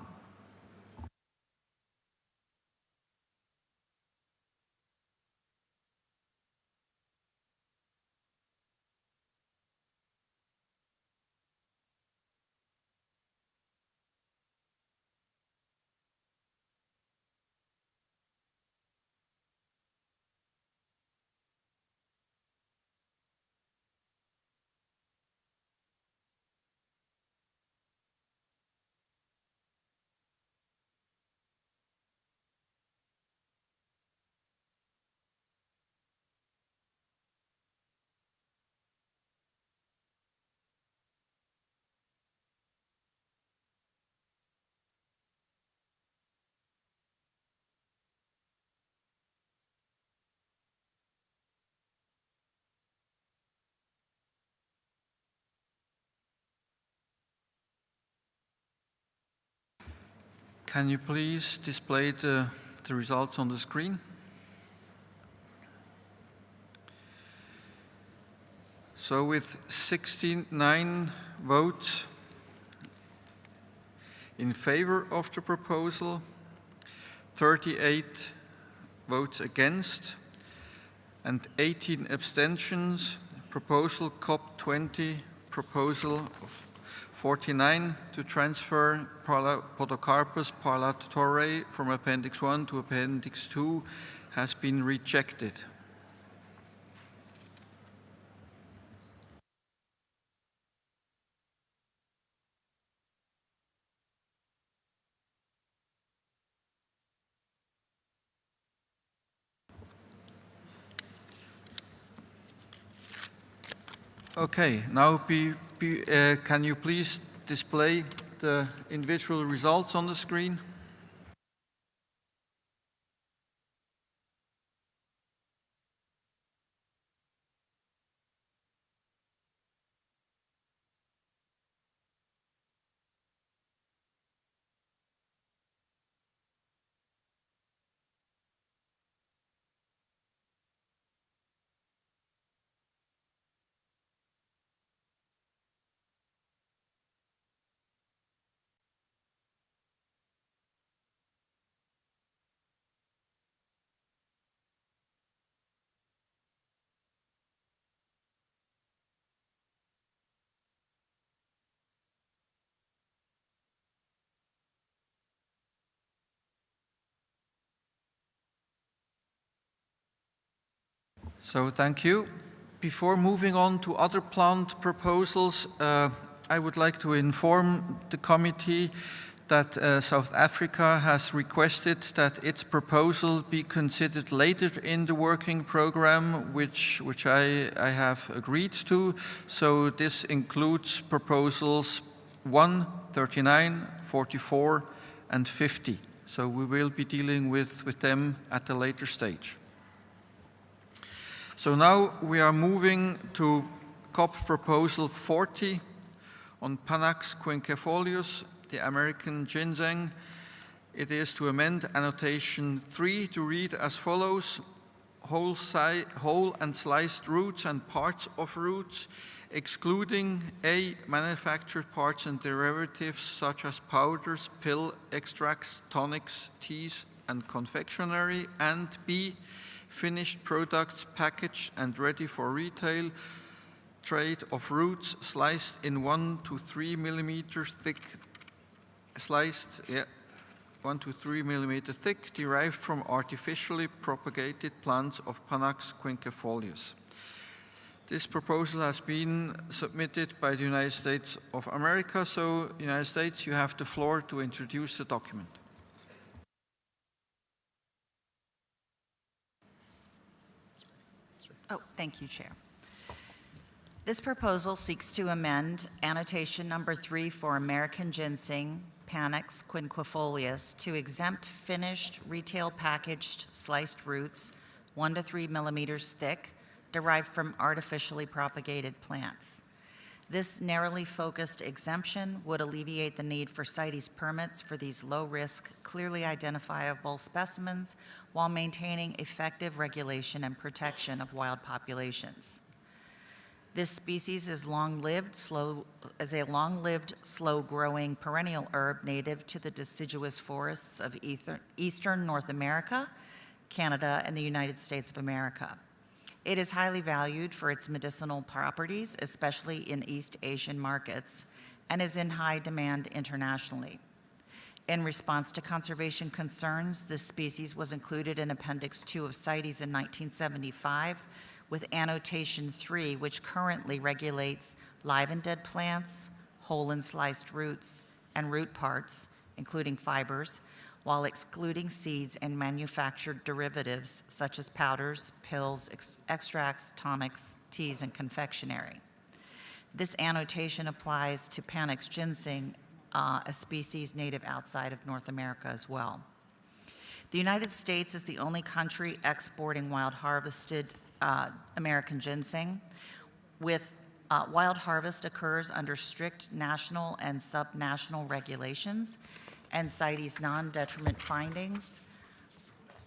Can you please display the results on the screen? So with 69 votes in favor of the proposal, 38 votes against, and 18 abstentions, proposal CoP20, proposal of 49 to transfer Podocarpus parlatorei from Appendix 1 to Appendix 2 has been rejected. Okay, now can you please display the individual results on the screen? So thank you. Before moving on to other plant proposals, I would like to inform the committee that South Africa has requested that its proposal be considered later in the working program, which I have agreed to. So this includes proposals 1, 39, 44, and 50. So we will be dealing with them at a later stage. So now we are moving to COP Proposal 40 on Panax quinquefolius, the American ginseng. It is to amend annotation 3 to read as follows: whole and sliced roots and parts of roots, excluding A, manufactured parts and derivatives such as powders, pill extracts, tonics, teas, and confectionery, and B, finished products packaged and ready for retail trade of roots sliced in 1 to 3 millimeter thick, 1 to 3 millimeter thick, derived from artificially propagated plants of Panax quinquefolius. This proposal has been submitted by the United States of America, so United States, you have the floor to introduce the document. Oh, thank you, Chair. This proposal seeks to amend annotation number 3 for American ginseng, Panax quinquefolius, to exempt finished retail packaged sliced roots 1 to 3 millimeters thick derived from artificially propagated plants. This narrowly focused exemption would alleviate the need for CITES permits for these low-risk, clearly identifiable specimens while maintaining effective regulation and protection of wild populations. This species is a long-lived, slow-growing perennial herb native to the deciduous forests of eastern North America, Canada, and the United States of America. It is highly valued for its medicinal properties, especially in East Asian markets, and is in high demand internationally. In response to conservation concerns, this species was included in Appendix 2 of CITES in 1975, with annotation 3, which currently regulates live and dead plants, whole and sliced roots, and root parts, including fibers, while excluding seeds and manufactured derivatives such as powders, pills, extracts, tonics, teas, and confectionery. This annotation applies to Panax ginseng, a species native outside of North America as well. The United States is the only country exporting wild harvested American ginseng. Wild harvest occurs under strict national and subnational regulations, and CITES non-detriment findings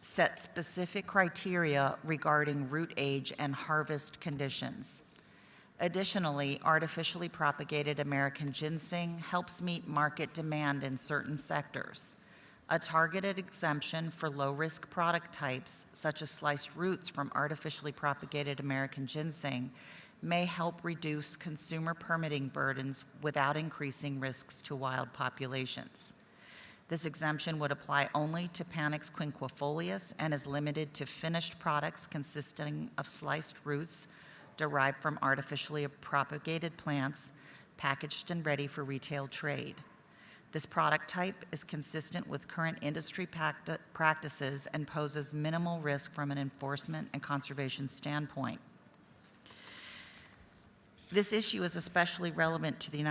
set specific criteria regarding root age and harvest conditions. Additionally, artificially propagated American ginseng helps meet market demand in certain sectors. A targeted exemption for low-risk product types, such as sliced roots from artificially propagated American ginseng, may help reduce consumer permitting burdens without increasing risks to wild populations. This exemption would apply only to Panax quinquefolius and is limited to finished products consisting of sliced roots derived from artificially propagated plants, packaged and ready for retail trade. This product type is consistent with current industry practices and poses minimal risk from an enforcement and conservation standpoint. This issue is especially relevant to the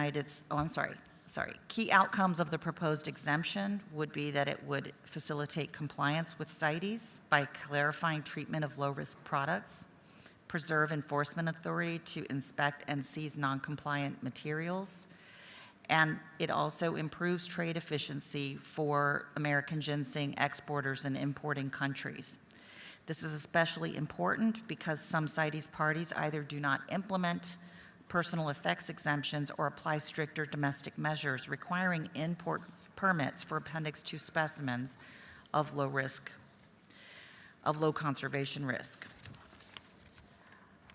Key outcomes of the proposed exemption would be that it would facilitate compliance with CITES by clarifying treatment of low-risk products, preserve enforcement authority to inspect and seize non-compliant materials, and it also improves trade efficiency for American ginseng exporters in importing countries. This is especially important because some CITES parties either do not implement personal effects exemptions or apply stricter domestic measures requiring import permits for Appendix 2 specimens of low conservation risk.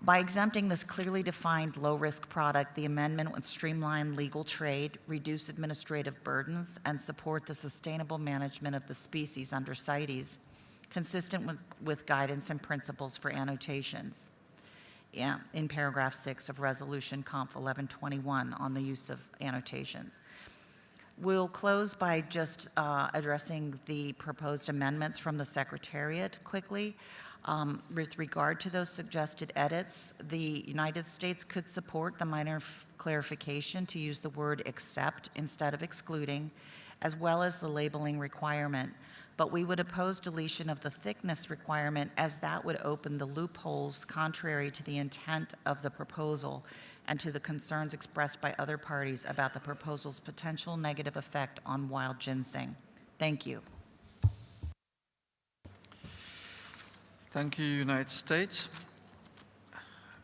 By exempting this clearly defined low-risk product, the amendment would streamline legal trade, reduce administrative burdens, and support the sustainable management of the species under CITES, consistent with guidance and principles for annotations in paragraph 6 of Resolution Conf 1121 on the use of annotations. We'll close by just addressing the proposed amendments from the Secretariat quickly. With regard to those suggested edits, the United States could support the minor clarification to use the word except instead of excluding, as well as the labeling requirement. But we would oppose deletion of the thickness requirement, as that would open the loopholes contrary to the intent of the proposal and to the concerns expressed by other parties about the proposal's potential negative effect on wild ginseng. Thank you. Thank you, United States.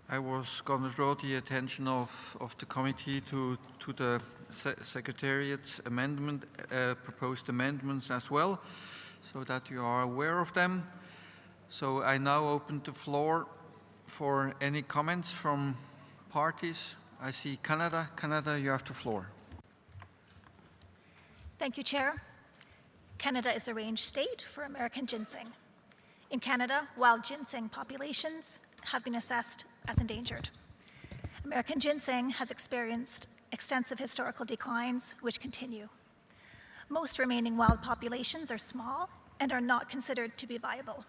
I was going to draw the attention of the committee to the Secretariat's amendment, proposed amendments as well, so that you are aware of them. So I now open the floor for any comments from parties. I see Canada. Canada, you have the floor. Thank you, Chair. Canada is a range state for American ginseng. In Canada, wild ginseng populations have been assessed as endangered. American ginseng has experienced extensive historical declines, which continue. Most remaining wild populations are small and are not considered to be viable.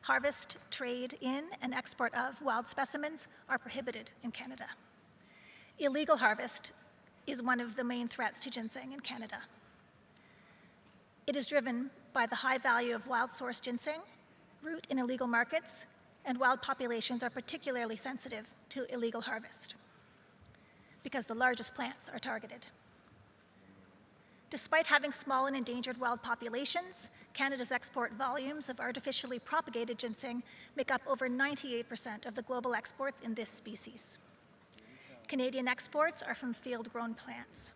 Harvest, trade in, and export of wild specimens are prohibited in Canada. Illegal harvest is one of the main threats to ginseng in Canada. It is driven by the high value of wild-source ginseng, root in illegal markets, and wild populations are particularly sensitive to illegal harvest because the largest plants are targeted. Despite having small and endangered wild populations, Canada's export volumes of artificially propagated ginseng make up over 98% of the global exports in this species. Canadian exports are from field-grown plants.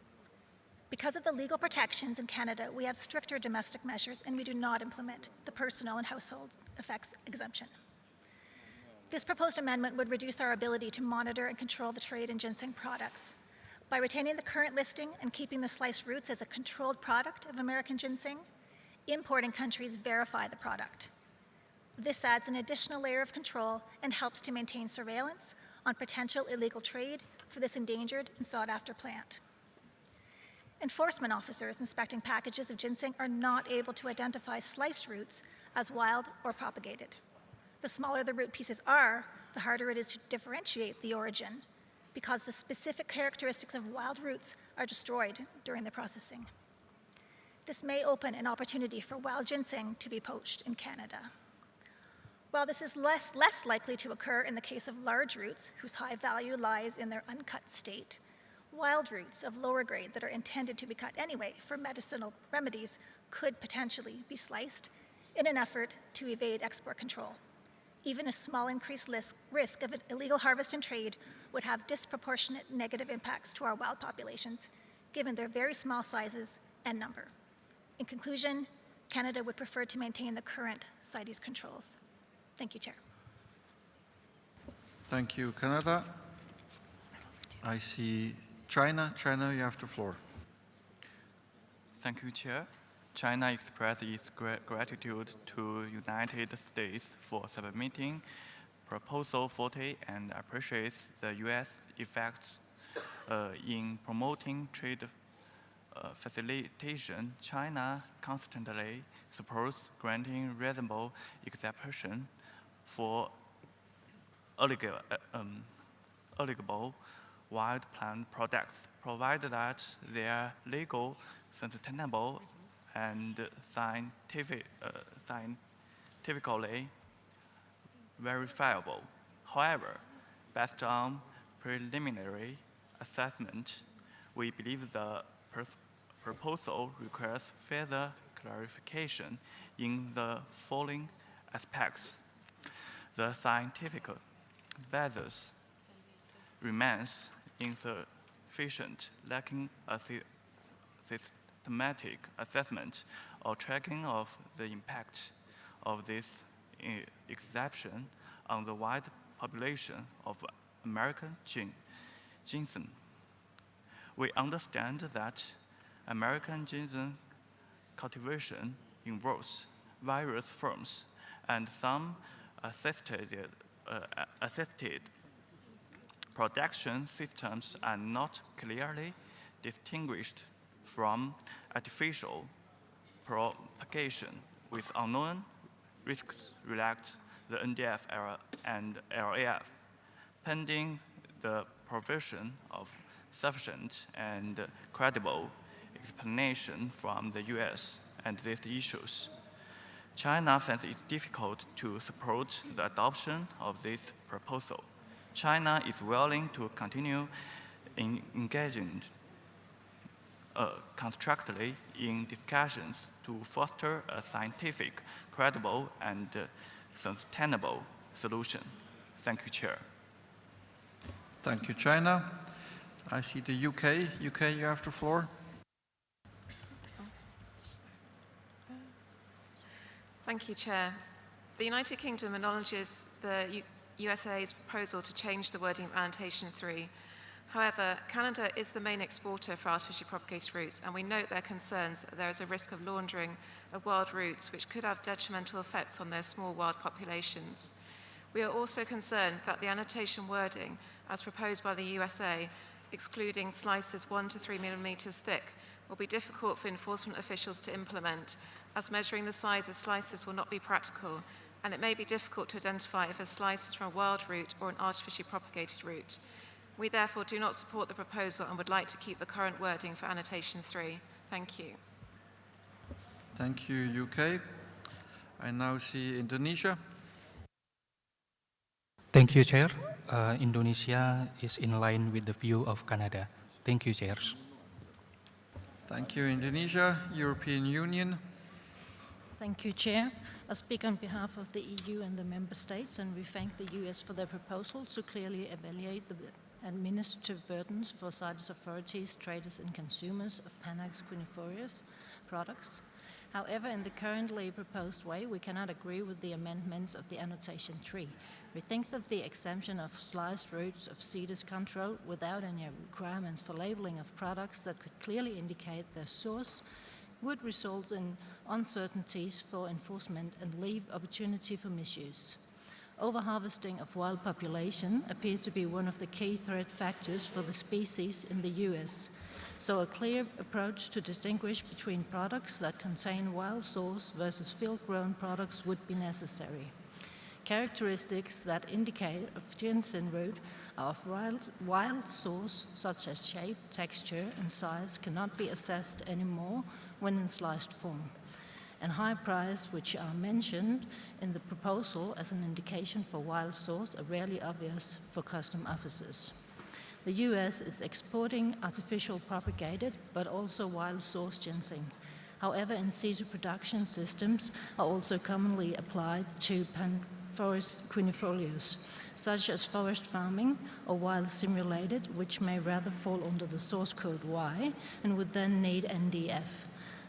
Because of the legal protections in Canada, we have stricter domestic measures and we do not implement the personal and household effects exemption. This proposed amendment would reduce our ability to monitor and control the trade in ginseng products. By retaining the current listing and keeping the sliced roots as a controlled product of American ginseng, importing countries verify the product. This adds an additional layer of control and helps to maintain surveillance on potential illegal trade for this endangered and sought-after plant. Enforcement officers inspecting packages of ginseng are not able to identify sliced roots as wild or propagated. The smaller the root pieces are, the harder it is to differentiate the origin, because the specific characteristics of wild roots are destroyed during the processing. This may open an opportunity for wild ginseng to be poached in Canada. While this is less likely to occur in the case of large roots, whose high value lies in their uncut state, wild roots of lower grade that are intended to be cut anyway for medicinal remedies could potentially be sliced in an effort to evade export control. Even a small increased risk of an illegal harvest and trade would have disproportionate negative impacts to our wild populations, given their very small sizes and number. In conclusion, Canada would prefer to maintain the current CITES controls. Thank you, Chair. Thank you, Canada. I see China. China, you have the floor. Thank you, Chair. China expresses its gratitude to United States for submitting Proposal 40 and appreciates the U.S. efforts in promoting trade facilitation. China constantly supports granting reasonable exemption for eligible wild plant products, provided that they are legal, sustainable, and scientifically verifiable. However, based on preliminary assessment, we believe the proposal requires further clarification in the following aspects. The scientific basis remains insufficient, lacking a systematic assessment or tracking of the impact of this exception on the wide population of American ginseng. We understand that American ginseng cultivation involves various firms, and some assisted production systems are not clearly distinguished from artificial propagation, with unknown risks related to the NDF and LAF, pending the provision of sufficient and credible explanation from the US and these issues. China finds it difficult to support the adoption of this proposal. China is willing to continue engaging constructively in discussions to foster a scientific, credible, and sustainable solution. Thank you, Chair. Thank you, China. I see the UK. UK, you have the floor. Thank you, Chair. The United Kingdom acknowledges the USA's proposal to change the wording of annotation 3. However, Canada is the main exporter for artificially propagated roots, and we note their concerns that there is a risk of laundering of wild roots, which could have detrimental effects on their small wild populations. We are also concerned that the annotation wording, as proposed by the USA, excluding slices 1 to 3 millimeters thick, will be difficult for enforcement officials to implement, as measuring the size of slices will not be practical, and it may be difficult to identify if a slice is from a wild root or an artificially propagated root. We therefore do not support the proposal and would like to keep the current wording for annotation 3. Thank you. Thank you, UK. I now see Indonesia. Thank you, Chair. Indonesia is in line with the view of Canada. Thank you, Chairs. Thank you, Indonesia. European Union. Thank you, Chair. I speak on behalf of the EU and the Member States, and we thank the US for their proposal to clearly evaluate the administrative burdens for CITES authorities, traders, and consumers of Panax quinquefolius products. However, in the currently proposed way, we cannot agree with the amendments of the annotation 3. We think that the exemption of sliced roots of CITES control without any requirements for labeling of products that could clearly indicate their source would result in uncertainties for enforcement and leave opportunity for misuse. Overharvesting of wild population appear to be one of the key threat factors for the species in the US. So a clear approach to distinguish between products that contain wild source versus field-grown products would be necessary. Characteristics that indicate of ginseng root are of wild source, such as shape, texture, and size, cannot be assessed anymore when in sliced form. And high price, which are mentioned in the proposal as an indication for wild source, are rarely obvious for custom officers. The US is exporting artificial propagated, but also wild source ginseng. However, in situ production systems are also commonly applied to forest quinquefolius, such as forest farming or wild simulated, which may rather fall under the source code Y and would then need NDF.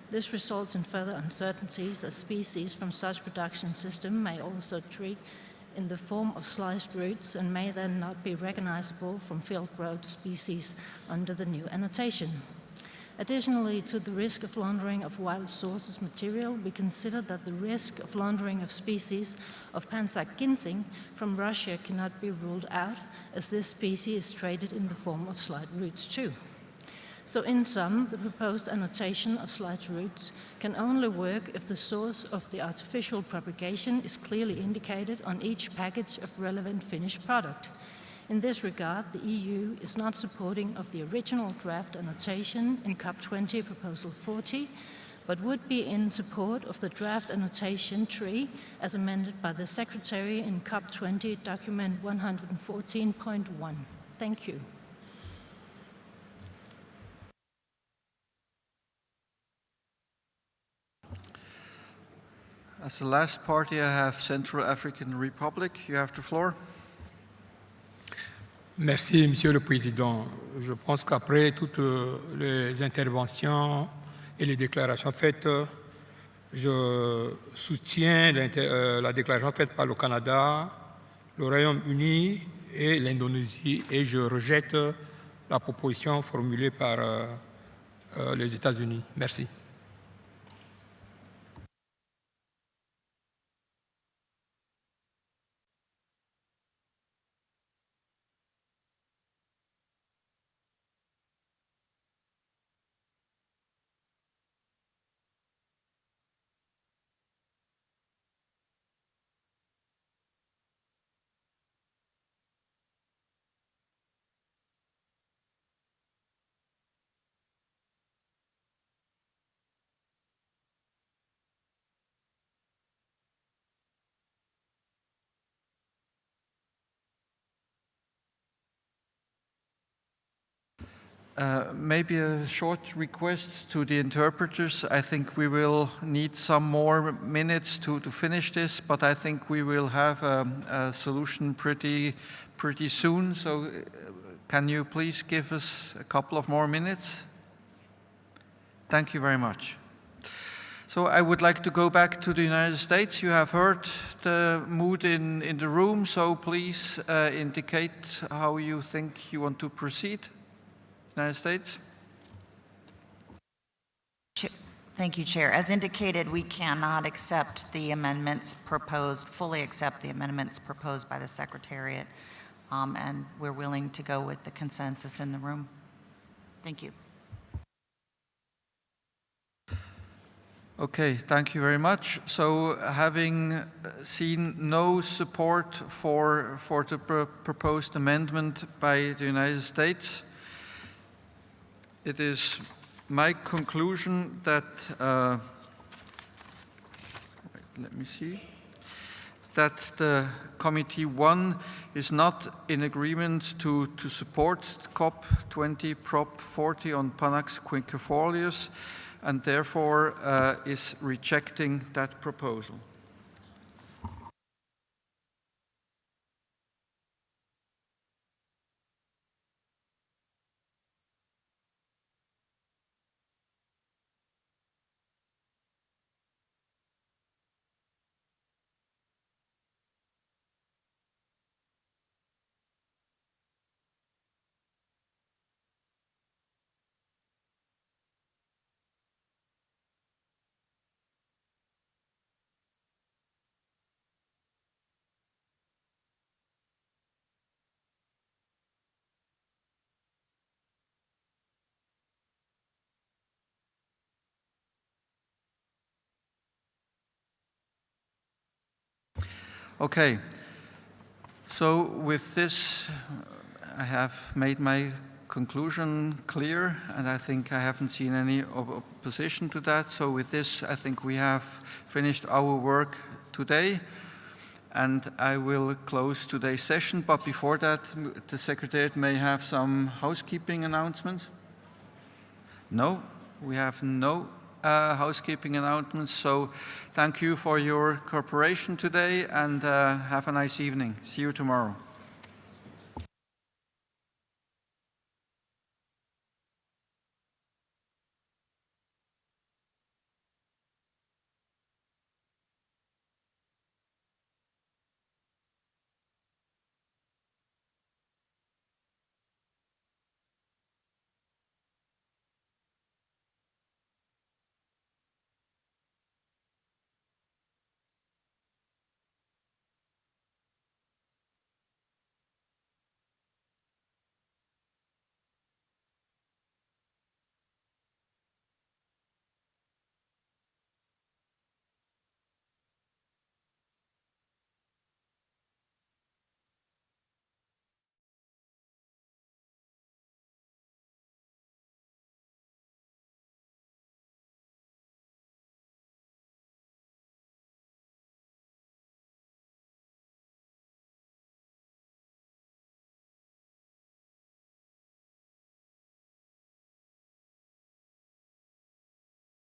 This results in further uncertainties as species from such production system may also treat in the form of sliced roots and may then not be recognizable from field-grown species under the new annotation. Additionally, to the risk of laundering of wild sources material, we consider that the risk of laundering of species of Panax ginseng from Russia cannot be ruled out, as this species is traded in the form of sliced roots too. So in sum, the proposed annotation of sliced roots can only work if the source of the artificial propagation is clearly indicated on each package of relevant finished product. In this regard, the EU is not supporting of the original draft annotation in CoP20 Proposal 40, but would be in support of the draft annotation 3 as amended by the Secretary in CoP20 document 114.1. Thank you. As the last party, I have Central African Republic. You have the floor. Merci, Monsieur le Président. Je pense qu'après toutes les interventions et les déclarations faites, je soutiens la déclaration faite par le Canada, le Royaume-Uni et l'Indonésie, et je rejette la proposition formulée par les États-Unis. Merci. maybe a short request to the interpreters. I think we will need some more minutes to finish this, but I think we will have a solution pretty soon. So can you please give us a couple of more minutes? Thank you very much. So I would like to go back to the United States. You have heard the mood in the room, so please indicate how you think you want to proceed. United States. Thank you, Chair. As indicated, we cannot accept the amendments proposed, fully accept the amendments proposed by the Secretariat, and we're willing to go with the consensus in the room. Thank you. Okay, thank you very much. So having seen no support for the proposed amendment by the United States, it is my conclusion that, that the Committee 1 is not in agreement to support CoP20 Prop 40 on Panax quinquefolius, and therefore is rejecting that proposal. Okay, so with this, I have made my conclusion clear, and I think I haven't seen any opposition to that. So with this, I think we have finished our work today, and I will close today's session. But before that, the Secretariat may have some housekeeping announcements. No, we have no housekeeping announcements. So thank you for your cooperation today, and have a nice evening. See you tomorrow.